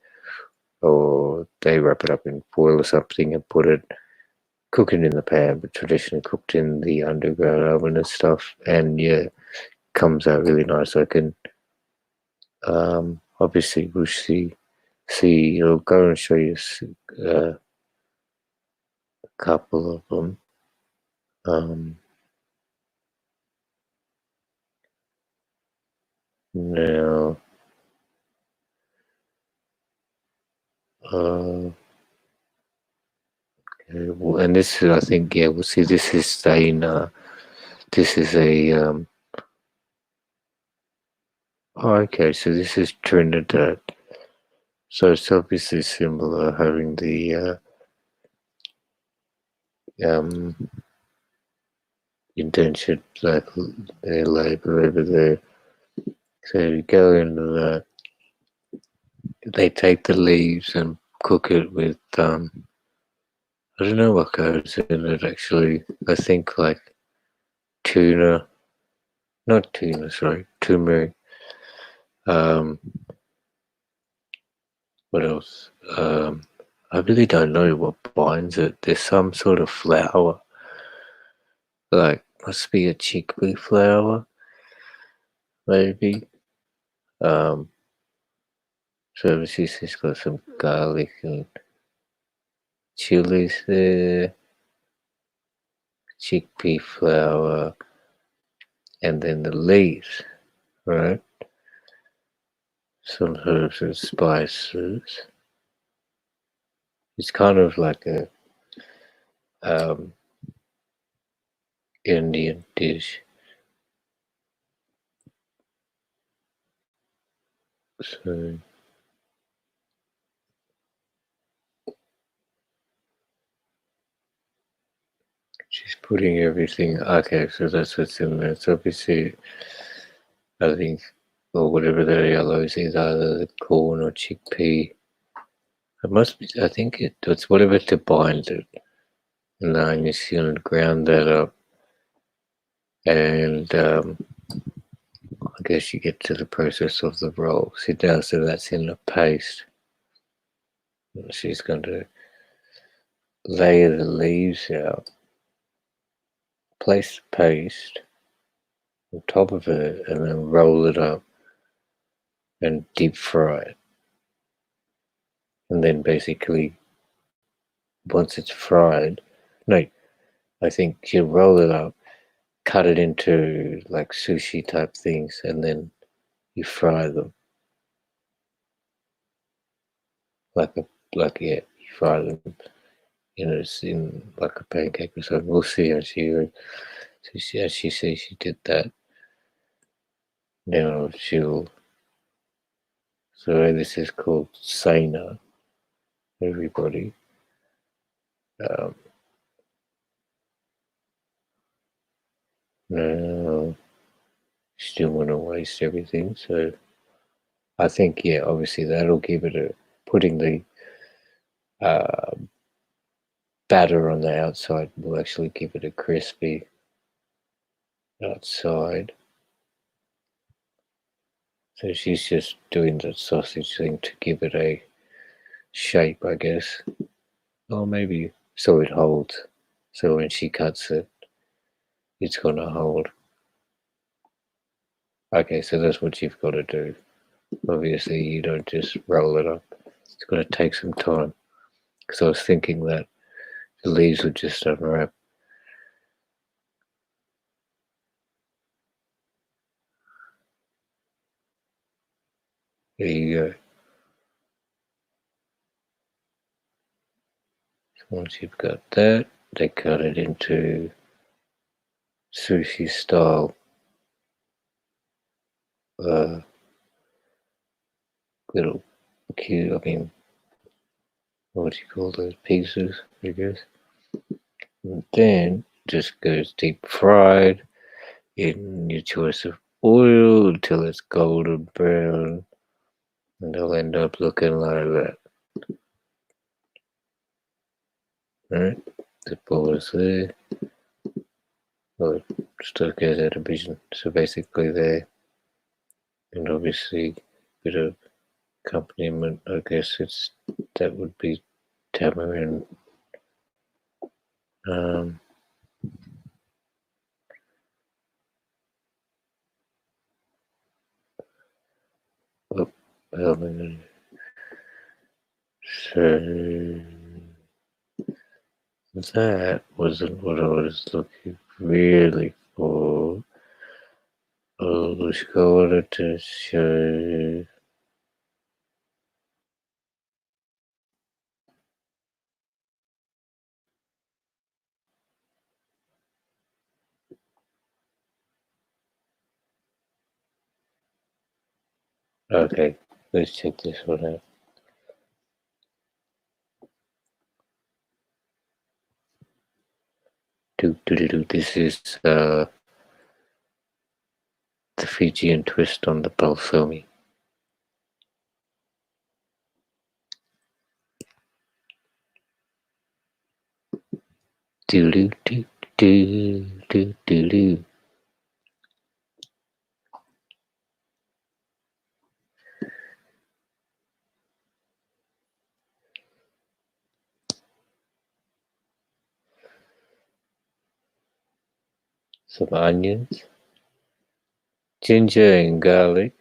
or they wrap it up in foil or something and cook it in the pan, but traditionally cooked in the underground oven and stuff. And yeah, comes out really nice. I can obviously we'll see. I'll go and show you a couple of them. Now, okay, well, and this is, I think, yeah, we'll see. This is staying. This is a. Oh, okay, so this is Trinidad. So it's obviously similar, having the indentured black labor over there. So you go into that. They take the leaves and cook it with I don't know what goes in it actually. I think like tuna, not tuna, sorry, turmeric. Um, what else? I really don't know what binds it. There's some sort of flour, like must be a chickpea flour, maybe. Um, so it's got some garlic and chilies there, chickpea flour, and then the leaves, right? Some herbs and spices. It's kind of like a um, Indian dish. So she's putting everything. Okay, so that's what's in there. So obviously, I think, or whatever the yellow is either the corn or chickpea. It must be. I think it's whatever to bind it. And then you're going to ground that up, and I guess you get to the process of the roll. See now, so that's in the paste. She's going to lay the leaves out place the paste on top of it and then roll it up and deep fry it. And then basically, once it's fried, no, I think you roll it up, cut it into like sushi type things, and then you fry them like you fry them in like a pancake or something. We'll see how she says she did that. Now she'll. So this is called Sana. Everybody. Um, Now still want to waste everything, so I think obviously that'll give it a putting the uh, batter on the outside will actually give it a crispy outside. So she's just doing the sausage thing to give it a shape, I guess. Or maybe so it holds. So when she cuts it, it's going to hold. Okay, so that's what you've got to do. Obviously, you don't just roll it up. It's going to take some time. Because I was thinking that the leaves would just unwrap. There you go. So once you've got that, they cut it into sushi style little cute, what do you call those pieces, I guess. And then just goes deep fried in your choice of oil until it's golden brown, and they'll end up looking like that. Alright, the ball is there. Well, it still goes out of vision. So basically there, and obviously a bit of accompaniment, I guess that would be tamarind. Um, oh, so that wasn't what I was looking really for. Oh, let's go on to show. Okay, let's check this one out. This is the Fijian twist on the balsami. Do do do do do do do. Some onions, ginger and garlic,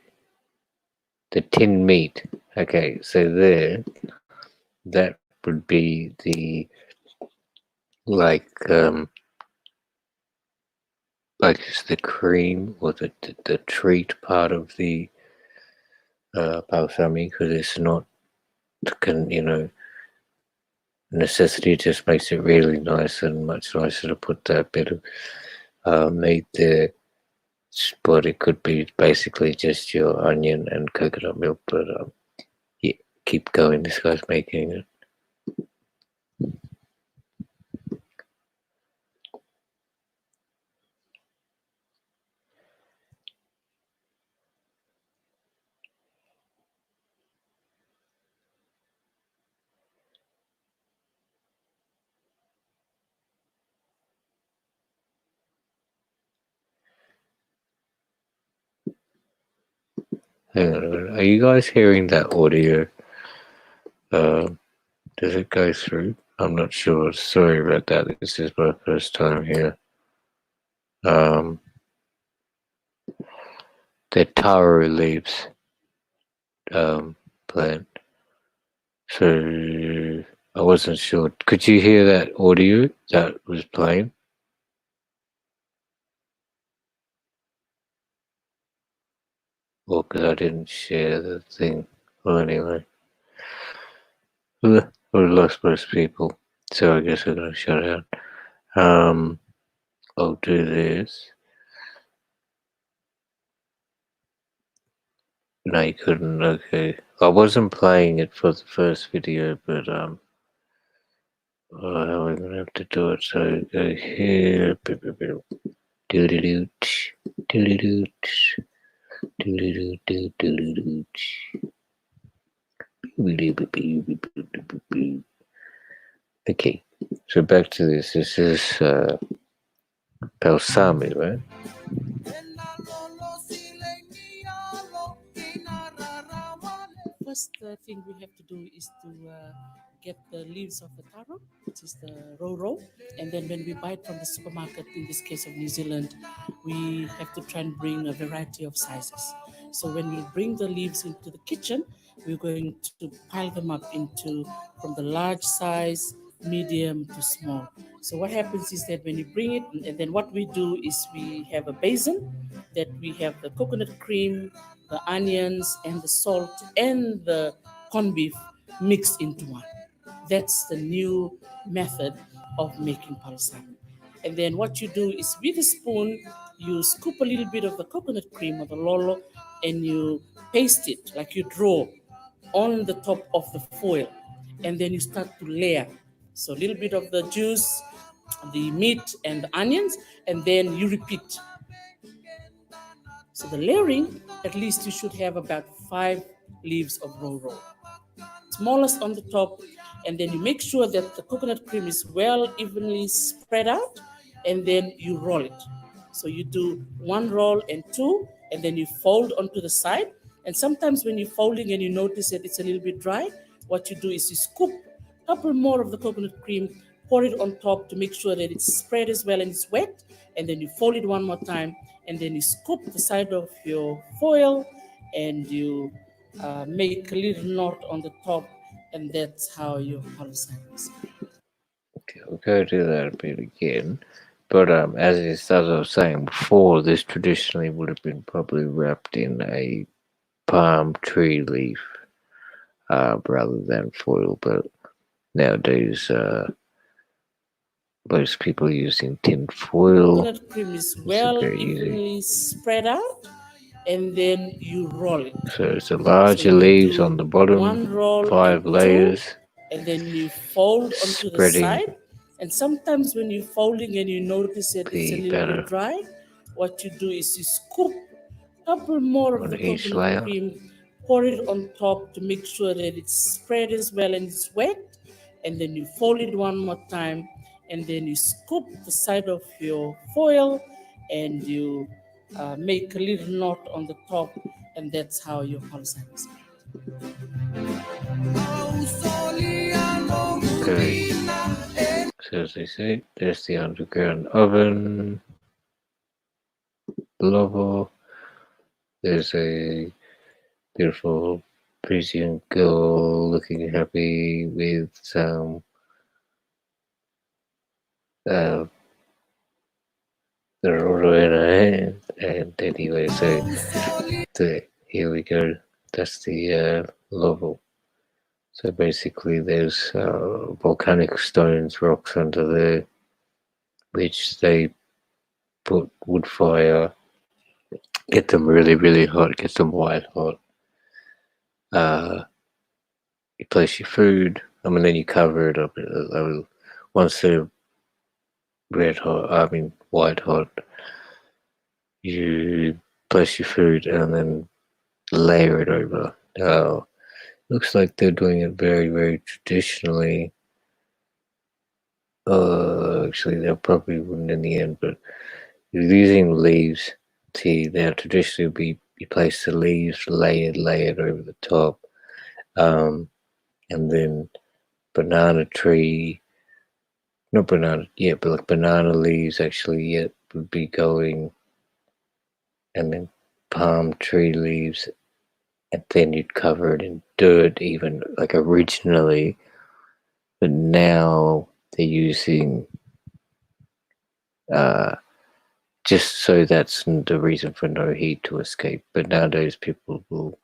the tinned meat. Okay, so that would be the like just the cream or the treat part of the balsamic, because it's not necessity just makes it really nice and much nicer to put that bit of meat there. But it could be basically just your onion and coconut milk. But yeah, keep going. This guy's making it. Hang on a minute. Are you guys hearing that audio? Does it go through? I'm not sure. Sorry about that. This is my first time here. Um, the taro leaves plant. So I wasn't sure. Could you hear that audio that was playing? Well, because I didn't share the thing. Well, anyway, we lost most people, so I guess I'm gonna shut out. I'll do this. No, you couldn't. Okay, I wasn't playing it for the first video, but how am I gonna have to do it? So go here. Do do do do do do do do do. Okay, so back to this. This is Balsami, right? First thing we have to do is to get the leaves of the taro, which is the roro, and then when we buy it from the supermarket, in this case of New Zealand, we have to try and bring a variety of sizes. So when we bring the leaves into the kitchen, we're going to pile them up into from the large size, medium to small. So what happens is that when you bring it, and then what we do is we have a basin that we have the coconut cream, the onions, and the salt, and the corned beef mixed into one. That's the new method of making palsami. And then what you do is with a spoon, you scoop a little bit of the coconut cream or the lolo and you paste it like you draw on the top of the foil. And then you start to layer. So a little bit of the juice, the meat, and the onions, and then you repeat. So the layering, at least you should have about 5 leaves of roro, smallest on the top, and then you make sure that the coconut cream is well evenly spread out, and then you roll it. So you do one roll and two, and then you fold onto the side. And sometimes when you're folding and you notice that it's a little bit dry, what you do is you scoop a couple more of the coconut cream, pour it on top to make sure that it's spread as well and it's wet, and then you fold it one more time, and then you scoop the side of your foil, and you make a little knot on the top, and that's how you hallucinate. Okay, we'll go do that a bit again. But as I was saying before, this traditionally would have been probably wrapped in a palm tree leaf rather than foil. But nowadays, most people are using tin foil. Coconut cream is It's well very easy. evenly spread out, and then you roll it. So it's the So larger you leaves on do the bottom, one roll and 5 layers, two, and then you fold onto the spreading side. And sometimes when you're folding and you notice that it's a the little bit batter dry, what you do is you scoop a couple more of on the each coconut layer. cream, pour it on top to make sure that it's spread as well and it's wet, and then you fold it one more time, and then you scoop the side of your foil, and you make a little knot on the top, and that's how your palsami is made. Okay, so as they say, there's the underground oven. Below, there's a beautiful Parisian girl looking happy with some uh, the roller in her hand. And anyway, so here we go. That's the level. So basically, there's volcanic stones, rocks under there, which they put wood fire, get them really, really hot, get them white hot. You place your food, then you cover it up. Once they're red hot, white hot, you place your food and then layer it over. Now, looks like they're doing it very, very traditionally. Actually, they probably wouldn't in the end, but you're using leaves. See, now traditionally be you place the leaves layered over the top, and then banana tree, not banana, yeah, but like banana leaves actually, yeah, would be going, and then palm tree leaves, and then you'd cover it in dirt, even like originally. But now they're using just so that's the reason for no heat to escape. But nowadays people will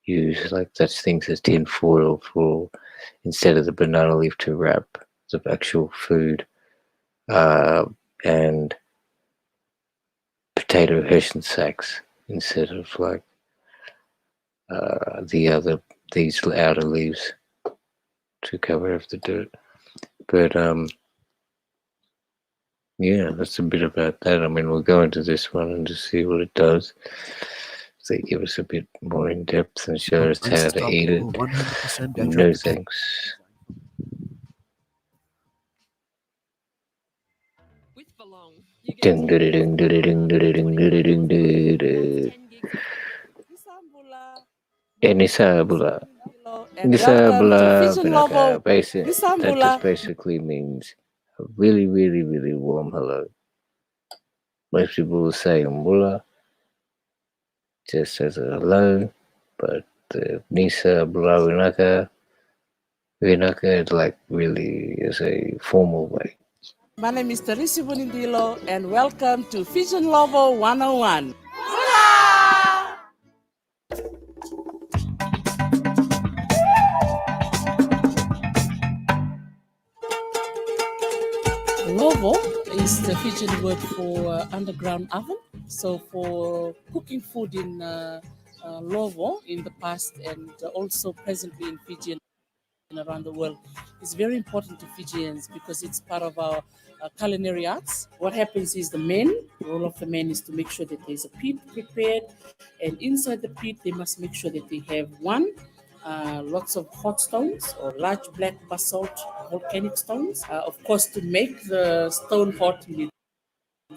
use like such things as tin foil for instead of the banana leaf to wrap the actual food, and potato hessian sacks instead of like these outer leaves to cover up the dirt. But yeah, that's a bit about that. I mean, we'll go into this one and just see what it does. So they give us a bit more in depth and show us how to eat it. 100% No thanks. Ding ding ding ding ding ding ding ding. Enisabula. Enisabula Vinaka. That just basically means a really, really, really warm hello. Most people will say Mbula just as a hello, but the Nisa Bula Vinaka like really is a formal way. My name is Teresi Bonindilo, and welcome to Fijian Lovo 101. Lovo is the Fijian word for underground oven. So for cooking food in Lovo in the past and also presently in Fiji and around the world, is very important to Fijians because it's part of our culinary arts. What happens is the role of the men is to make sure that there's a pit prepared, and inside the pit they must make sure that they have lots of hot stones or large black basalt volcanic stones. Of course, to make the stone hot, you need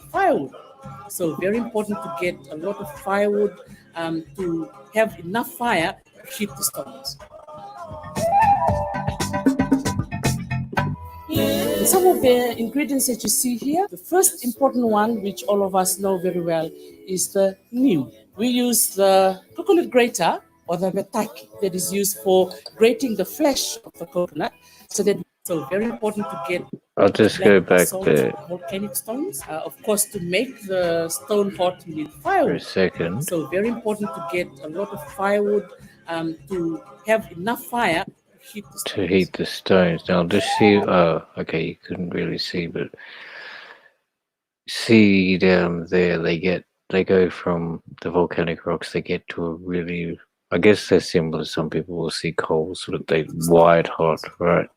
firewood. So very important to get a lot of firewood to have enough fire to heat the stones. Some of the ingredients that you see here, the first important one, which all of us know very well, is the niu. We use the coconut grater or the metaki that is used for grating the flesh of the coconut. So very important to get I'll just go back there volcanic stones. Of course, to make the stone hot, you need for firewood. a second. So very important to get a lot of firewood to have enough fire to heat the stones. Now, just see. Oh, okay, you couldn't really see, but see down there, they go from the volcanic rocks. They get to a really, I guess they're similar. Some people will see coals, but they white hot, right?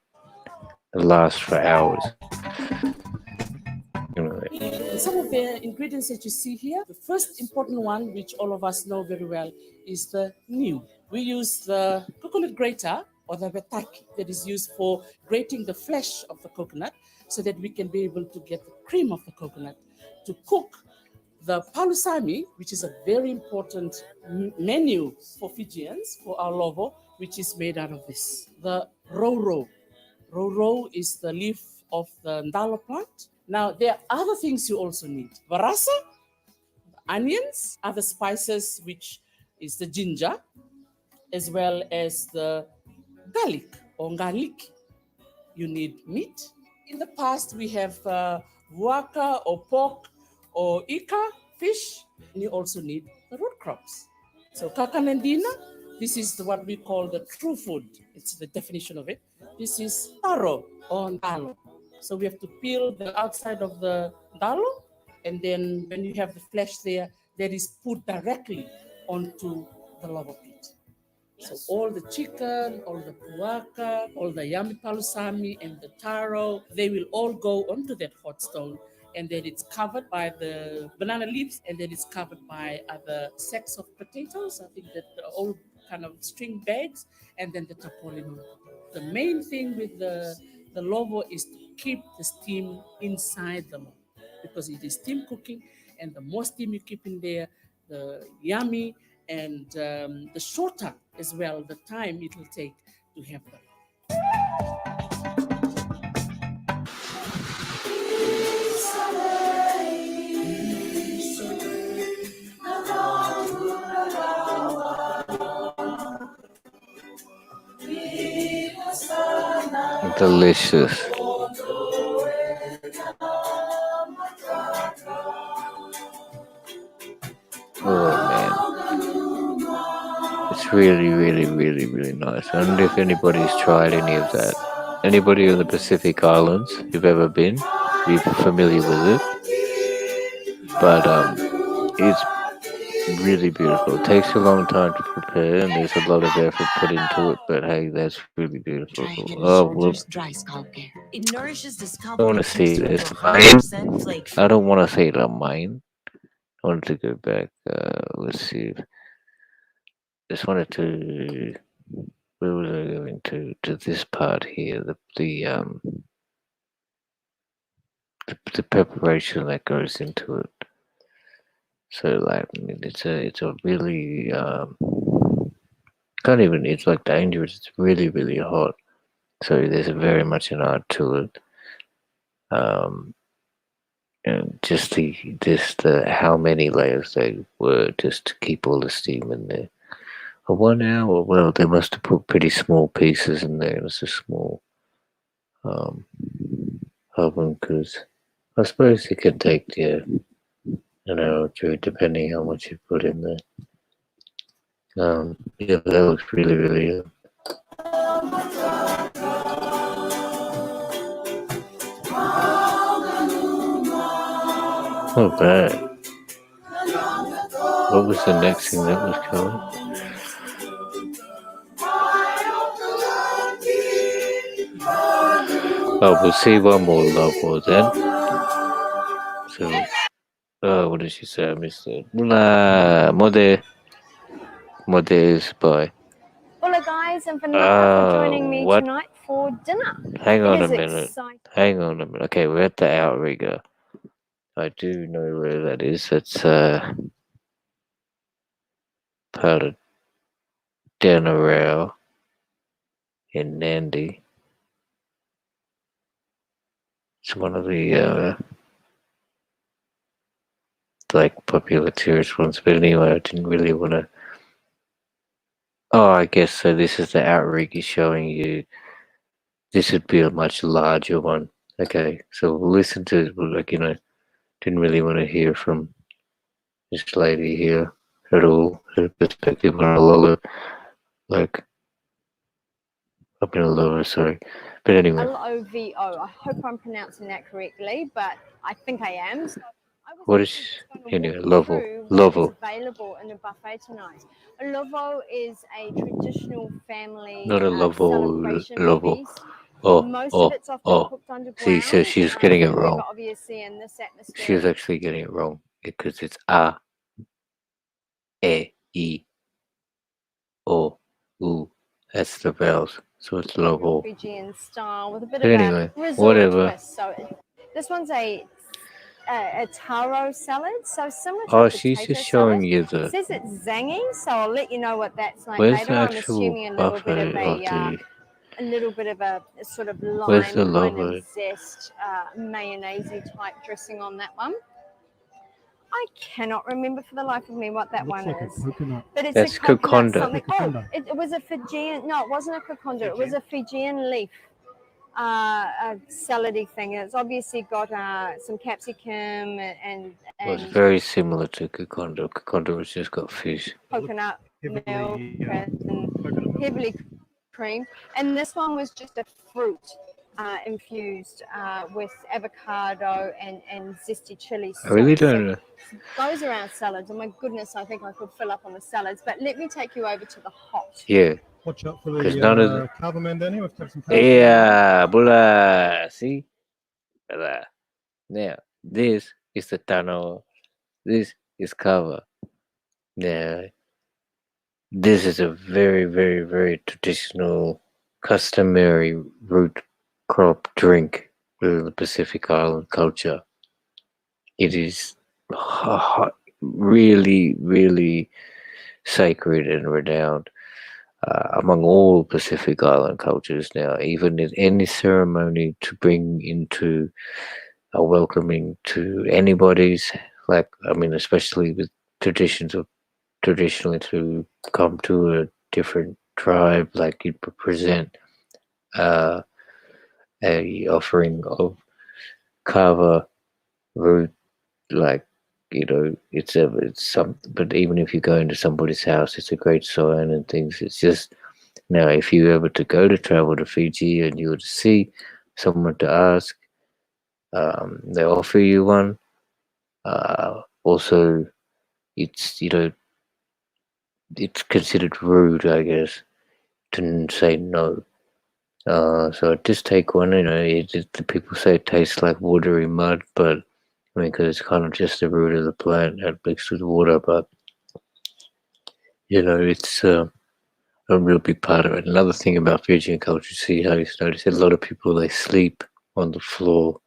They last for hours. Some of the ingredients that you see here, the first important one, which all of us know very well, is the niu. We use the coconut grater or the metaki that is used for grating the flesh of the coconut so that we can be able to get the cream of the coconut. To cook the palusami, which is a very important menu for Fijians, for our lovo, which is made out of this. The roro. Roro is the leaf of the ndalo plant. Now, there are other things you also need. Varasa, onions, other spices, which is the ginger, as well as the garlic or garlic. You need meat. In the past, we have waka or pork or ika, fish. And you also need the root crops. So kakanandina, this is what we call the true food. It's the definition of it. This is taro or ndalo. So we have to peel the outside of the ndalo, and then when you have the flesh there, that is put directly onto the lava pit. So all the chicken, all the puaka, all the yami palusami and the taro, they will all go onto that hot stone, and then it's covered by the banana leaves, and then it's covered by other sacks of potatoes. I think that the old kind of string bags, and then the tapolino. The main thing with the lovo is to keep the steam inside them because it is steam cooking, and the more steam you keep in there, the yummy and the shorter as well the time it will take to have them. Delicious. Oh man, it's really, really, really, really nice. I don't know if anybody's tried any of that. Anybody in the Pacific Islands, you've ever been, you're familiar with it, but it's really beautiful. It takes a long time to prepare, and there's a lot of effort put into it. But hey, that's really beautiful. Try head and Oh, well, shoulders dry scalp care. It nourishes the I scalp don't with want a to see texture this of mine. 100% flake free. I don't want to say it on mine. I wanted to go back. Let's see. Just wanted to. Where was I going to this part here? The preparation that goes into it. So like, I mean, it's a really can't even. It's like dangerous. It's really really hot. So there's very much an art to it. Um, and just the how many layers they were just to keep all the steam in there. For 1 hour, well, they must have put pretty small pieces in there. It was a small um, oven because I suppose it can take an hour or two depending how much you put in there. Yeah, that looks really really not bad. What was the next thing that was coming? Oh, we'll see one more love war then. So, what did she say? I missed it. Mode is by. Hola guys, and Vanaka for joining me What? tonight for dinner. Hang It on a is minute. exciting. Hang on a minute. Okay, we're at the outrigger. I do know where that is. That's part of Denarau in Nandi. It's one of the like popular tourist ones. But anyway, I didn't really want to. Oh, I guess so. This is the outrigger showing you. This would be a much larger one. Okay, so we'll listen to like didn't really want to hear from this lady here at all. Her perspective on a lot of like I've been a lover, sorry. But anyway, Lovo. I hope I'm pronouncing that correctly, but I think I am. So I was what is actually just going to anyway? walk Lovo, through what is Lovo, available in the buffet tonight. A Lovo is a traditional family not a Lovo, celebration Lovo. feast. Oh, Most of it's often oh. cooked See, underground. so she's getting it wrong. However, obviously in this atmosphere, She was actually getting it wrong because it's A, E, O, U. That's the vowels. So it's Lovo. Fijian style with a bit But of anyway, a resort whatever. twist. So this one's a taro salad, so similar to Oh, a she's potato just showing salad. you It the. says it's zangy, so I'll let you know what that's like Where's later. the I'm actual assuming a little bit of buffet of the? a little bit of a sort of Where's the lime kind logo? of zest, mayonnaise type dressing on that one. I cannot remember for the life of me what that one like is. a coconut. But it's That's a coconut Kokonda. something. Oh, Kokonda. it was a Fijian. No, it wasn't a coconda. It was a Fijian leaf. A salady thing. It's obviously got some capsicum and Was very similar to Kokonda. Kokonda was just got fish. coconut milk Heavily, and coconut milk. heavily cream. And this one was just a fruit infused with avocado and zesty chili I really sauce. don't know. Those are our salads. Oh my goodness, I think I could fill up on the salads. But let me take you over to the hot. Yeah, Watch out for because none of the. the carver man down here. We've got some carver. Yeah, bula. See? Bula. Now, this is the Tano. This is cover. Now, this is a very, very, very traditional, customary root crop drink in the Pacific Island culture. It is really, really sacred and renowned among all Pacific Island cultures now. Even in any ceremony to bring into a welcoming to anybody's, like, I mean, especially with traditionally to come to a different tribe, like you present a offering of kava root, like it's something. But even if you go into somebody's house, it's a great sign and things. It's just now if you ever to go to travel to Fiji and you were to see someone to ask, they offer you one. Also, it's it's considered rude, I guess, to say no. So just take one. The people say it tastes like watery mud, but I mean, because it's kind of just the root of the plant that mixed with water. But it's a real big part of it. Another thing about Fijian culture, see how you notice a lot of people they sleep on the floor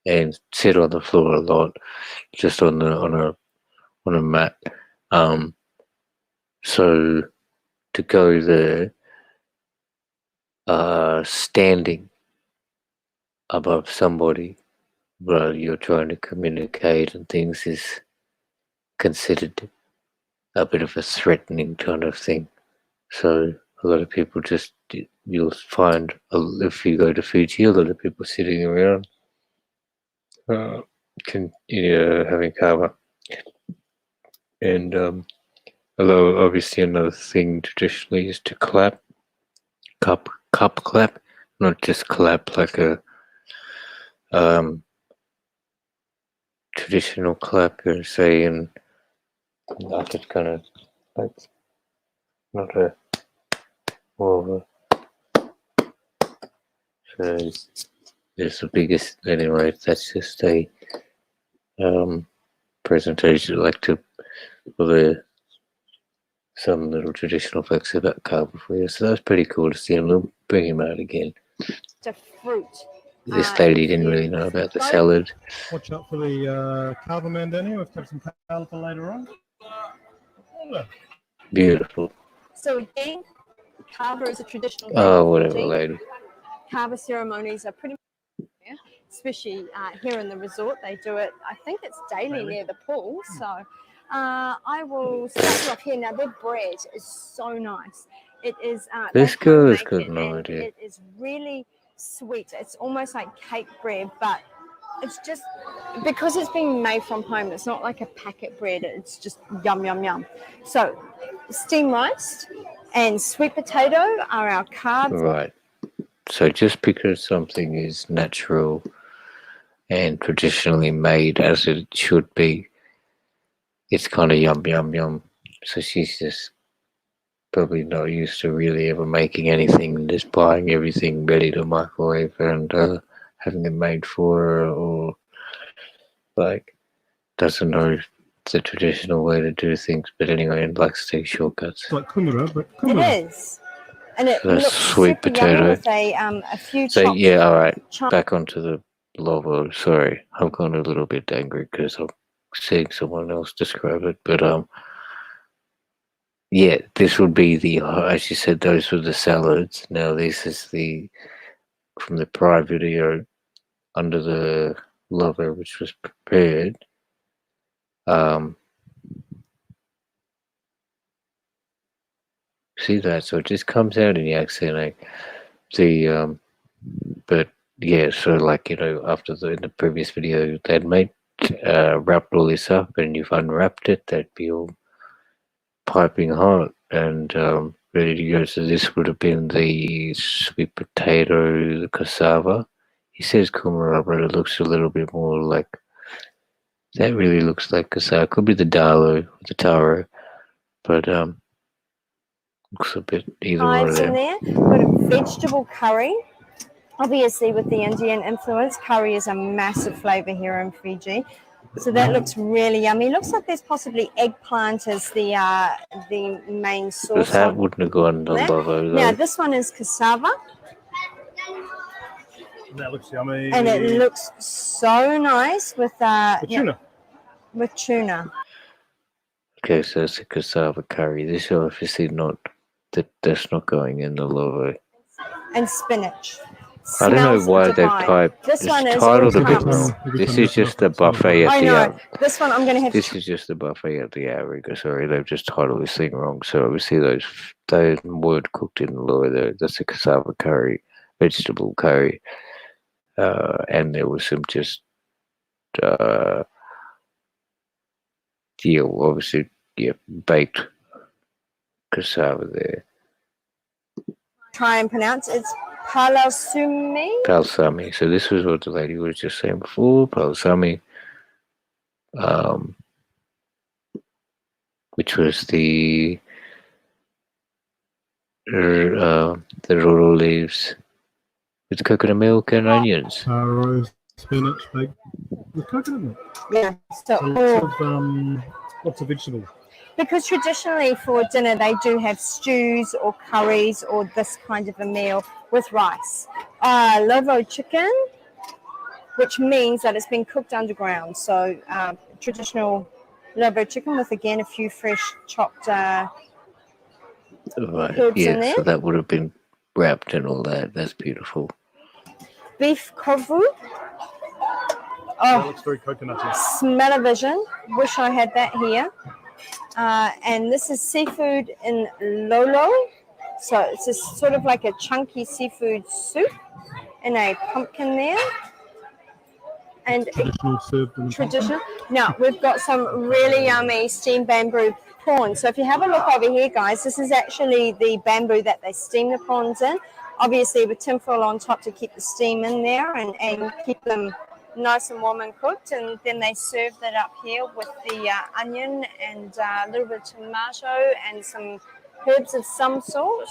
and sit on the floor a lot, just on a mat. So to go there, standing above somebody while you're trying to communicate and things is considered a bit of a threatening kind of thing. So a lot of people you'll find if you go to Fiji, a lot of people sitting around, having kava. And although obviously another thing traditionally is to clap, cup clap, not just clap like a traditional clap, say, and like it's kind of like not a more of a. So it's the biggest anyway. That's just a presentation like to for the some little traditional facts about kava for you. So that's pretty cool to see him. We'll bring him out again. It's a fruit. This lady didn't really know about the salad. Watch out for the kava man down here. We've got some kava for later on. Beautiful. So again, kava is a traditional. Whatever, lady. Kava ceremonies are pretty much here, especially here in the resort. They do it, I think it's daily near the pool. So I will start you off here. Now, their bread is so nice. It is. This girl has got no idea. It is really sweet. It's almost like cake bread, but it's just because it's being made from home. It's not like a packet bread. It's just yum, yum, yum. So steamed rice and sweet potato are our carbs. Right. So just because something is natural and traditionally made as it should be, it's kind of yum, yum, yum. So she's just probably not used to really ever making anything, just buying everything ready to microwave and having it made for her, or like doesn't know the traditional way to do things. But anyway, and likes to take shortcuts. It's like kumara, but kumara. It is. And it So that's looks sweet super potato. yummy with a few So chopped. yeah, all right. Back onto the logo. Sorry, I'm kind of a little bit angry because I'm seeing someone else describe it. But yeah, this would be as you said, those were the salads. Now this is from the prior video under the logo, which was prepared. See that? So it just comes out in the accent. But yeah, so like after in the previous video, they'd wrapped all this up, and you've unwrapped it. That'd be all piping hot and ready to go. So this would have been the sweet potato, the cassava. He says kumara, but it looks a little bit more like that. Really looks like cassava. Could be the dalo, the taro, but looks a bit either one of them. In there, got a vegetable curry. Obviously, with the Indian influence, curry is a massive flavour here in Fiji. So that looks really yummy. Looks like there's possibly eggplant as the main sauce. Because that wouldn't have gone the lovo. Now this one is cassava. That looks yummy. And it looks so nice with tuna. With tuna. Okay, so it's a cassava curry. This is obviously not that's not going in the lovo. And spinach. I don't know why they've typed. This one is titled a bit all wrong. This is just a buffet at I the know. This one I'm going to have. This is just a buffet at the Auriga. Sorry, they've just titled this thing wrong. So obviously those weren't cooked in the lower there. That's a cassava curry, vegetable curry. and there was some just obviously baked cassava there. Try and pronounce it's palasumi. Balsami. So this was what the lady was just saying before. Balsami, which was the raw leaves with coconut milk and onions. Taro, spinach, baked with coconut milk. Yeah. So Lots of vegetables. because traditionally for dinner they do have stews or curries or this kind of a meal with rice. Lovo chicken, which means that it's been cooked underground. So traditional Lovo chicken with again a few fresh chopped Right. herbs in Yeah. there. So that would have been wrapped and all that. That's beautiful. Beef kovu. That Oh, looks very coconutty. smell-o-vision. Wish I had that here. And this is seafood in lolo. So it's just sort of like a chunky seafood soup in a pumpkin there. And Traditional served in the traditional. Now we've got some really yummy steamed bamboo prawns. So if you have a look over here, guys, this is actually the bamboo that they steam the prawns in. Obviously with tinfoil on top to keep the steam in there and keep them nice and warm and cooked. And then they serve that up here with the onion and a little bit of tomato and some herbs of some sort.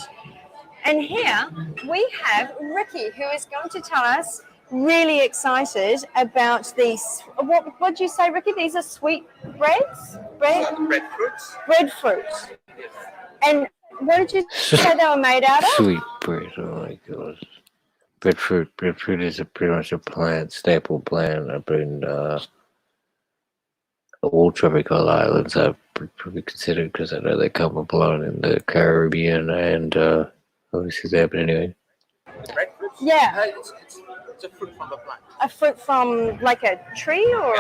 And here we have Ricky, who is going to tell us, really excited about these. What did you say, Ricky? These are sweet breads? Breadfruits. And what did you say they were made out of? Sweet bread. Oh my gosh. Breadfruit. Breadfruit is pretty much a plant, staple plant up in all tropical islands. I probably consider it because I know they come up along in the Caribbean and obviously there. But anyway. Yeah. It's a fruit from the plant. A fruit from like a tree or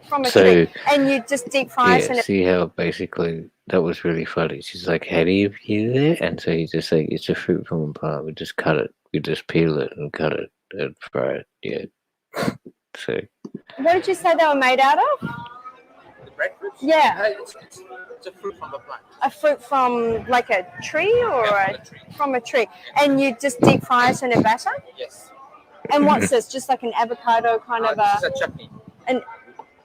from a So, tree? And you just deep fry it Yeah, and it. see how basically that was really funny. She's like, "How do you peel it?" And so he's just like, "It's a fruit from a plant. We just cut it. We just peel it and cut it and fry it." Yeah. So What did you say they were made out of? The breadfruit? Yeah. It's a fruit from the plant. A fruit from like a tree or from a tree. And you just deep fry it in a batter? Yes. And what's this? Just like an avocado kind of This is a chutney.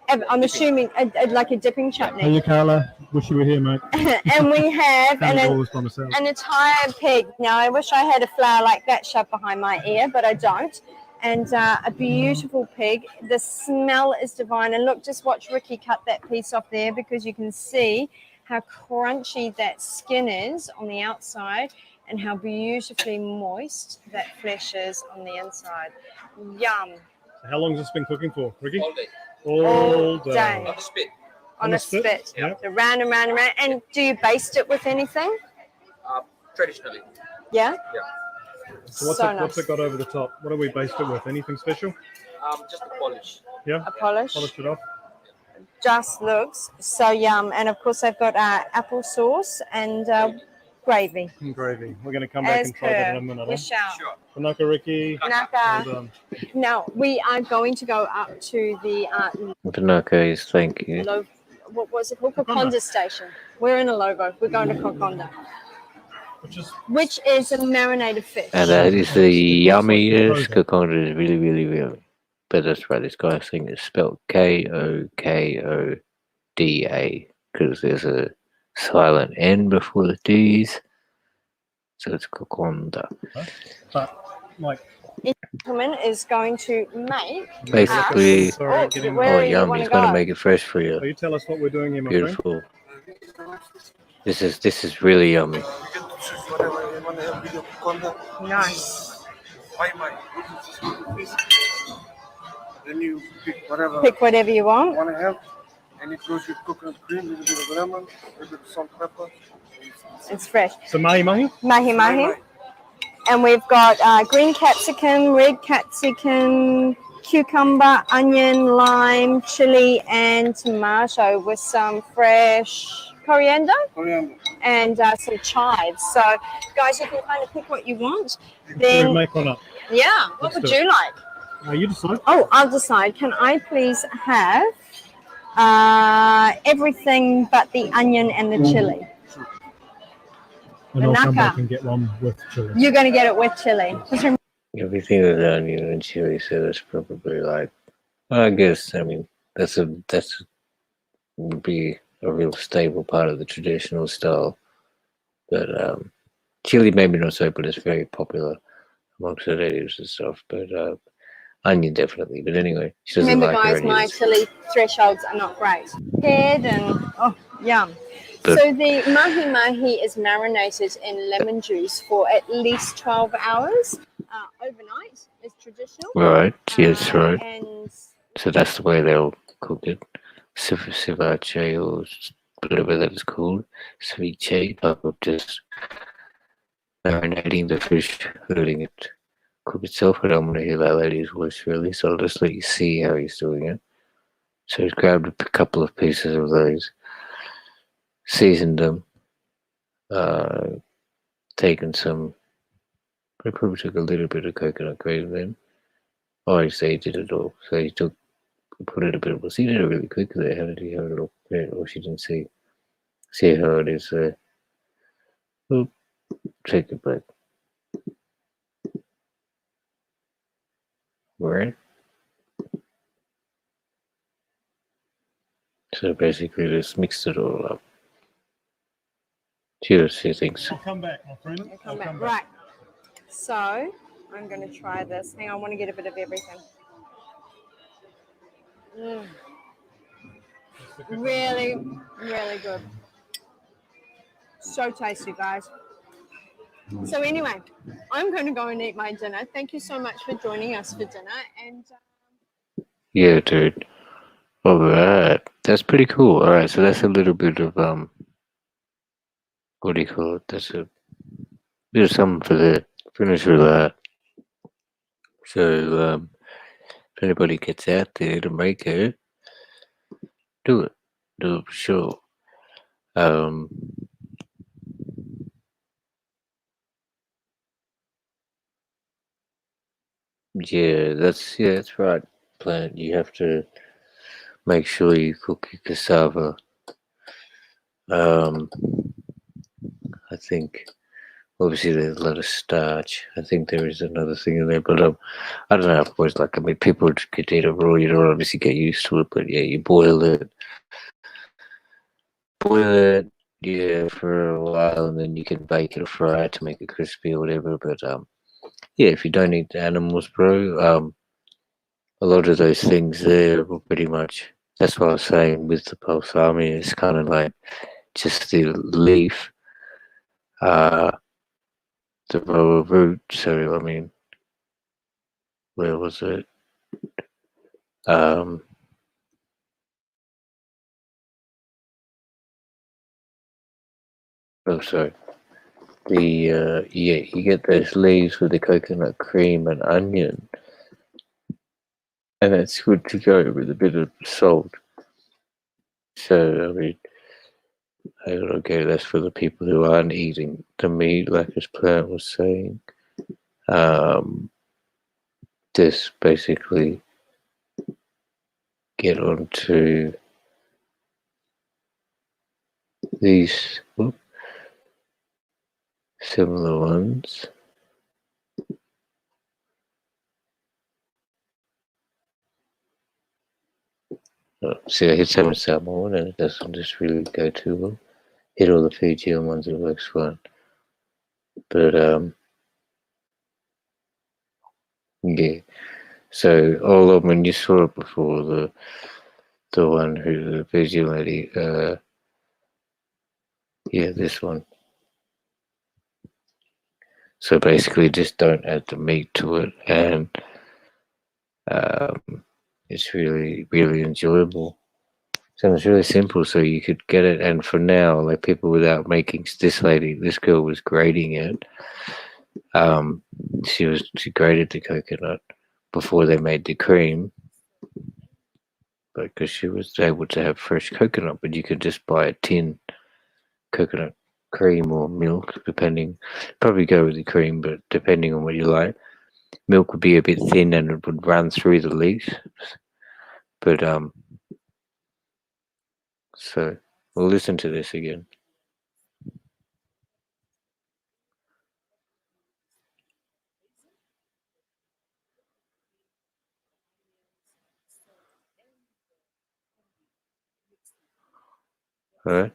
I'm assuming like a dipping chutney. Hey, Carla. Wish you were here, mate. And we have Can't do all this by myself. an entire pig. Now, I wish I had a flower like that shoved behind my ear, but I don't. And a beautiful pig. The smell is divine. And look, just watch Ricky cut that piece off there because you can see how crunchy that skin is on the outside and how beautifully moist that flesh is on the inside. Yum. How long has this been cooking for, Ricky? All day. All day. On the spit. On a spit. Yep. So round and round and round. And do you baste it with anything? Traditionally. Yeah? Yeah. So what's it got over the top? What do we baste it with? Anything special? Just a polish. Yeah? A polish. Polish it off. Just looks so yum. And of course, I've got apple sauce and gravy. And gravy. We're going to come back As and try that in a per. minute. We Huh? shall. Sure. Tanaka, Ricky. Naka. Well done. Now, we are going to go up to the Tanaka is thank you. what was it called? Kokonda Station. We're in a Lovo. We're going to Kokonda, which is a marinated fish. And that is the yummiest Kokonda. Is really, really, really. But that's right. This guy's thing is spelled Kokoda because there's a silent N before the D's. So it's Kokonda. But, like, Gentleman is going to make Basically, us, Sorry, oh, getting- where oh, you yum. want He's to going to go? make it fresh for you. will you tell us what we're doing here, my friend? Beautiful. This is really yummy. You can choose whatever you want to have with your conda. Nice. Then you pick whatever Pick whatever you you want. want to have. And it goes with coconut cream, a little bit of lemon, a little bit of salt, pepper. It's fresh. So mahi mahi? Mahi mahi. And we've got green capsicum, red capsicum, cucumber, onion, lime, chili, and tomato with some fresh coriander Coriander. and some chives. So, guys, you can kind of pick what you want. Should we Then, make one up? yeah, what Let's would do you like? You decide. Oh, I'll decide. Can I please have everything but the onion and the chili? And I'll come back Naka. and get one with chili. You're going to get it with chili. Everything with onion and chili, so that's probably like, I guess, I mean, that's would be a real stable part of the traditional style. But chili maybe not so, but it's very popular amongst the natives and stuff. But onion definitely. But anyway, she doesn't Remember, like guys, her my onions. chili thresholds are not great. Head and yum. But- So the mahi mahi is marinated in lemon juice for at least 12 hours overnight. Is traditional. Right, yes, right. And So that's the way they'll cook it. Ceviche or whatever that is called. Ceviche, type of just marinating the fish, letting it cook itself. I don't want to hear that lady's voice really, so I'll just let you see how he's doing it. So he's grabbed a couple of pieces of those, seasoned them, taken some, I probably took a little bit of coconut gravy then. Oh, I say he did it all. So he put it a bit, well, he did it really quickly. How did he have it all prepared? Or she didn't see how it is there. Oh, take it back. Right? So basically just mixed it all up. Cheers, she thinks. I'll come back, my friend. I'll come back. Right. So I'm going to try this. Hang on, I want to get a bit of everything. Really, really good. So tasty, guys. So anyway, I'm going to go and eat my dinner. Thank you so much for joining us for dinner. And Yeah, dude. Alright. That's pretty cool. Alright, so that's a little bit of what do you call it? That's a bit of something for the finish with that. So if anybody gets out there to make it, do it. Do it for sure. Yeah, that's right, Plant. You have to make sure you cook your cassava. I think obviously there's a lot of starch. I think there is another thing in there, but I don't know. Of course, like I mean, people could eat it raw. You don't obviously get used to it, but yeah, you boil it, yeah, for a while, and then you can bake it or fry it to make it crispy or whatever. But yeah, if you don't eat the animals, bro, a lot of those things there were pretty much. That's what I was saying with the balsamic. It's kind of like just the leaf, the raw root. So I mean, where was it? Oh, sorry. The yeah, you get those leaves with the coconut cream and onion, and it's good to go with a bit of salt. So I mean, okay, that's for the people who aren't eating the meat, like as Plant was saying. This basically get onto these similar ones. See, I hit 7 and it doesn't just really go too well. Hit all the Fijian ones, it works fine. But yeah. So all of them, when you saw it before, the one who the Fijian lady, yeah, this one. So basically, just don't add the meat to it, and it's really, really enjoyable. So it's really simple. So you could get it, and for now, like people without making this girl was grating it. She grated the coconut before they made the cream, because she was able to have fresh coconut. But you could just buy a tin coconut cream or milk, depending. Probably go with the cream, but depending on what you like. milk would be a bit thin and it would run through the leaves. But so we'll listen to this again. All right.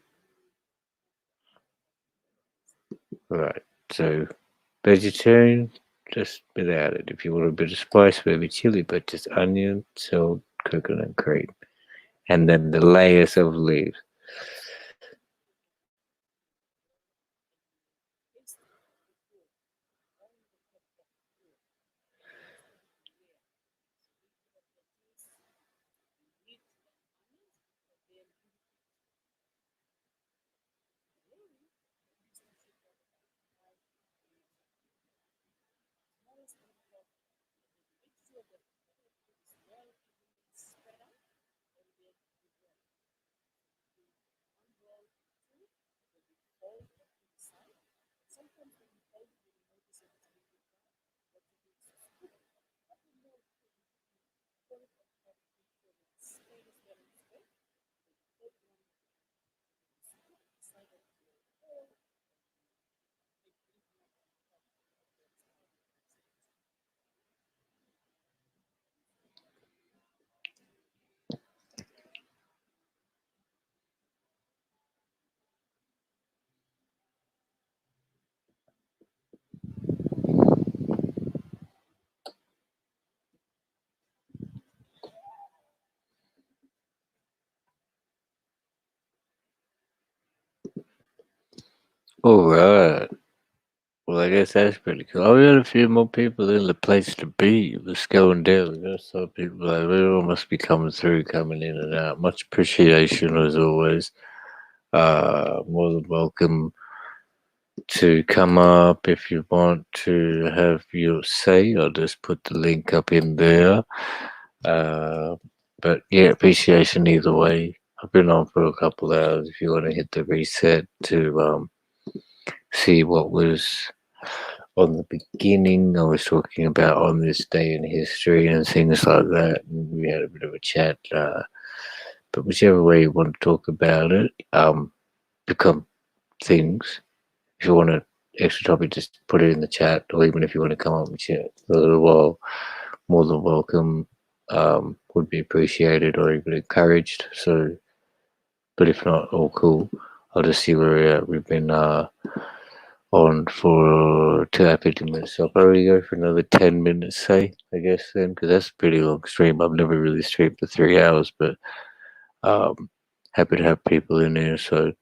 All right. So vegetarian, just without it. If you want a bit of spice, maybe chili, but just onion, salt, coconut cream, and then the layers of leaves. All right. Well, I guess that's pretty cool. Oh, we had a few more people in the place to be. It was going down. We got some people like everyone must be coming through, coming in and out. Much appreciation as always. More than welcome to come up if you want to have your say. I'll just put the link up in there. But yeah, appreciation either way. I've been on for a couple hours. If you want to hit the reset to see what was on the beginning, I was talking about on this day in history and things like that. And we had a bit of a chat. But whichever way you want to talk about it, become things. If you want an extra topic, just put it in the chat, or even if you want to come up and chat for a little while, more than welcome. Would be appreciated or even encouraged. So, but if not, all cool. I'll just see where we're at. We've been on for 2 hours, 50 minutes. So I'll probably go for another 10 minutes, say, I guess, then, because that's a pretty long stream. I've never really streamed for 3 hours, but happy to have people in here. So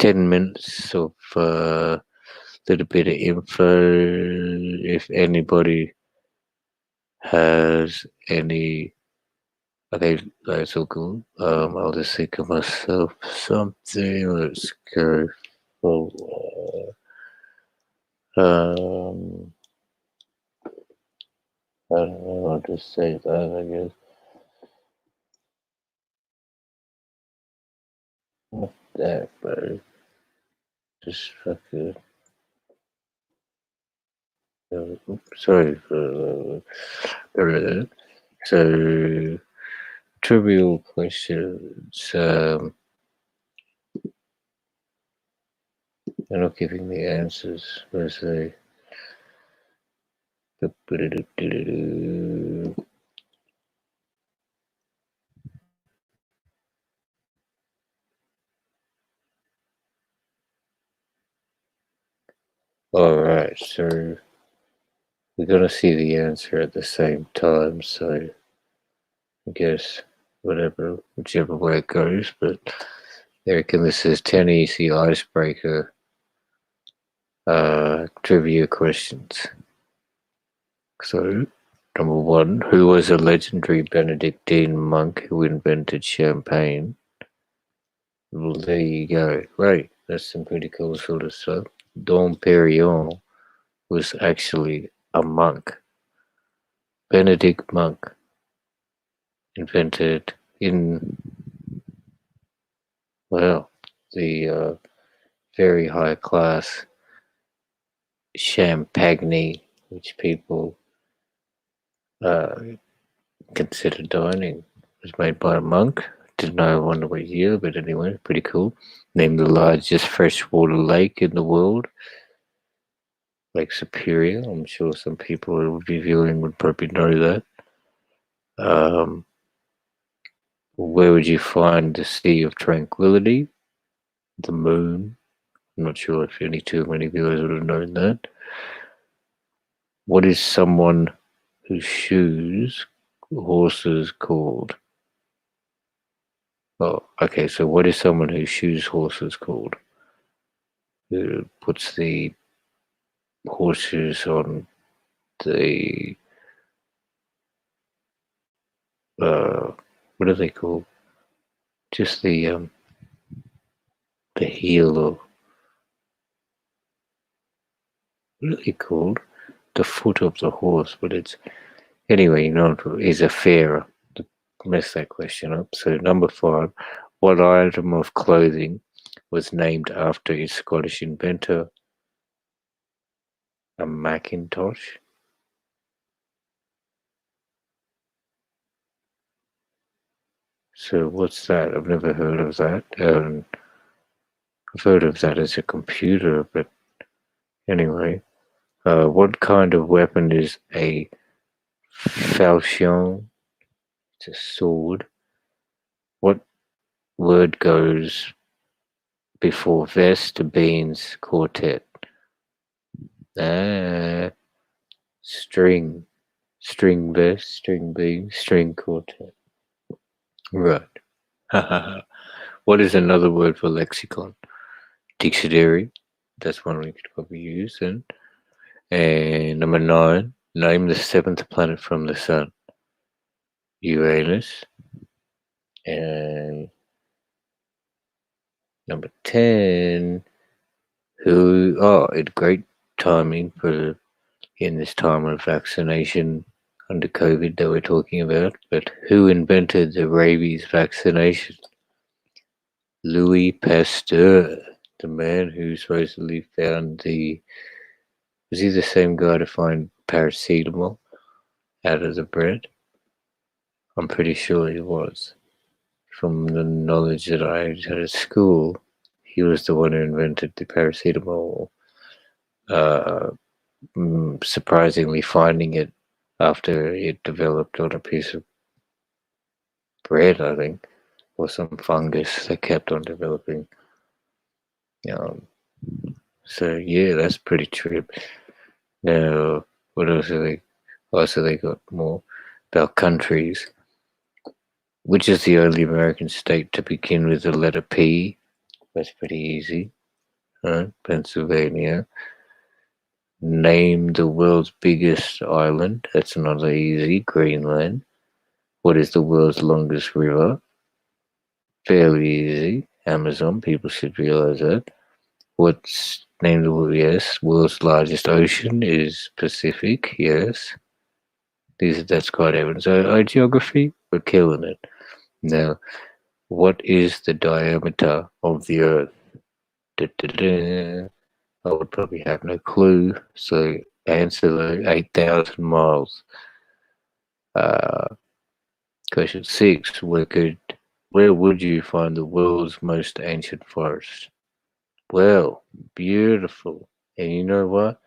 10 minutes of little bit of info. If anybody has any, okay, that's all cool. I'll just think of myself something. Let's go for. I don't know. I'll just say that. I guess. Not that, but just fucking. Sorry for so trivial questions. They're not giving me answers. Let's say. All right, so we're gonna see the answer at the same time. So I guess whichever way it goes. But Eric, this is 10 easy icebreaker trivia questions. So, number one, who was a legendary Benedictine monk who invented champagne? Well, there you go. Right, that's some pretty cool sort of stuff. Dom Perignon was actually a monk, Benedict monk, invented in, well, the very high class champagne which people uh, consider dining. It was made by a monk. Didn't know, I wonder what year, but anyway, pretty cool. Named the largest freshwater lake in the world, Lake Superior. I'm sure some people who would be viewing would probably know that. Where would you find the Sea of Tranquility? The moon. I'm not sure if any too many viewers would have known that. What is someone who shoes horses called? Oh, okay, so what is someone who shoes horses called? Who puts the horseshoes on the what are they called? Just the heel, or what are they called? The foot of the horse, but it's anyway. You know, is a fairer. Mess that question up. So number 5, what item of clothing was named after its Scottish inventor? A Macintosh. So what's that? I've never heard of that. I've heard of that as a computer, but anyway. What kind of weapon is a falchion? It's a sword. What word goes before vest, beans, quartet? Ah, string. String vest, string beans, string quartet. Right. What is another word for lexicon? Dictionary. That's one we could probably use then. And number 9, name the 7th planet from the sun. Uranus. And number 10, it's great timing for in this time of vaccination under COVID that we're talking about, but who invented the rabies vaccination? Louis Pasteur, the man who supposedly found was he the same guy to find paracetamol out of the bread? I'm pretty sure he was. From the knowledge that I had at school, he was the one who invented the paracetamol, surprisingly finding it after it developed on a piece of bread, I think, or some fungus that kept on developing. So yeah, that's pretty trip. Now, what else are they? Oh, so they got more about countries. Which is the only American state to begin with the letter P? That's pretty easy. Pennsylvania. Name the world's biggest island. That's another easy. Greenland. What is the world's longest river? Fairly easy. Amazon. People should realize that. What's named the world's largest ocean is Pacific. Yes. That's quite evident. So geography, we're killing it. Now, what is the diameter of the Earth? Da-da-da. I would probably have no clue. So answer though, 8,000 miles. Question 6. Where would you find the world's most ancient forest? Well, beautiful. And you know what?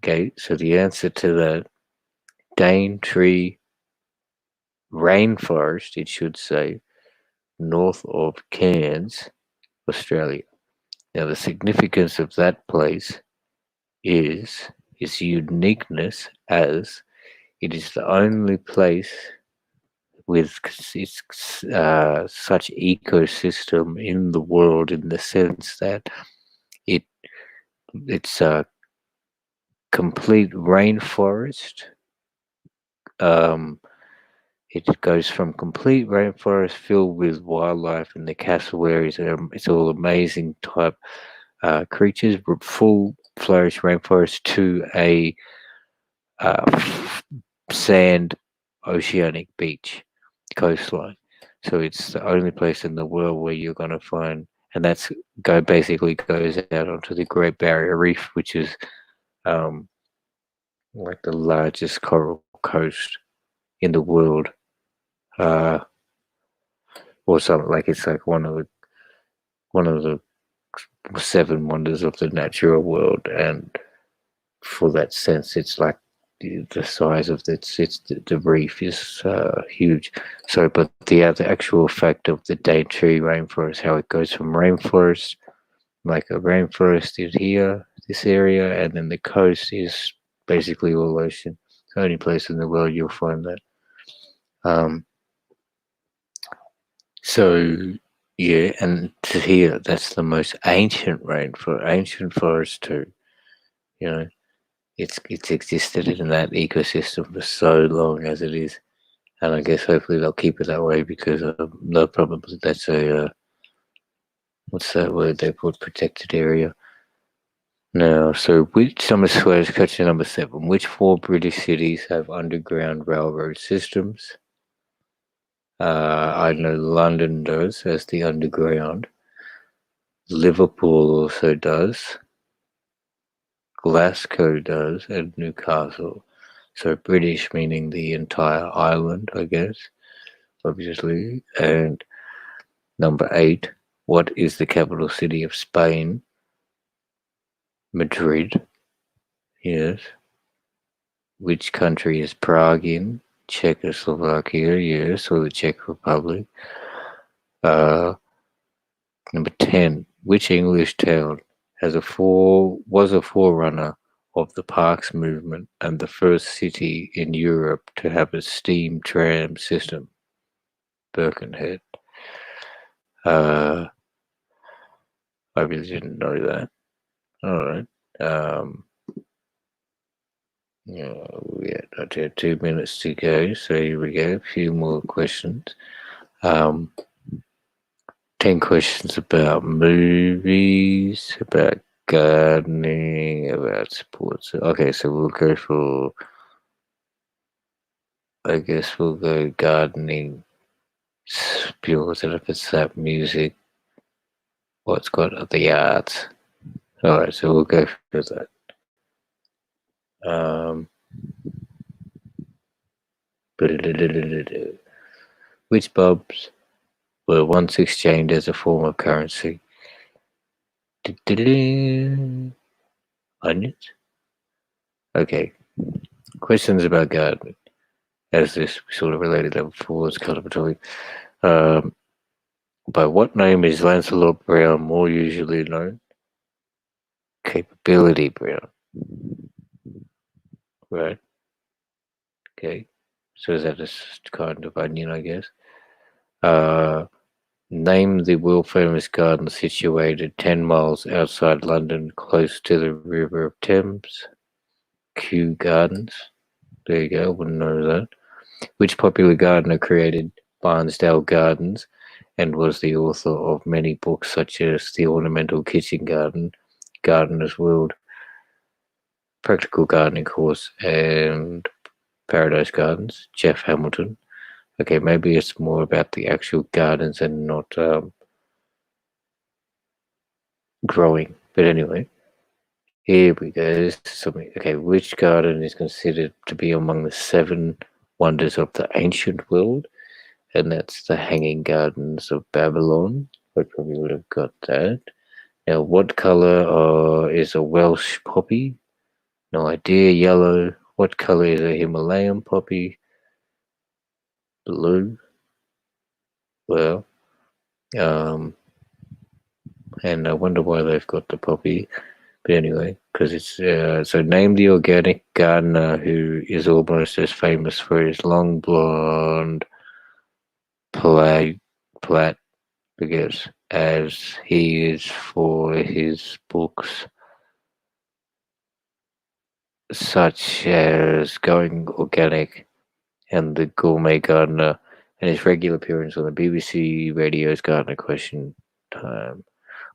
Okay, so the answer to that, Daintree rainforest, it should say, north of Cairns, Australia. Now, the significance of that place is its uniqueness, as it is the only place with its such ecosystem in the world, in the sense that it's a complete rainforest. It goes from complete rainforest filled with wildlife in the cassowaries. It's all amazing type creatures, full flourish rainforest, to a sand oceanic beach coastline. So it's the only place in the world where you're going to find, and basically goes out onto the Great Barrier Reef, which is like the largest coral coast in the world, or something like it's like one of the seven wonders of the natural world, and for that sense, it's like the size of the reef is huge. So, but the actual fact of the Daintree rainforest, how it goes from rainforest, like a rainforest is here, this area, and then the coast is basically all ocean. It's the only place in the world you'll find that. Um, so yeah, and to here, that's the most ancient forest too. You know, it's existed in that ecosystem for so long as it is, and I guess hopefully they'll keep it that way because no problem. That's a what's that word they put, protected area. Now, so which number squares question number 7? Which 4 British cities have underground railroad systems? I know London does, as the underground. Liverpool also does. Glasgow does, and Newcastle. So British meaning the entire island, I guess, obviously. And number 8, what is the capital city of Spain? Madrid. Yes. Which country is Prague in? Czechoslovakia, yes, or the Czech Republic. Number 10. Which English town was a forerunner of the Parks movement and the first city in Europe to have a steam tram system? Birkenhead. I really didn't know that. All right. Yeah, we had 2 minutes to go, so here we go. A few more questions. 10 questions about movies, about gardening, about sports. Okay, so we'll go for, I guess we'll go gardening, sports, and if it's that music, what's got the arts. Alright, so we'll go for that. Which bulbs were once exchanged as a form of currency? Onions? Okay. Questions about gardening. As this sort of related level 4 is celebratory. By what name is Lancelot Brown more usually known? Capability Brown. Right. Okay. So is that a kind of onion, I guess? Name the world famous garden situated 10 miles outside London, close to the River Thames. Kew Gardens. There you go. Wouldn't know that. Which popular gardener created Barnsdale Gardens and was the author of many books such as The Ornamental Kitchen Garden, Gardener's World, Practical Gardening Course, and Paradise Gardens? Jeff Hamilton. Okay, maybe it's more about the actual gardens and not growing. But anyway, here we go. This is something. Okay, which garden is considered to be among the 7 wonders of the ancient world? And that's the Hanging Gardens of Babylon. I probably would have got that. Now, what color is a Welsh poppy? No idea. Yellow. What color is a Himalayan poppy? Blue. Well, and I wonder why they've got the poppy. But anyway, because it's so name the organic gardener who is almost as famous for his long blonde plait, because as he is for his books such as Going Organic and The Gourmet Gardener, and his regular appearance on the BBC Radio's Gardener Question Time.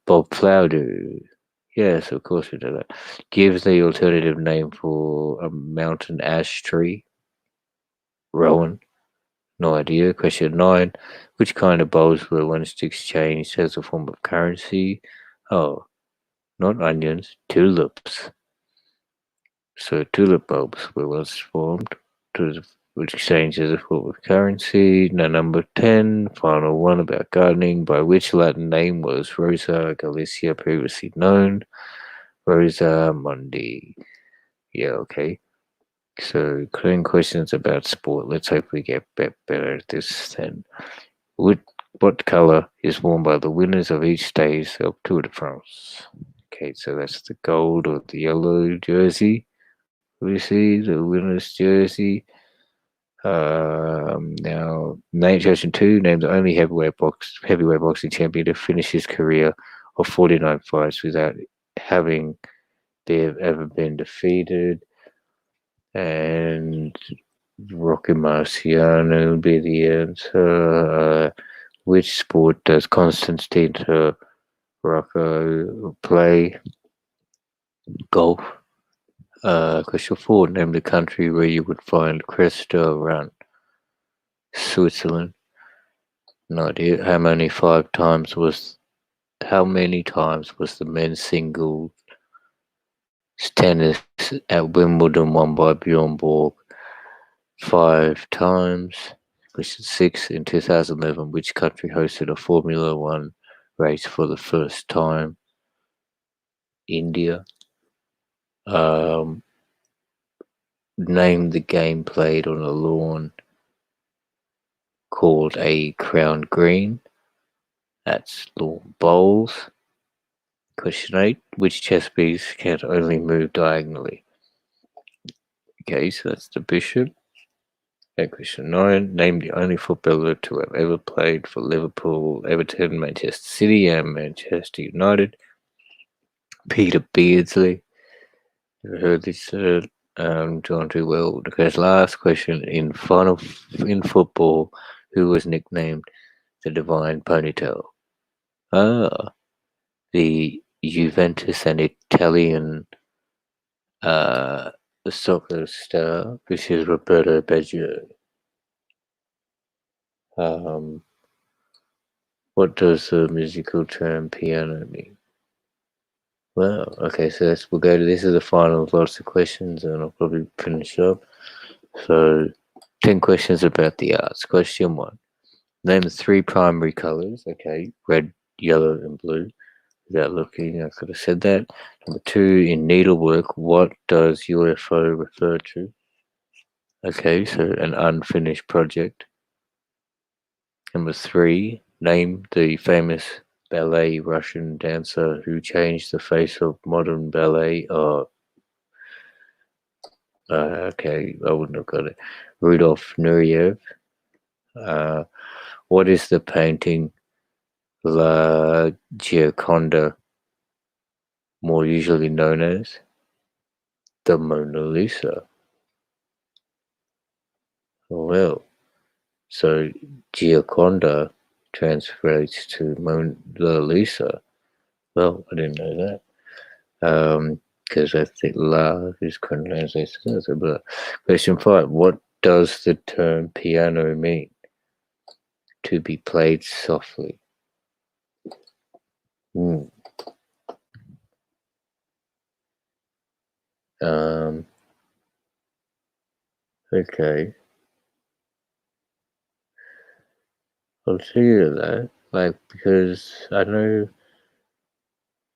Bob Flowerdew. Yes, of course we do that. Gives the alternative name for a mountain ash tree. Rowan. No idea. Question 9. Which kind of bulbs were once exchanged as a form of currency? Oh, not onions, tulips. So tulip bulbs were once formed, which exchange as a form of currency. Now number 10, final one about gardening. By which Latin name was Rosa Galicia previously known? Rosa Mundi. Yeah, okay. So clean questions about sport. Let's hope we get better at this then. What color is worn by the winners of each stage of Tour de France? Okay, so that's the gold or the yellow jersey. We see the winner's jersey. Now, question 2, name the only heavyweight boxing champion to finish his career of 49 fights without having ever been defeated. And Rocky Marciano would be the answer. Which sport does Constantine Rocco play? Golf. Question 4, name the country where you would find Cresta Run. Switzerland. No idea. How many times was the men's singles tennis at Wimbledon won by Bjorn Borg? 5 times. Question 6, in 2011, which country hosted a Formula One race for the first time? India. Name the game played on a lawn called a crowned green. That's lawn bowls. Question 8, which chess piece can only move diagonally? Okay, so that's the bishop. And question 9, name the only footballer to have ever played for Liverpool, Everton, Manchester City, and Manchester United. Peter Beardsley. Never heard this. John too well. Because last question in football, who was nicknamed the Divine Ponytail? The Juventus and Italian soccer star, which is Roberto Baggio. What does the musical term piano mean? Well, okay, so we'll go to this is the final of lots of questions, and I'll probably finish up. So, 10 questions about the arts. Question 1. Name the 3 primary colors. Okay, red, yellow, and blue. Without looking, I could have said that. Number 2, in needlework, what does UFO refer to? Okay, so an unfinished project. Number 3, name the famous ballet Russian dancer who changed the face of modern ballet. Okay, I wouldn't have got it. Rudolf Nureyev. What is the painting La Gioconda more usually known as? The Mona Lisa. Well, so Gioconda translates to Mona Lisa. Well, I didn't know that. Because I think La is translated as but question 5. What does the term piano mean? To be played softly. Okay. I'll tell you that. Because I know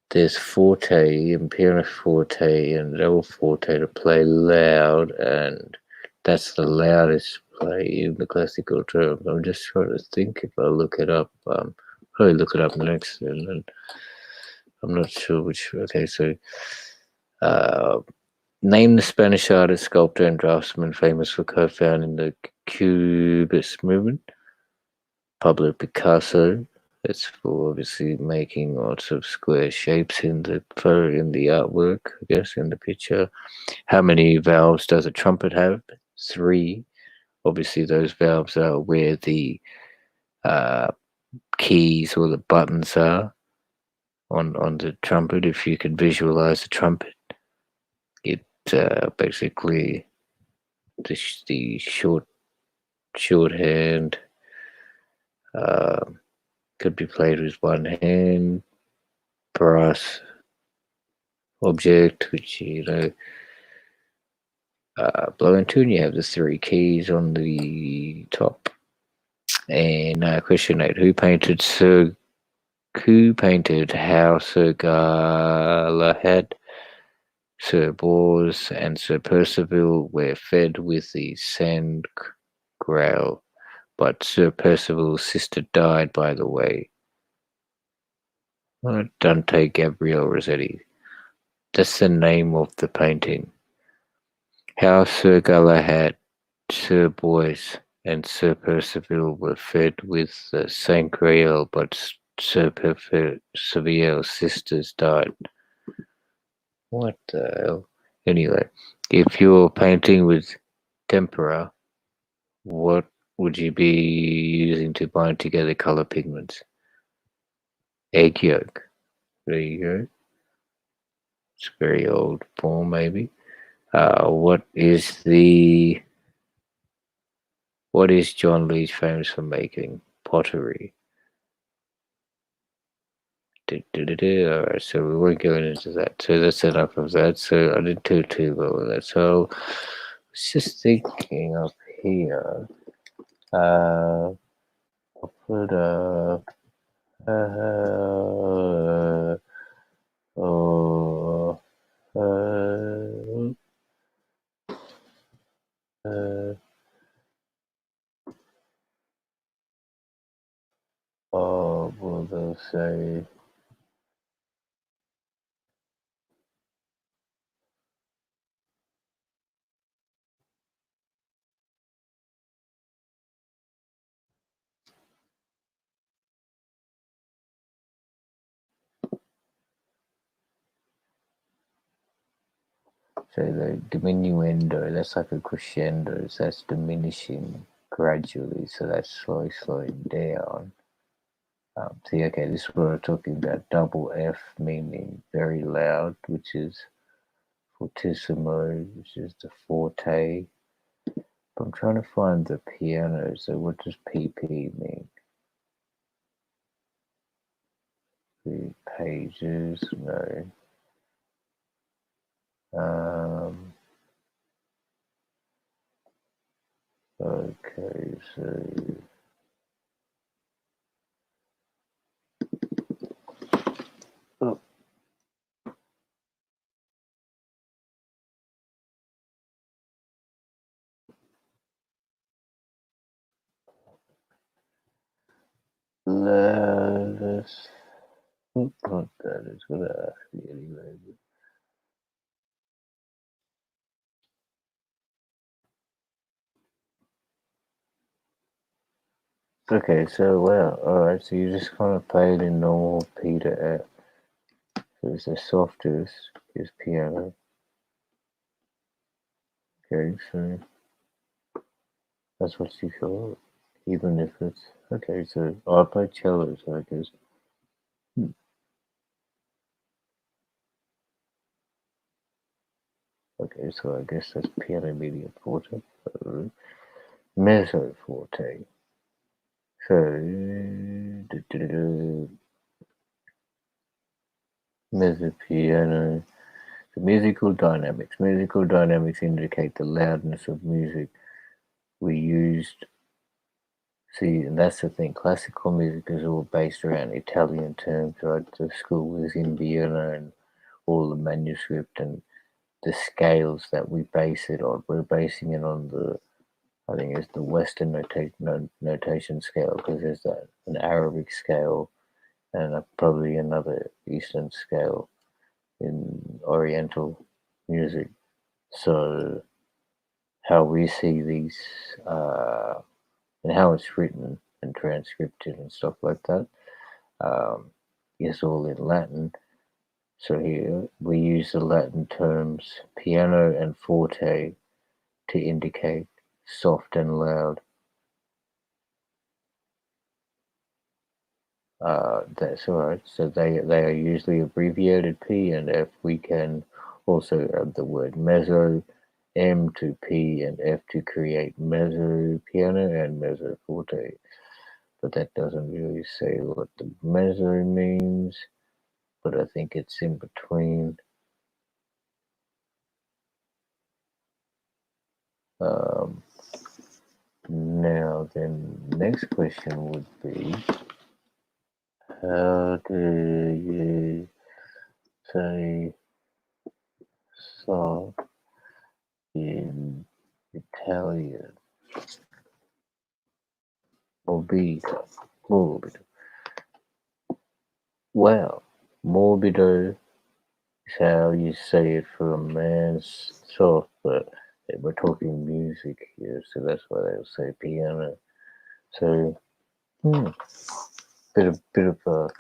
there's forte and piano forte and level forte to play loud, and that's the loudest play in the classical terms. I'm just trying to think if I look it up. Probably look it up next, and then I'm not sure which. Okay, so name the Spanish artist, sculptor, and draftsman famous for co-founding the Cubist movement. Pablo Picasso. It's for obviously making lots of square shapes in the artwork, I guess, in the picture. How many valves does a trumpet have? 3. Obviously, those valves are where the keys or the buttons are on the trumpet. If you can visualize the trumpet, it basically the shorthand could be played with one hand. Brass object, which Below in tune, you have the 3 keys on the top. And question 8: Who painted how Sir Galahad, Sir Bors, and Sir Percival were fed with the sand grail, but Sir Percival's sister died by the way? Dante Gabriel Rossetti. That's the name of the painting. How Sir Galahad, Sir Bors, and Sir Percival were fed with the Saint Grail, but Sir Percival's sisters died. What the hell? Anyway, if you're painting with tempera, what would you be using to bind together color pigments? Egg yolk. There you go. It's a very old form, maybe. What is John Leach famous for making? Pottery. Alright, so we won't go into that. So that's enough of that. So I didn't do too well with that. So I was just thinking up here. I'll put what will they say? So the diminuendo, that's like a crescendo, so that's diminishing gradually, so that's slowing down. See, okay, this is what we're talking about. Double F meaning very loud, which is fortissimo, which is the forte. But I'm trying to find the piano, so what does PP mean? The pages, no. Okay, so loudest. Not that is gonna ask me anyway. Okay, so wow, alright, so you just kind of play it in normal Peter F. So it's the softest is piano. Okay, so that's what you call it. Even if it's okay, so I play cello, so I guess. Okay, so I guess that's piano medium forte. Mezzo forte. So mezzo piano. The musical dynamics. Musical dynamics indicate the loudness of music. We used, see, and that's the thing. Classical music is all based around Italian terms, right? The school was in Vienna, and all the manuscript and the scales that we base it on. We're basing it on I think it's the Western notation scale, because there's an Arabic scale and probably another Eastern scale in Oriental music. So how we see these and how it's written and transcribed and stuff like that is all in Latin. So here we use the Latin terms piano and forte to indicate soft and loud. That's all right. So they are usually abbreviated P and F. We can also add the word mezzo, M to P and F to create mezzo piano and mezzo forte. But that doesn't really say what the mezzo means. But I think it's in between. Um, Now, then, next question would be, how do you say soft in Italian? Morbido. Morbido. Well, morbido is how you say it for a man's soft, but we're talking music here, so that's why they'll say piano. So, bit of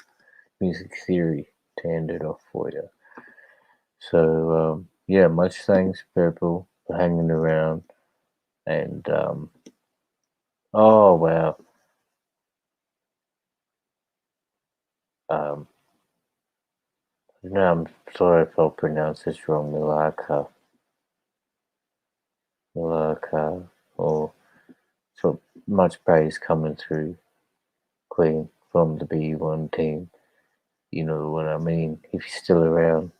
music theory to end it off for you. So, yeah, much thanks, Purple, for hanging around. And, oh, wow. Um, no, I'm sorry if I'll pronounce this wrong. Milaka, or so much praise coming through clean from the B1 team. You know what I mean? If you're still around,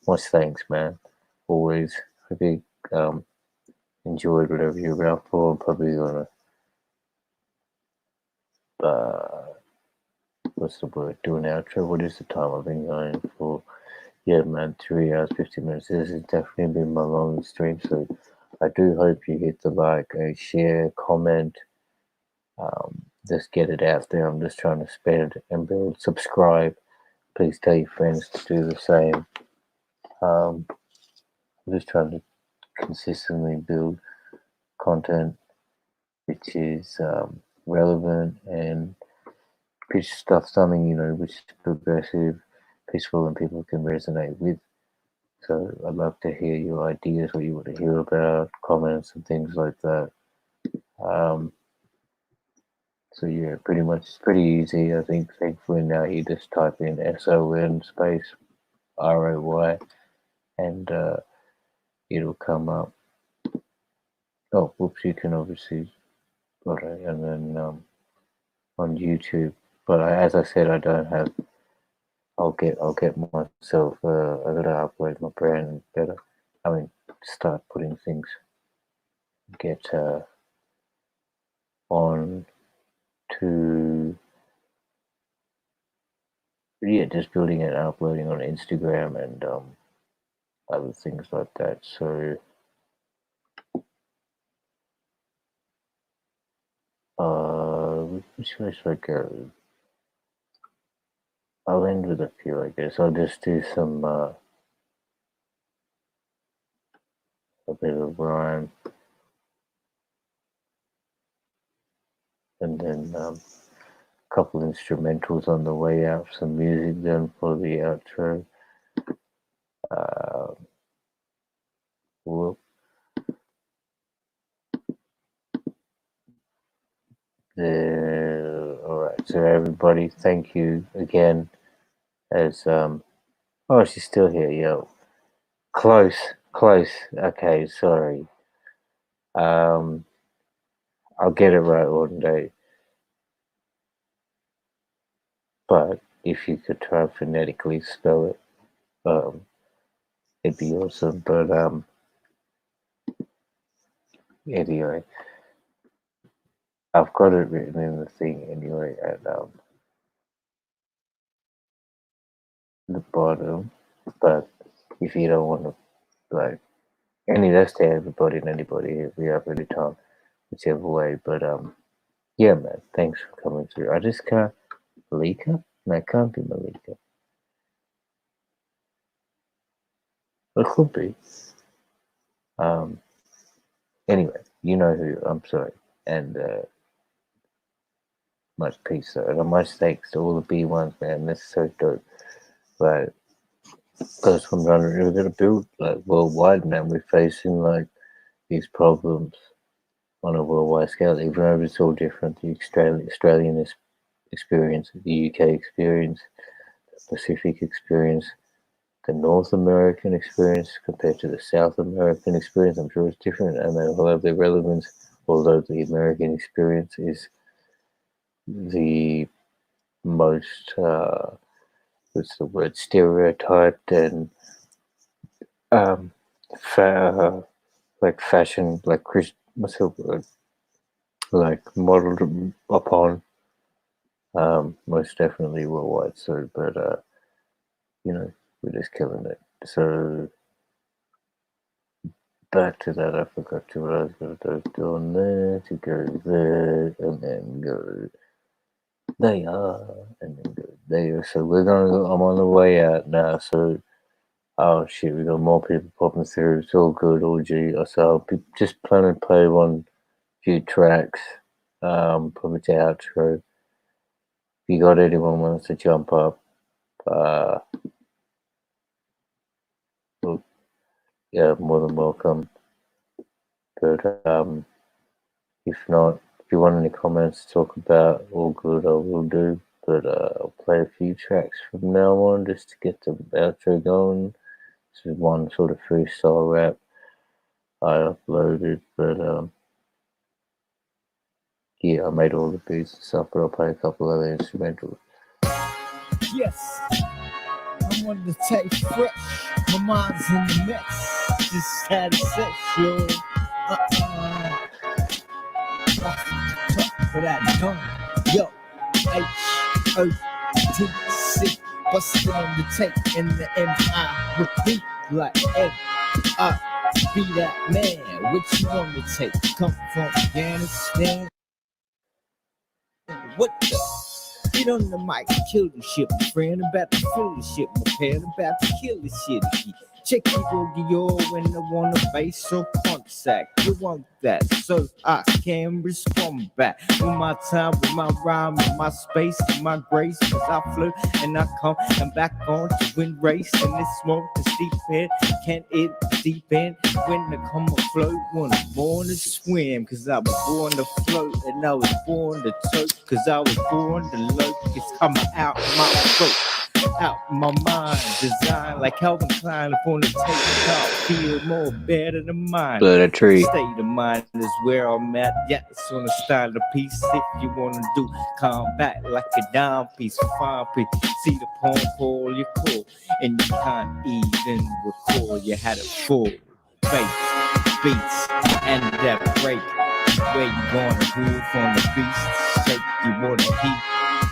much thanks, man. Always. Hope you enjoyed whatever you're out for. I'm probably gonna, what's the word? Do an outro. What is the time I've been going for? Yeah, man, 3 hours, 50 minutes. This has definitely been my longest stream, so I do hope you hit the like, share, comment. Just get it out there. I'm just trying to spread and build. Subscribe. Please tell your friends to do the same. I'm just trying to consistently build content which is relevant and pitch stuff, something, which is progressive, peaceful, and people can resonate with. So I'd love to hear your ideas, what you want to hear about, comments, and things like that. So yeah, pretty much it's pretty easy. I think thankfully now you just type in SON space ROY and it'll come up. Oh, whoops! You can obviously got it, and then on YouTube. But as I said, I don't have. I'll get myself. I gotta upgrade my brand better. I mean, start putting things. Get on to, yeah, just building and uploading on Instagram and other things like that. So which way should I go? I'll end with a few, I guess. I'll just do some a bit of rhyme, and then a couple instrumentals on the way out. Some music then for the outro. Whoop. All right. So everybody, thank you again. As oh, she's still here. Yo, close. Okay, sorry. I'll get it right one day. But if you could try phonetically spell it, it'd be awesome. But anyway, I've got it written in the thing anyway at the bottom. But if you don't want to, like, that's to everybody and anybody if we have any time, whichever way. But yeah, man, thanks for coming through. I just can't. Malika? No, it can't be Malika. It could be. Anyway, you know who. I'm sorry. And much peace, and much thanks to all the B1s, man. That's so dope. Like, because we're going to build like worldwide, man. We're facing like these problems on a worldwide scale, even though it's all different. The Australian experience, the UK experience, the Pacific experience, the North American experience compared to the South American experience. I'm sure it's different, and they will have their relevance. Although the American experience is the most, what's the word, stereotyped and like fashion, like myself like modeled upon. Most definitely were white suit, but we're just killing it. So back to that, I forgot to what I was going to do on there to go there and then go there and then go there. So we're gonna go. I'm on the way out now. So oh shit, we got more people popping through. It's all good, all G. So I'll be just planning to play one few tracks. Probably the outro. If you got anyone wants to jump up, well, yeah, more than welcome. But if not, if you want any comments to talk about, all good, I will do. But I'll play a few tracks from now on just to get the outro going. This is one sort of freestyle rap I uploaded, but yeah, I made all the beats and stuff, but I'll play a couple other instrumentals. Yes, I'm on the tape fresh. My mind's in the mess. Just had a sexual. For that tongue. Yo, H-O-T-C. Bustin' on the tape in the M.I. Repeat like F-I. Be that man. What you on the tape? Come from Afghanistan. What the? Get on the mic, kill the shit, my friend. About to fill the shit, my pen. About to kill the shit. Check your when I want a bass or contact. You want that, so I can respond back. With my time, with my rhyme, with my space, with my grace. Cause I float and I come and back on to win race. And this smoke is deep in, can't it deep in? When I come afloat, when I'm born to swim. Cause I was born to float and I was born to tote. Cause I was born to load. It's coming out my throat. Out my mind, designed like Calvin Klein upon the tape. Top feel more better than mine. Blood a tree. State of mind is where I'm at. Yeah, it's on the style of piece. If you wanna do combat like a dime piece, fine piece. See the poem call you cool, and you can't even recall you had a full bass, beats, and that break. Where you gonna groove on the beast? Shake you wanna heat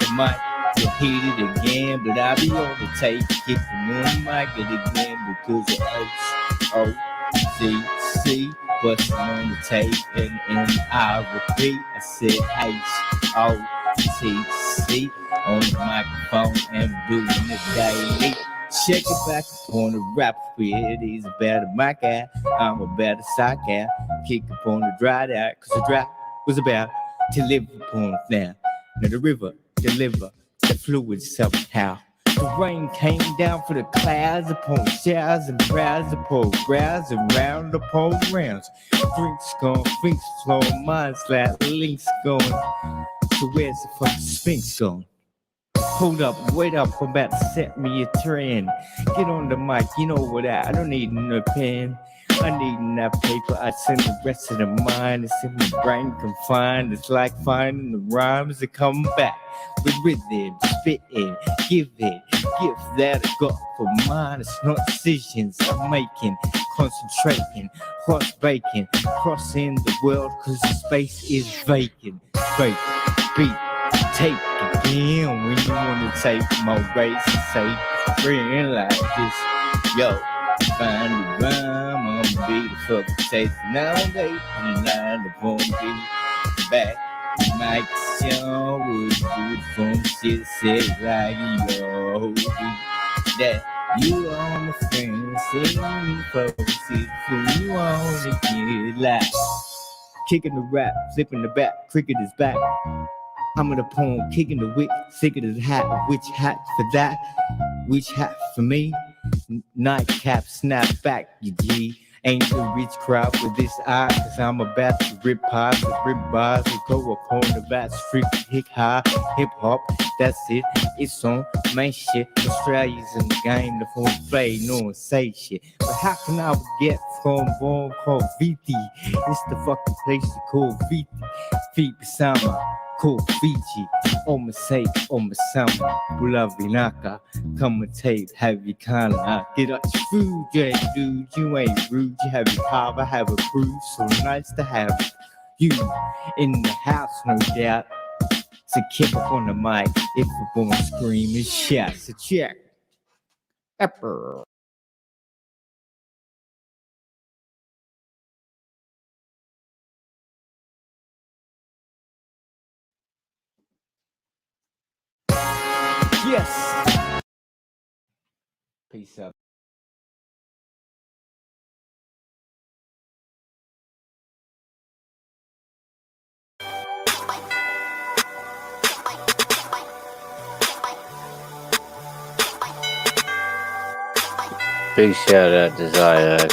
the mic. You hit it again, but I'll be on the tape. Kick the moon mic it again because of H-O-T-C. Bustin' on the tape and I repeat. I said H-O-T-C on the microphone and doing it daily. Check it back upon the rap it is a better mic guy. I'm a better side guy. Kick upon the dry out, cause the dry was about to live upon now. Now the river deliver the fluid somehow. The rain came down for the clouds upon showers and crowds upon crowds and round upon rounds. Drinks gone, finks flowing, minds like links going. So where's the fucking Sphinx gone? Hold up, wait up, I'm about to set me a trend. Get on the mic, you know what I don't need no pen. I need enough paper, I send the rest of the mind. It's in my brain confined. It's like finding the rhymes that come back with rhythm, spitting, giving, gift that I got for mine. It's not decisions I'm making, concentrating, heart's baking, crossing the world cause the space is vacant. Fake, beat, take again when you wanna take my race and say, friend like this, yo. Find the rhyme, I'ma be the fucking taste nowadays. And line the phone beat back. Mike Sean was beautiful shit said like yo. That you are my friend, sing me folks, it's who you wanna get like. Kicking the rap, flipping the back, cricket is back. I'm in the poem, kicking the wick, sick of the hat. Which hat for that? Which hat for me? Nightcap, snap back, you G. Ain't the rich crowd with this eye, cause I'm about to rip pies, rip bars, and go upon the bat, street, hip hop, that's it, it's on main shit. Australia's in the game, the phone play, no one say shit. But how can I get from born called VT? It's the fucking place to call VT. Feet beside my cool Fiji. Omasake, Omasama, Bulavinaka. Come and tape, have you kinda get up your food, yeah, dude. You ain't rude, you have your power, have a crew. So nice to have you in the house, no doubt. So kick up on the mic if you wanna scream and shout. So check. Upper. Yes. Peace out. Big shout out to Zyax.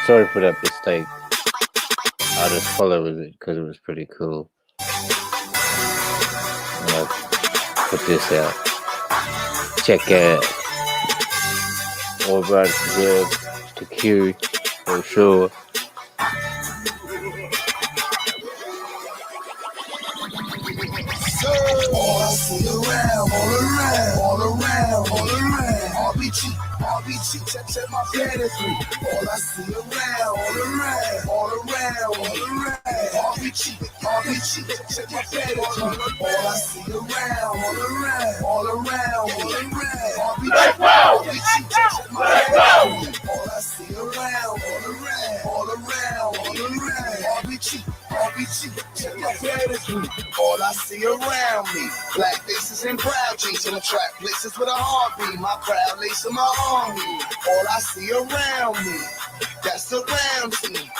Sorry for that mistake. I just followed it because it was pretty cool. I'll put this out. Check out. All right, good to Q for sure. All I see around, all around. RBG, check my fantasy. All I see around, all around. RBG, check my fantasy. All I see around, all around. RBG, check my fantasy. All I see around, all around. RBG, check my fantasy. All I see around me, black faces and proud jeans in the trap places with a heartbeat. My crowd lace in my army. All I see around me, that's around me.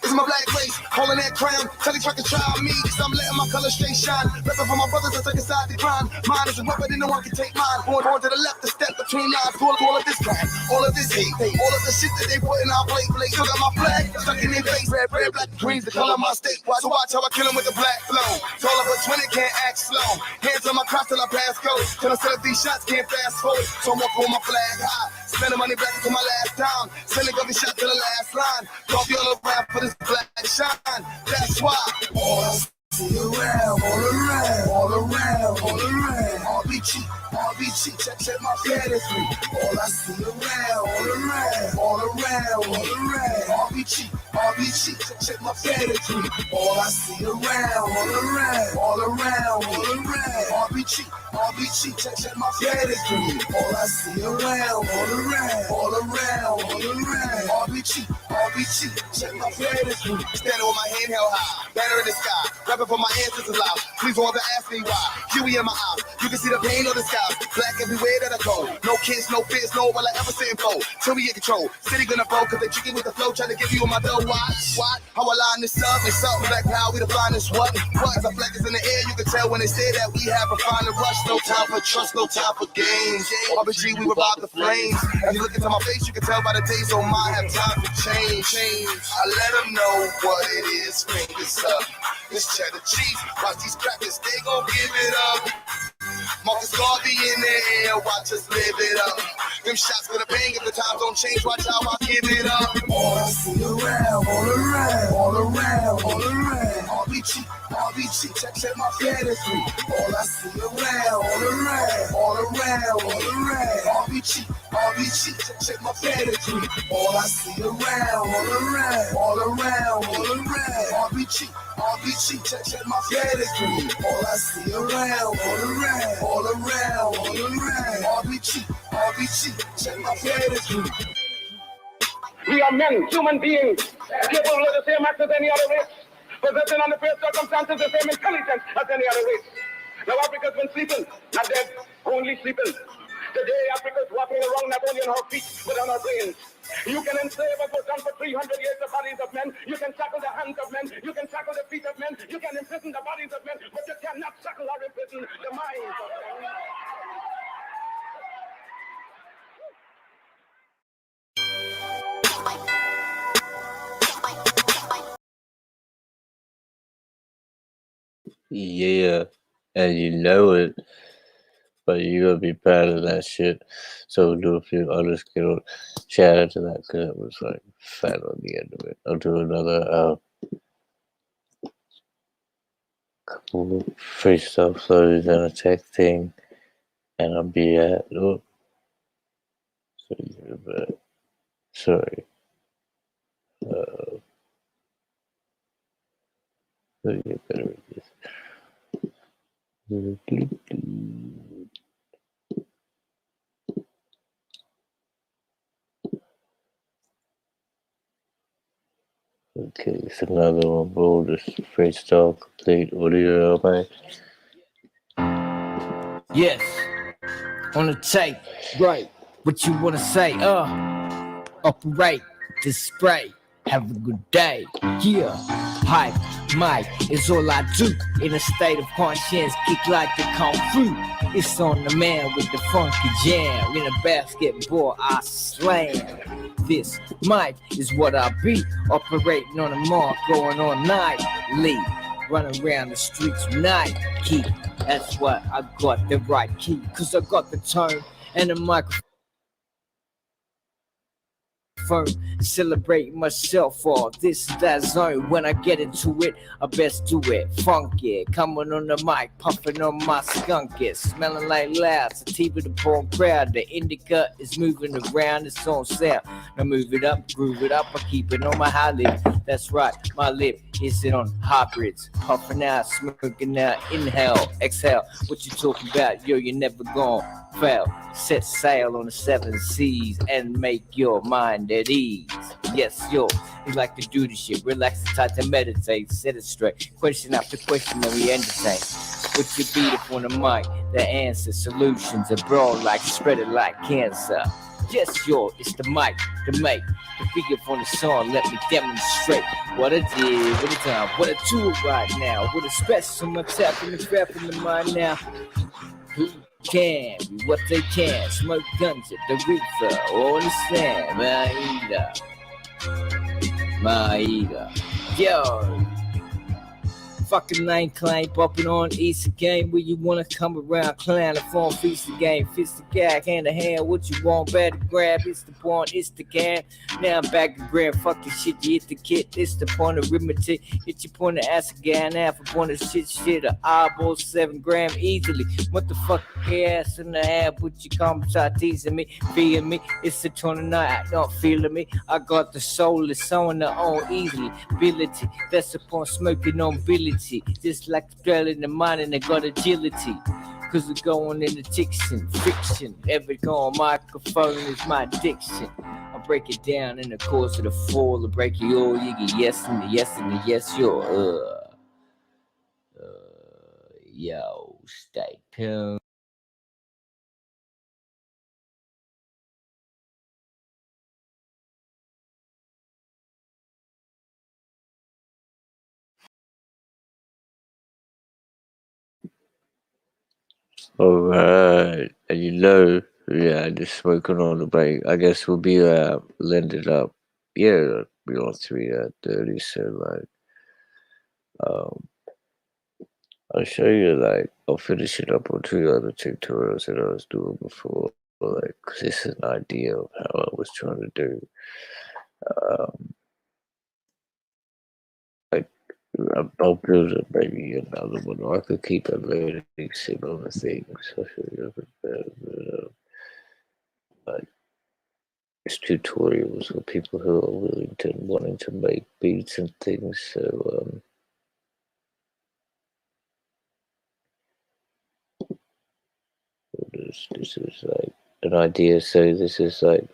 It's my black race, holding that crown. Tell these truckers try me, cause I'm letting my colors straight shine. Reppin' for my brothers, I take aside the crime. Mine is a weapon, and no one can take mine. Born to the left, a step between lines. All of this crime, all of this hate, all of the shit that they put in our plate. Still got my flag stuck in their face. Red, black, green's the color of my state. So watch how I kill them with the black flow. Tall up a 20, can't act slow. Hands on my cross till I pass go. Till I set up these shots, can't fast forward. So I'm walking with my flag high. Spending money back until my last time. Sending every shot to the last line. Don't be all around for this black shine. That's why all I see around, all around. RBG, check my fantasy. All I see around, all around. RBG, check my fantasy. All I see around, all around. RBG, check my fantasy. All I see around, all around. RBG, check my fantasy. Standing with my hand held high, banner in the sky, rapping for my ancestors loud. Please don't ever ask me why. Huey in my eyes, you can see the pain of the skies. Black everywhere that I go. No kids, no fears, no will I ever say info. Till we in control. City gonna blow, cause they tricky with the flow, trying to give you my dough. Why? How I line this up? It's up. Black power, we the finest. What? As our flag is in the air, you can tell when they say that we have a final rush. No time for trust, no time for games. RBG, we revive the flames. As you look into my face, you can tell by the days on mine have time for change. I let them know what it is. Fingers up. It's Cheddar Chief. Watch these crackers, they gon' give it up. Marcus Garvey in the air, watch us live it up. Them shots gonna bang if the times don't change, watch how I give it up. All I see around, all around. RBG, check my fantasy. All I see around, all around. RBG, check my fantasy. All I see around, all around. RBG, check my fantasy. All I see around, all around. RBG, check my fantasy. We are men, human beings, capable of the same acts as any other race, possessing under fair circumstances the same intelligence as any other race. Now Africa's been sleeping, not dead, only sleeping. Today Africa's walking around not only on her feet, but on her brains. You can enslave what was done for 300 years the bodies of men. You can shackle the hands of men. You can shackle the feet of men. You can imprison the bodies of men, but you cannot shackle or imprison the minds of men. Yeah, and you know it, but you gotta be proud of that shit. So we'll do a few others. Shout out to that because it was like fat on the end of it. I'll do another. couple of freestyle flows and a tech thing, and I'll be at. Oh, sorry. Let me get better at this. Okay, it's another one, bro. Just freestyle complete audio, man. Yes, on the tape, right? What you wanna say? Operate the spray. Have a good day. Yeah, hype, mic is all I do. In a state of conscience, kick like the kung fu. It's on the man with the funky jam. In a basketball, I slam. This mic is what I be. Operating on a mark, going all nightly. Running around the streets with Nike. That's what I got the right key. Cause I got the tone and the microphone. Celebrate myself for this is that zone. When I get into it, I best do it funky. Coming on the mic, puffing on my skunk, it smelling like loud. Sativa the porn crowd. The indica is moving around its own sound. Now move it up, groove it up. I keep it on my high lip. That's right, my lip is it on hybrids. Puffing out, smoking out, inhale, exhale. What you talking about? Yo, you never gone fail. Set sail on the 7 seas and make your mind at ease. Yes, yo, we like to do this shit. Relax and try to meditate, set it straight. Question after question that we entertain. What you beat up on the mic, the answer, solutions are broad like spread it like cancer. Yes, yo, it's the mic, the make, the figure from the song. Let me demonstrate what I did, what I done, what I do right now. What a special, my tap in the rap in the mind now. Who can be what they can? Smoke guns at the reefer, all the sand. Maida, yo. Fucking lane claim, bumping on Easter game. Where you wanna come around, clown the phone, feast the game, fist the gag, hand to hand. What you want, better grab. It's the point, it's the game. Now I'm back and grab fucking shit. You hit the kit, it's the point of arithmetic. Hit your point of acid, gas, half a point of shit. A eyeball 7 gram easily. What the fuck, ass in the half? What you come start teasing me, feeling me? It's the 29, not feeling me. I got the soul, it's on the own easily. Ability, that's upon smoking on ability. Just like the girl in the mind and they got agility. Cause we're going in the diction, fiction. Every on microphone is my addiction. I break it down in the course of the fall. I break it all, you get yes and the yes and the yes, you're yo, stay tuned. Alright, and yeah, just smoking on the break. I guess we'll be landed up. Yeah, be on 3:30. So I'll show you I'll finish it up on 2 other tutorials that I was doing before. Cause this is an idea of how I was trying to do. Like I'll build it maybe another one. Or I could keep learning similar things. I'll show you like it's tutorials for people who are willing to wanting to make beats and things. So this is like an idea. So this is like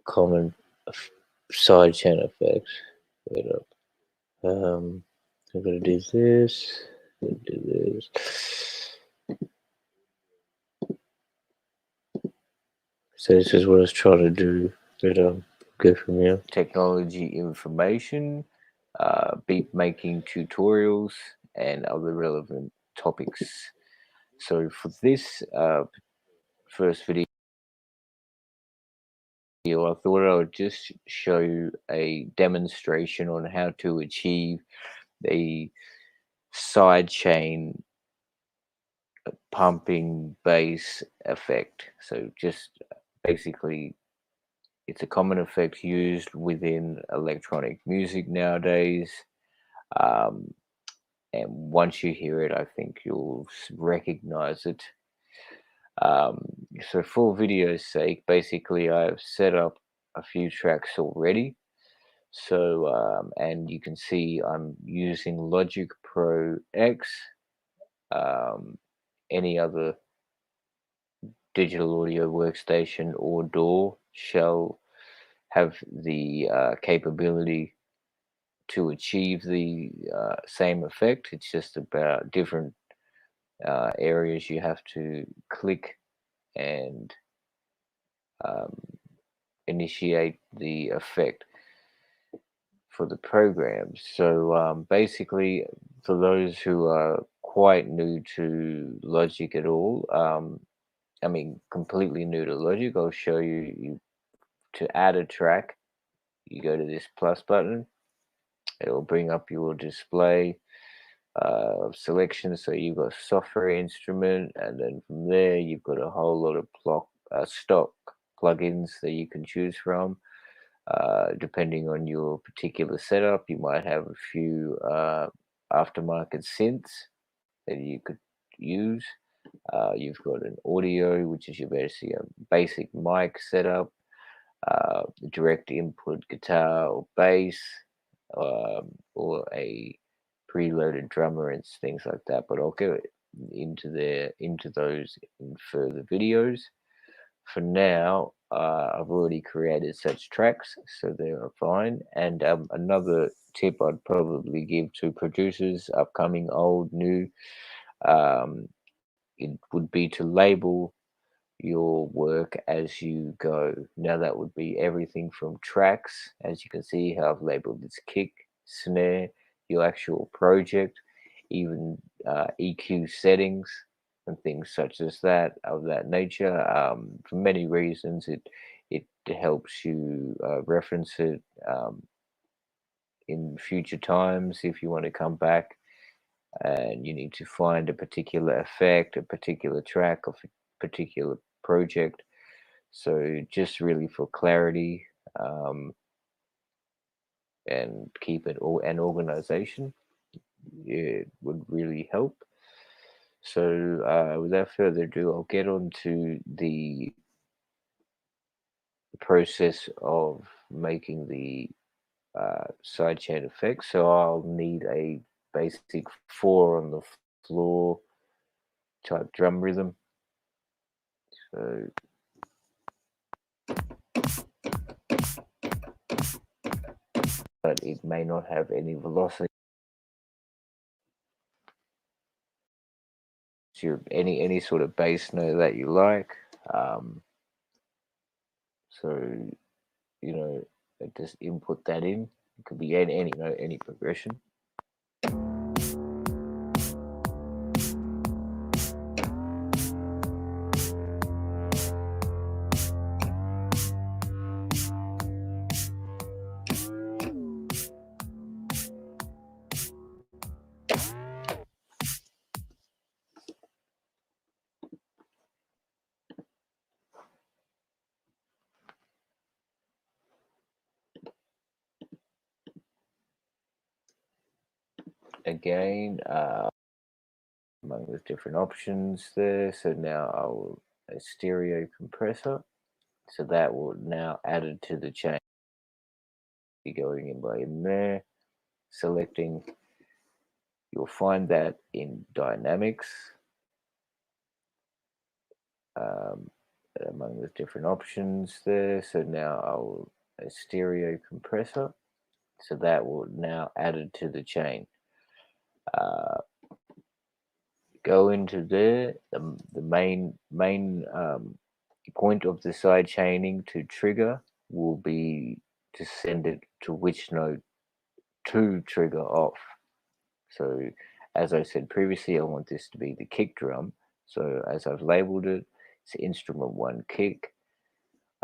common sidechain effects. Wait up. I'm gonna do this. I'm gonna do this. So this is what I was trying to do. But go from here. Technology information, beat making tutorials, and other relevant topics. So for this first video, I thought I would just show you a demonstration on how to achieve the sidechain pumping bass effect. So just basically it's a common effect used within electronic music nowadays. and once you hear it, I think you'll recognize it. So for video's sake, basically I've set up a few tracks already. So and you can see I'm using Logic Pro X. Any other digital audio workstation or DAW shall have the capability to achieve the same effect. It's just about different areas you have to click and um, initiate the effect for the program. So basically, for those who are quite new to Logic at all, I mean completely new to Logic, I'll show you to add a track. You go to this plus button. It'll bring up your display selection. So you've got software instrument, and then from there you've got a whole lot of stock plugins that you can choose from. Depending on your particular setup, you might have a few aftermarket synths that you could use. You've got an audio, which is your basic mic setup, direct input guitar or bass, or a preloaded drummer and things like that. But I'll go into those in further videos. For now, I've already created such tracks, so they are fine. And another tip I'd probably give to producers, upcoming, old, new, it would be to label your work as you go. Now that would be everything from tracks, as you can see how I've labeled this kick, snare, your actual project, even EQ settings and things such as that, of that nature. For many reasons, it helps you reference it in future times if you want to come back and you need to find a particular effect, a particular track of a particular project. So just really for clarity and keep it all an organization, it would really help. So without further ado, I'll get on to the process of making the sidechain effect. So I'll need a basic 4 on the floor type drum rhythm. So but it may not have any velocity. So any sort of bass note that you like. So just input that in. It could be any note, any progression. Again, among the different options there. So now I'll a stereo compressor. So that will now add it to the chain. Going in there, selecting. You'll find that in dynamics. Among the different options there. So now I'll a stereo compressor. So that will now add it to the chain. Go into there. The main point of the side chaining to trigger will be to send it to which note to trigger off. So as I said previously, I want this to be the kick drum. So as I've labeled it, it's instrument 1 kick.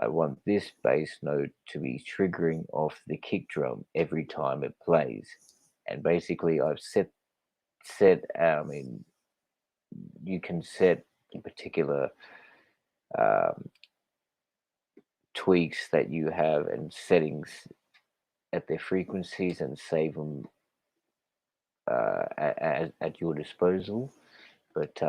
I want this bass note to be triggering off the kick drum every time it plays. And basically I've set you can set particular tweaks that you have and settings at their frequencies and save them at your disposal. But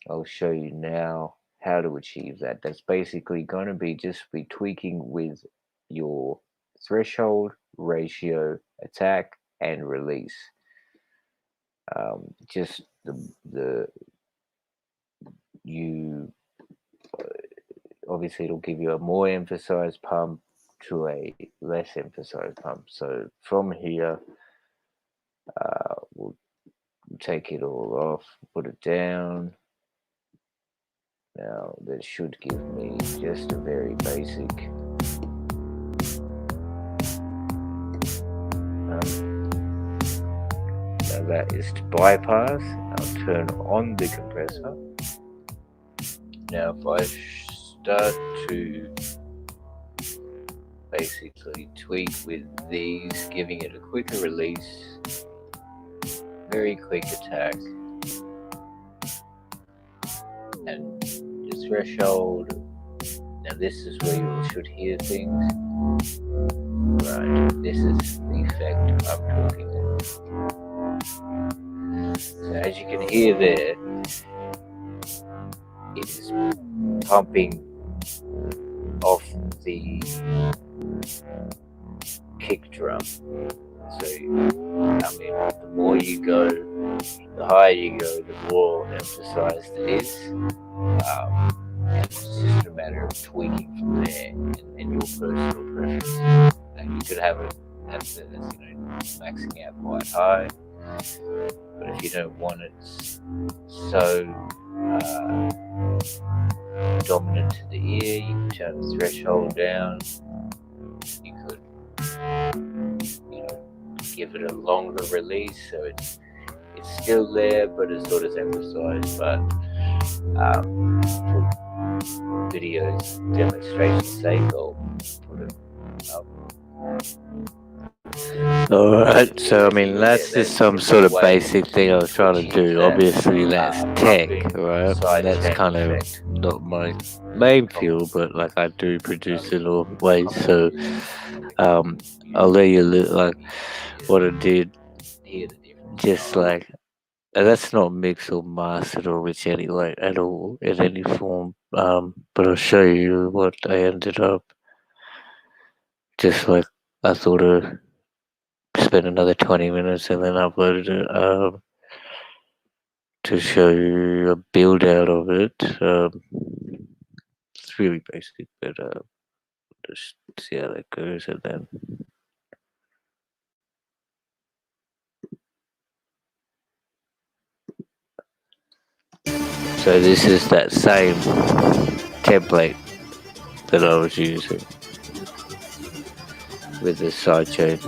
I'll show you now how to achieve that. That's basically going to be just be tweaking with your threshold, ratio, attack, and release. Just the you obviously it'll give you a more emphasized pump to a less emphasized pump. So from here, we'll take it all off, put it down. Now that should give me just a very basic now that is to bypass. I'll turn on the compressor. Now if I start to basically tweak with these, giving it a quicker release, very quick attack, and your threshold. Now this is where you should hear things. Right, this is the effect I'm talking about. So as you can hear there, it is pumping off the kick drum. So, I mean, the more you go, the higher you go, the more emphasized it is. And it's just a matter of tweaking from there and your personal preference. And you could have it as maxing out quite high, but if you don't want it so dominant to the ear, you can turn the threshold down. You could, give it a longer release, so it's still there, but it's not as emphasized. But for videos demonstration sake, I'll put it up. Alright, so I mean that's just some sort of basic thing I was trying to do. Obviously that's tech, right? That's kind of not my main field, but like I do produce it always, so I'll let you look like what I did, just like that's not mixed or mastered or which any like at all in any form. But I'll show you what I ended up. Just like I thought of spend another 20 minutes and then uploaded it to show you a build out of it. It's really basic, but just see how that goes and then. So this is that same template that I was using with the sidechain.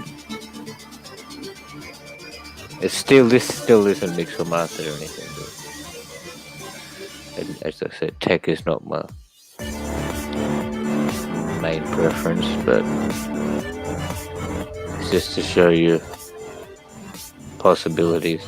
This still isn't mixed or mastered or anything. But, and as I said, tech is not my main preference, but it's just to show you possibilities.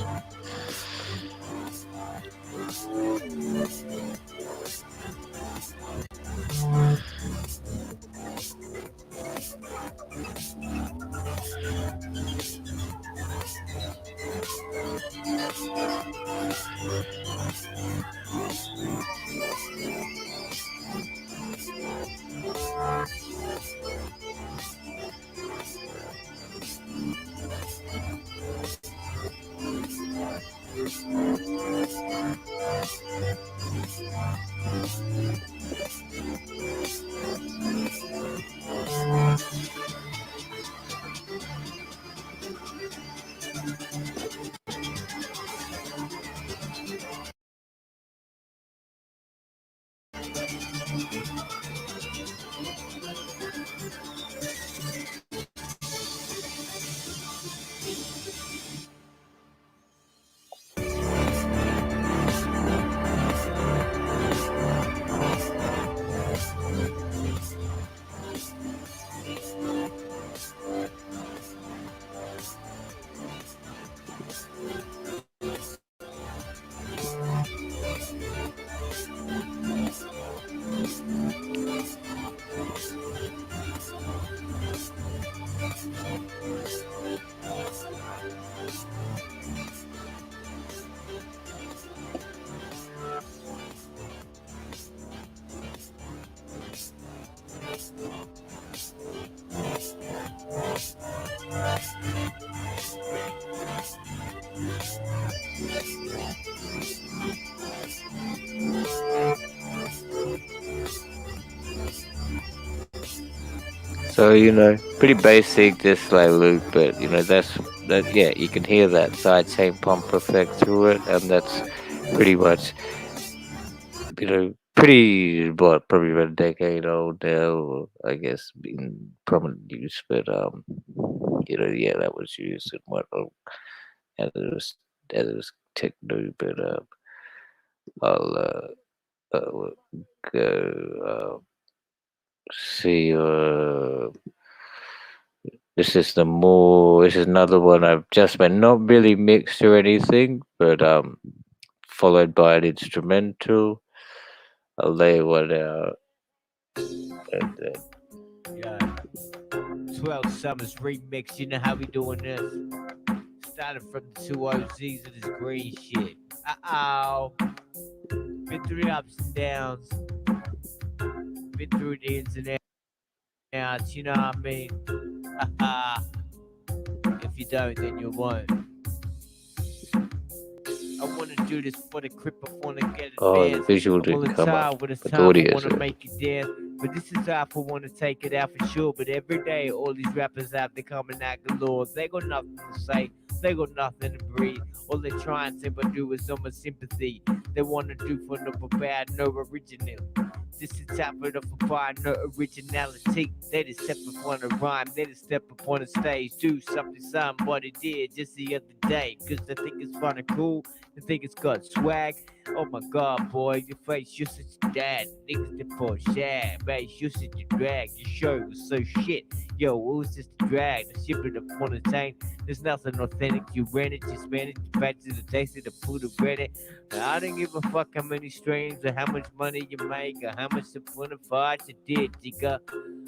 So pretty basic, just like Luke, but that. Yeah, you can hear that side chain pump effect through it, and that's pretty much pretty probably about a decade old now, I guess, in prominent use. But yeah, that was used and whatnot as it was techno. But I'll go see. This is another one I've just been not really mixed or anything, but followed by an instrumental. I'll lay one out, and then Yeah. 12 Summers remix, you know how we doing this. Started from the two OZs of this green shit. Been through the ups and downs. Been through the ins and outs, you know what I mean? If you don't, then you won't. I wanna do this for the crip, I wanna get it the visual didn't come up, but the audio I wanna is. make it dance. But this is how I wanna take it out for sure. But every day, all these rappers out there coming out galore. They got nothing to say, they got nothing to breathe. All they try and say but do is so much sympathy. They wanna do for no bad, no original. This is top of the fire, no originality. They just step upon a rhyme, they just step upon a stage. Do something somebody did just the other day. Cause they think it's fun and cool, they think it's got swag. Oh my god, boy, your face, you're such a dad. Niggas did for shag, man, you're such a drag. Your show was so shit. Yo, it was just a drag. The ship of the point of tank. There's nothing authentic. You ran it, you spent it, you back to the taste of the food of bread. And I don't give a fuck how many streams or how much money you make or how much support of art you did, nigga.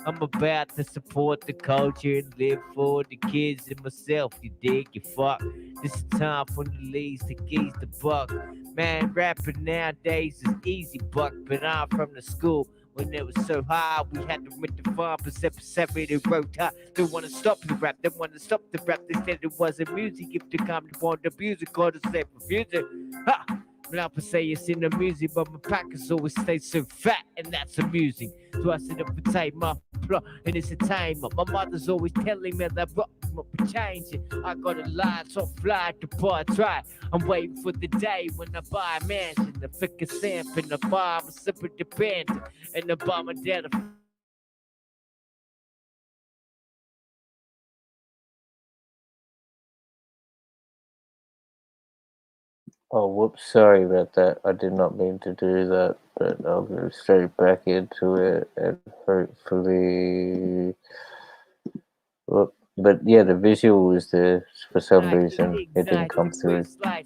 I'm about to support the culture and live for the kids and myself. You dig? You fuck. This is time for the leads, the keys, the buck. Man, rapping nowadays is easy, buck. But I'm from the school when it was so high, we had to rent the farm for separated road high. They wanna stop the rap, they wanna stop the rap. They said it wasn't music if they come to want the music or to say music. Ha! Now I say it's in the music, but my pockets always stay so fat, and that's amusing. So I sit up and take my plot, and it's a timer. My mother's always telling me that rock must be changing. I got a line so fly to part try. I'm waiting for the day when I buy a mansion, the thicker stamp in the bar, I'm a super dependent, and the bomb and dead. Oh, whoops! Sorry about that. I did not mean to do that, but I'll go straight back into it, and hopefully. But yeah, the visual was there for some reason. It didn't come through, but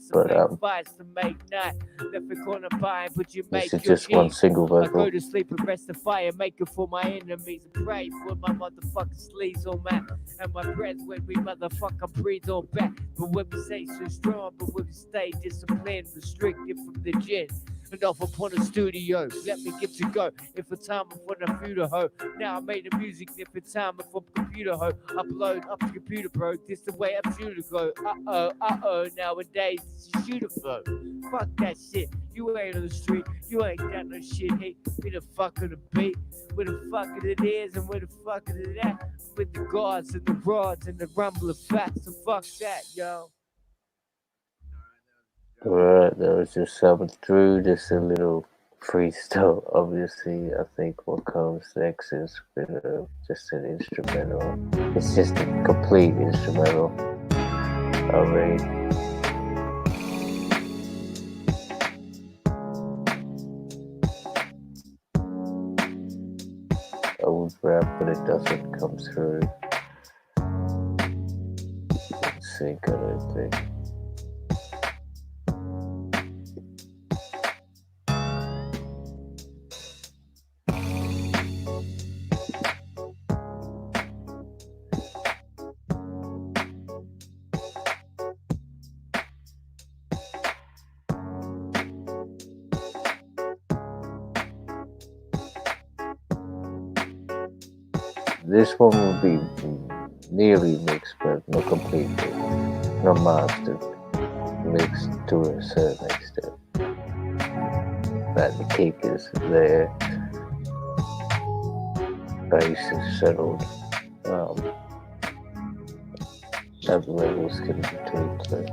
this is just one single I vocal. go to sleep and rest the fire, make it for my enemies and pray for my motherfucking sleeves on my and my breath when we motherfucking breathe on back. But when we say so strong, but when we stay disciplined, restricted from the gin. And off upon the studio, let me get to go. If it's time for the computer hoe, now I made the music. If it's time for computer hoe, upload up to computer pro. This the way I'm shooter go. Nowadays it's a shooter flow. Fuck that shit. You ain't on the street. You ain't got no shit. Hey, where the fuck of the beat? Where the fuck of it is and where the fuck of it at? With the guards and the rods and the rumble of facts. So fuck that, yo. Alright, that was just something through, just a little freestyle. Obviously, I think what comes next is just an instrumental. It's just a complete instrumental. I mean, I would rap, but it doesn't come through in sync, I don't think. This one will be nearly mixed, but not completely. Not mastered. Mixed to a certain extent. But the kick is there. Bass is settled. other levels can do too. So.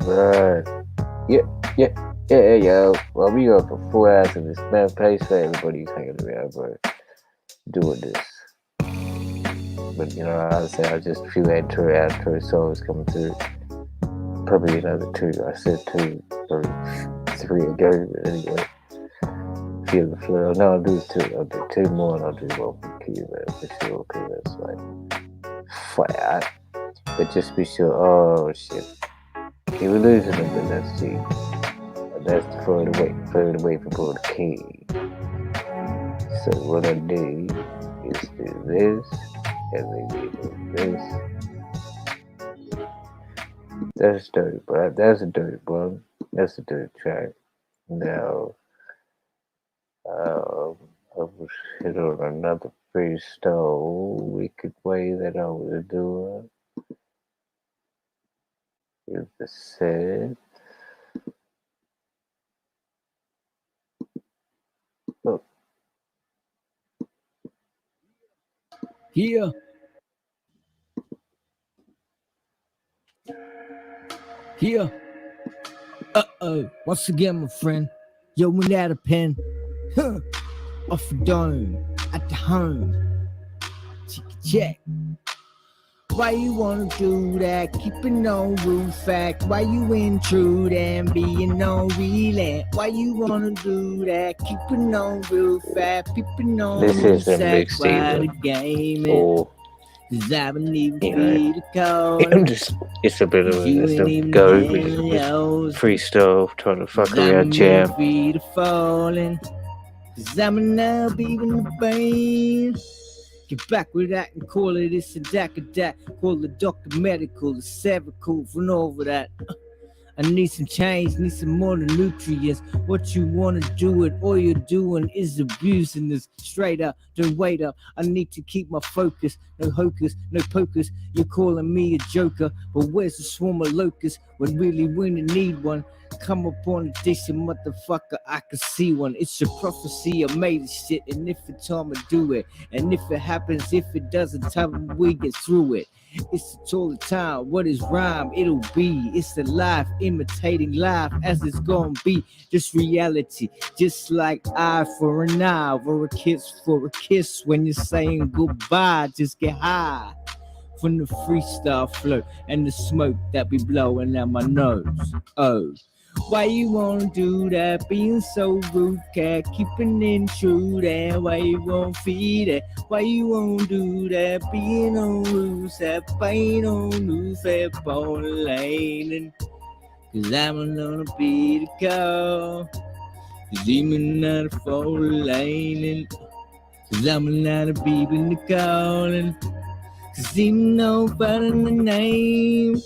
Right. Yeah. Well, we go for 4 hours in this man place where everybody's hanging around, bro, doing this. But you know, I say I just few outro songs coming through. Probably another 2. I said 2 or 3 ago, but anyway. Feel the flow. No, I'll do 2. I'll do 2 more and I'll do one for Q, man, for sure, because that's like flat. But just be sure. Oh shit. Okay, we're losing them, but that's cheap. That's further away from the key. So what I do is do this, and then do this. That's dirty, bro. That's a dirty one. That's a dirty track. Now, I was hit on another freestyle wicked way that I was doing. Is the set. Look. Yeah. Here. Once again, my friend. Yo, we out a pen. Huh. Off the dome. At the home. Check. Why you wanna do that? Keeping on roof fact. Why you intrude and being on relent? Why you wanna do that? Keeping on roof fact. Keeping on This is a fact. mix Why the either. game Or, cause I've been even you know, free to call. it's a bit of You a ain't even go had with yours. freestyle, trying to fuck Cause I'm around jam. free to falling. Cause I'm now beating the brain. Get back with that and call it this and that and that. Call the doctor medical, the cervical, and all of that. I need some change, need some more nutrients. What you wanna do it, all you're doing is abusing this. Straight up, don't wait up. I need to keep my focus. No hocus, no pocus. You're calling me a joker, but where's the swarm of locusts when really when you need one? Come up on a decent motherfucker, I can see one. It's a prophecy, I made this shit, and if it's time to do it, and if it happens, if it doesn't, time we get through it. It's all the time. What is rhyme? It'll be. It's the life imitating life as it's gonna be. Just reality, just like eye for an eye or a kiss for a kiss. When you're saying goodbye, just get high from the freestyle flow and the smoke that be blowing out my nose. Oh. Why you wanna do that? Being so rude, cat, keeping in true that. Why you won't feed it? Why you won't do that? Being on loose, that pain on loose, that bone lane. Cause I'm gonna be the call. Cause even not a four lane. Cause I'm not a baby in the calling. Cause even no better than the name.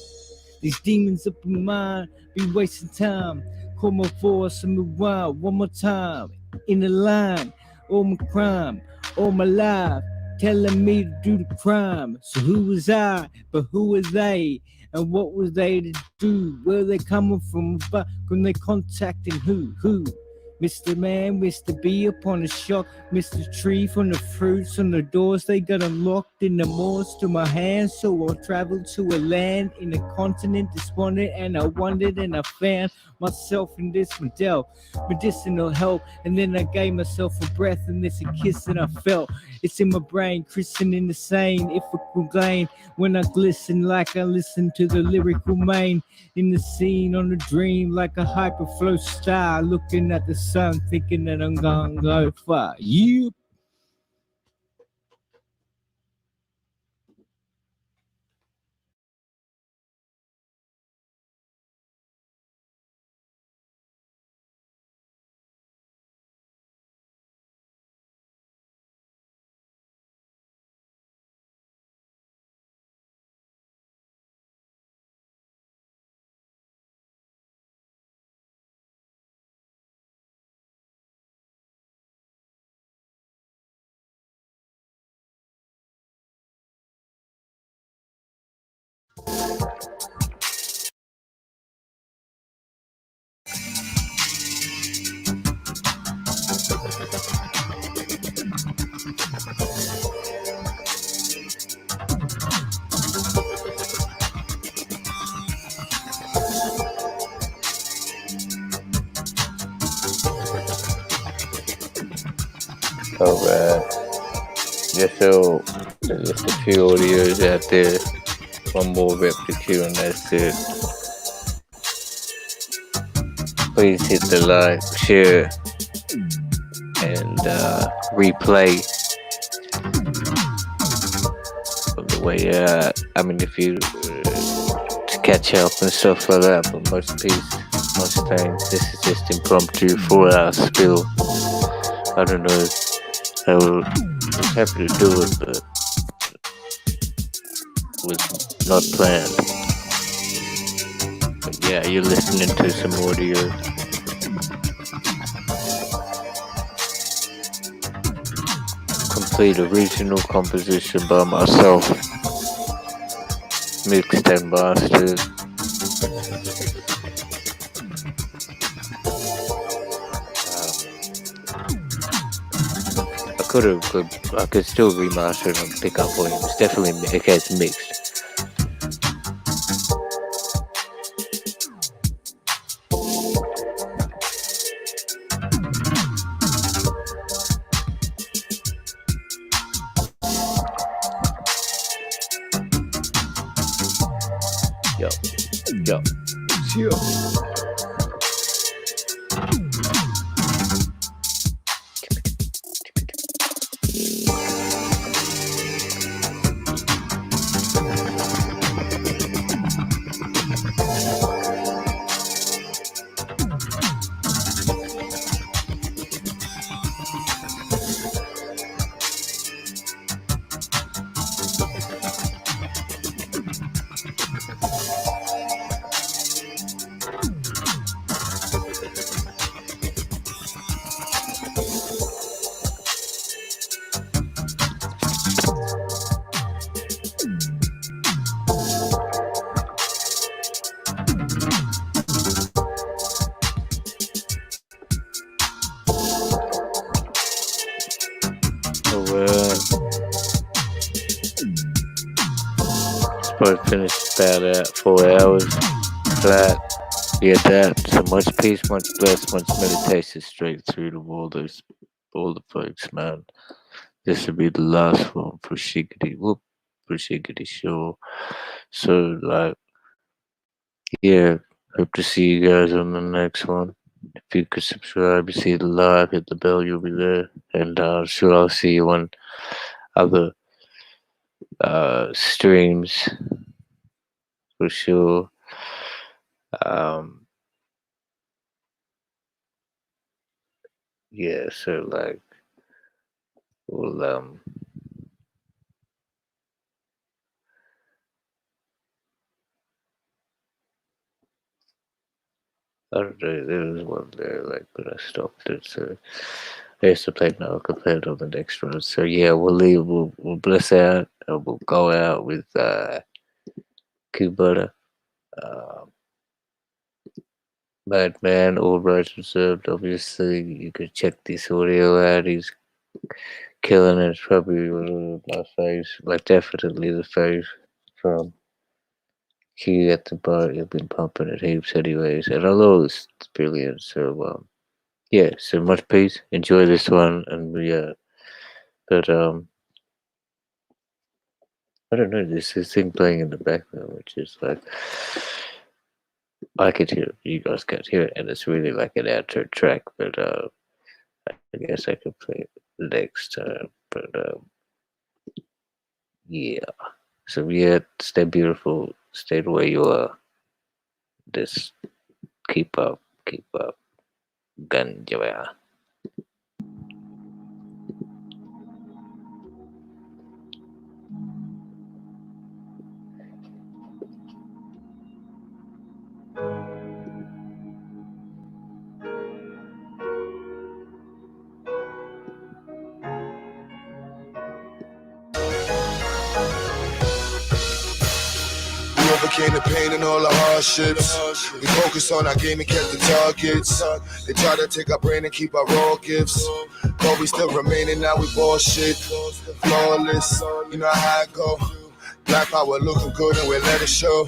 These demons up in mind be wasting time. Call my voice and move wild one more time. In the line, all my crime, all my life, telling me to do the crime. So who was I? But who were they? And what was they to do? Where they coming from? But when they contacting who? Mr. Man, Mr. B upon the shock, Mr. Tree from the fruits on the doors, they got unlocked in the moors to my hands. So I'll travel to a land in a continent despondent, and I wondered and I found myself in this medicinal help. And then I gave myself a breath and this a kiss and I felt it's in my brain, christening the same. If I could gain when I glisten like I listen to the lyrical main in the scene on the dream like a hyperflow star, looking at the sun, thinking that I'm gonna go far. You. Alright. Just so there's a few audios out there. One more rep to cue and that's it. Please hit the like, share, and replay on the way out. I mean, if you to catch up and stuff like that, but most times this is just impromptu 4-hour spill. I don't know. I was happy to do it, but it was not planned. But yeah, you're listening to some audio. Complete original composition by myself, mixed and mastered. I could still remaster it and pick up volume. It's definitely it gets mixed. Yo. Probably finished about at 4 hours flat. Yeah, that. So much peace, much bliss, much meditation straight through to all the folks, man. This will be the last one for Shiggity. Whoop, for Shiggity Show. So, like, yeah, hope to see you guys on the next one. If you could subscribe, see the live, hit the bell, you'll be there. And sure, I'll see you on other streams for sure. Yeah, so like we'll I don't know, there was one there like but I stopped it, so I used to play now compared on the next one. So yeah, we'll bless out and we'll go out with Kubota. Madman, all rights reserved. Obviously, you could check this audio out. He's killing it. It's probably one of my faves, like definitely the fave from Q at the bar. You've been pumping it heaps, anyways. And although it's brilliant, so yeah. So much peace. Enjoy this one, and but I don't know. There's this thing playing in the background, which is like I could hear it. You guys can't hear it, and it's really like an outro track. But I guess I could play it next time. But yeah. So yeah, stay beautiful. Stay the way you are. Just keep up. Ganja. overcame the pain and all the hardships. We focus on our game and kept the targets. They try to take our brain and keep our raw gifts, but we still remaining, now we bullshit. Flawless, you know how I go. Black power looking good and we let it show.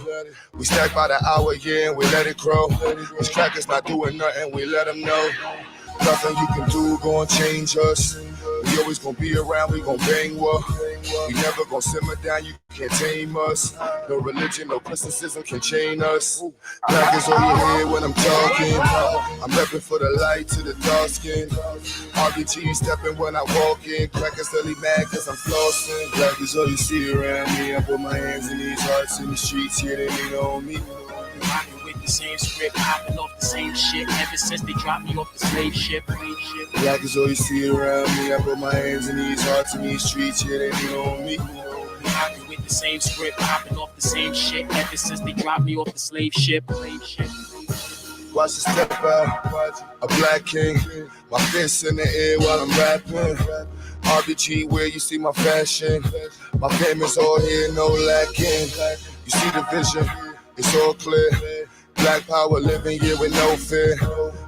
We stack by the hour, yeah, and we let it grow. These crackers not doing nothing, we let them know. Nothing you can do gon' change us. We always gon' be around, we gon' bang what. We never gon' simmer down, you can't tame us. No religion, no criticism can chain us. Black is all you hear when I'm talking. I'm reppin' for the light to the dark skin. RBG steppin' when I walk in. Crackers silly mad cause I'm flossing. Black is all you see around me. I put my hands in these hearts in the streets, yeah, they lean on me. Rockin' with the same script, hopping off the same shit ever since they dropped me off the slave ship. Black is all you see around me. I put my hands in these hearts in these streets, yeah, they lean on me. Rockin' with the same script, hopping off the same shit ever since they dropped me off the slave ship. Watch the step out, a black king. My fists in the air while I'm rapping. RBG, where you see my fashion. My fam is all here, no lacking. You see the vision, it's all clear. Black power living here with no fear.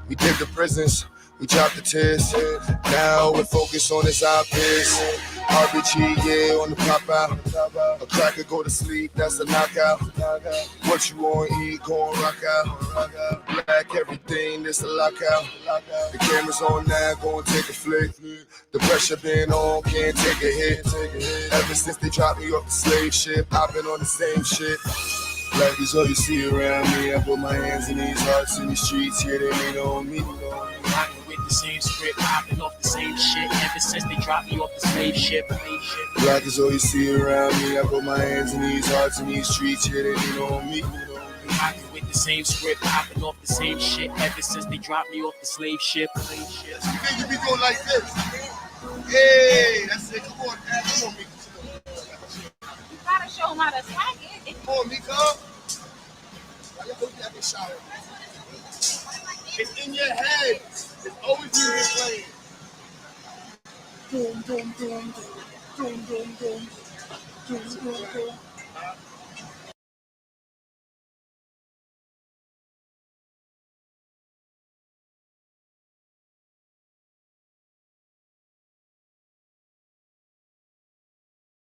We did the prisons, we dropped the tears. Now we're focused on this eyepiece. RBG, yeah, on the pop out. A cracker go to sleep, that's a knockout. What you want, eat, go and rock out. Black everything, this a lockout. The camera's on now, go and take a flick. The pressure been on, can't take a hit. Ever since they dropped me off the slave ship, I've been on the same shit. Black is all you see around me. I put my hands in these hearts in the streets, yeah, they lean on me. Rockin' with the same script, hopping off the same shit ever since they dropped me off the slave ship. Black is all you see around me. I put my hands in these hearts in these streets, yeah, they lean on me. Rockin' with the same script, hopping off the same shit ever since they dropped me off the slave ship. You think you be doing like this? Hey, that's it. Come on, man. Come on, Mika. You gotta show them how to stack it. Come on, Mika. It's in your head. It's always music playing. Boom, boom, boom, boom, boom, boom, boom, boom, boom, boom.